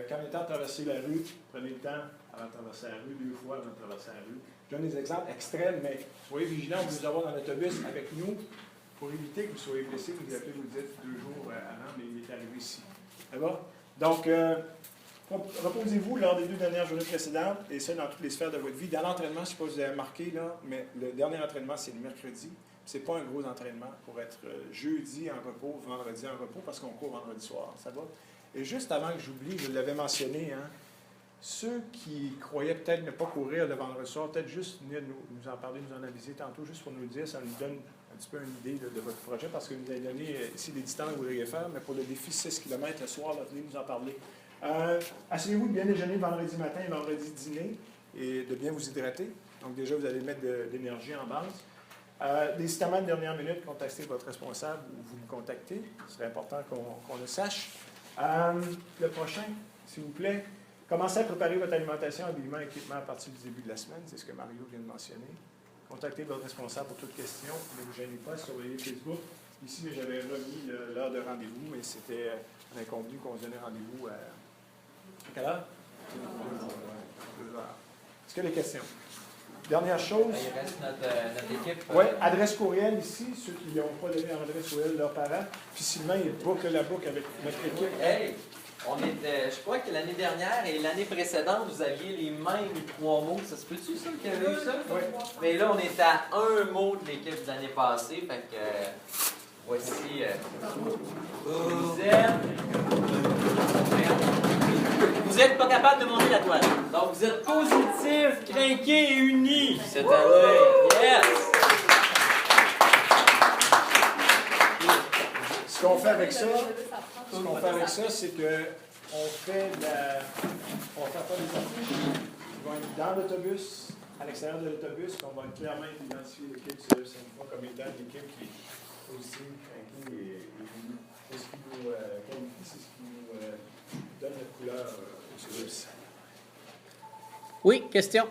Quand il est temps de traverser la rue, prenez le temps avant de traverser la rue, 2 fois avant de traverser la rue. Je donne des exemples extrêmes, mais soyez vigilants, vous les avoir dans l'autobus avec nous pour éviter que vous soyez blessé, vous appelez, vous le dites 2 jours avant, mais il est arrivé ici. Ça va? Donc, reposez-vous lors des 2 dernières journées précédentes, et ça dans toutes les sphères de votre vie. Dans l'entraînement, je ne sais pas si vous avez remarqué, là, mais le dernier entraînement, c'est le mercredi. Ce n'est pas un gros entraînement pour être jeudi en repos, vendredi en repos, parce qu'on court vendredi soir. Ça va? Et juste avant que j'oublie, je l'avais mentionné, hein, ceux qui croyaient peut-être ne pas courir le vendredi soir, peut-être juste venir nous en parler, nous en aviser tantôt, juste pour nous le dire, ça nous donne un petit peu une idée de votre projet, parce que vous avez donné ici des distances que vous voudriez faire, mais pour le défi 6 km le soir, là, venez nous en parler. Assurez-vous de bien déjeuner vendredi matin et vendredi dîner et de bien vous hydrater. Donc déjà, vous allez mettre de l'énergie en base. Des citaments de dernière minute, contactez votre responsable ou vous le contactez. Ce serait important qu'on le sache. Le prochain, s'il vous plaît, commencez à préparer votre alimentation, habillement, équipement à partir du début de la semaine. C'est ce que Mario vient de mentionner. Contactez votre responsable pour toute question. Ne vous gênez pas, surveillez Facebook. Ici, j'avais remis l'heure de rendez-vous, mais c'était un inconvenu qu'on se donnait rendez-vous à quelle heure? 2 heures. Est-ce qu'il y a des questions? Dernière chose. Il reste notre équipe. Oui, adresse courriel ici, ceux qui n'ont pas donné leur adresse courriel de leurs parents. Puis Sylvain, il boucle la boucle avec notre équipe. Hey! Je crois que l'année dernière et l'année précédente, vous aviez les mêmes 3 mots. Ça se peut-tu, ça, qu'il y avait eu ça? Oui. Mais là, on est à 1 mot de l'équipe de l'année passée. Fait que voici. Vous êtes pas capable de monter la toile. Donc, vous êtes positif, craqué et unis cette année. Yes! Ce qu'on fait avec ça, c'est que on fait pas des affiches qui vont être dans l'autobus, à l'extérieur de l'autobus, qu'on va clairement identifier l'équipe sur une fois comme étant l'équipe qui est positive, craquée et unie. C'est ce qui nous qualifie, c'est ce qui nous donne la couleur au service. Oui, question?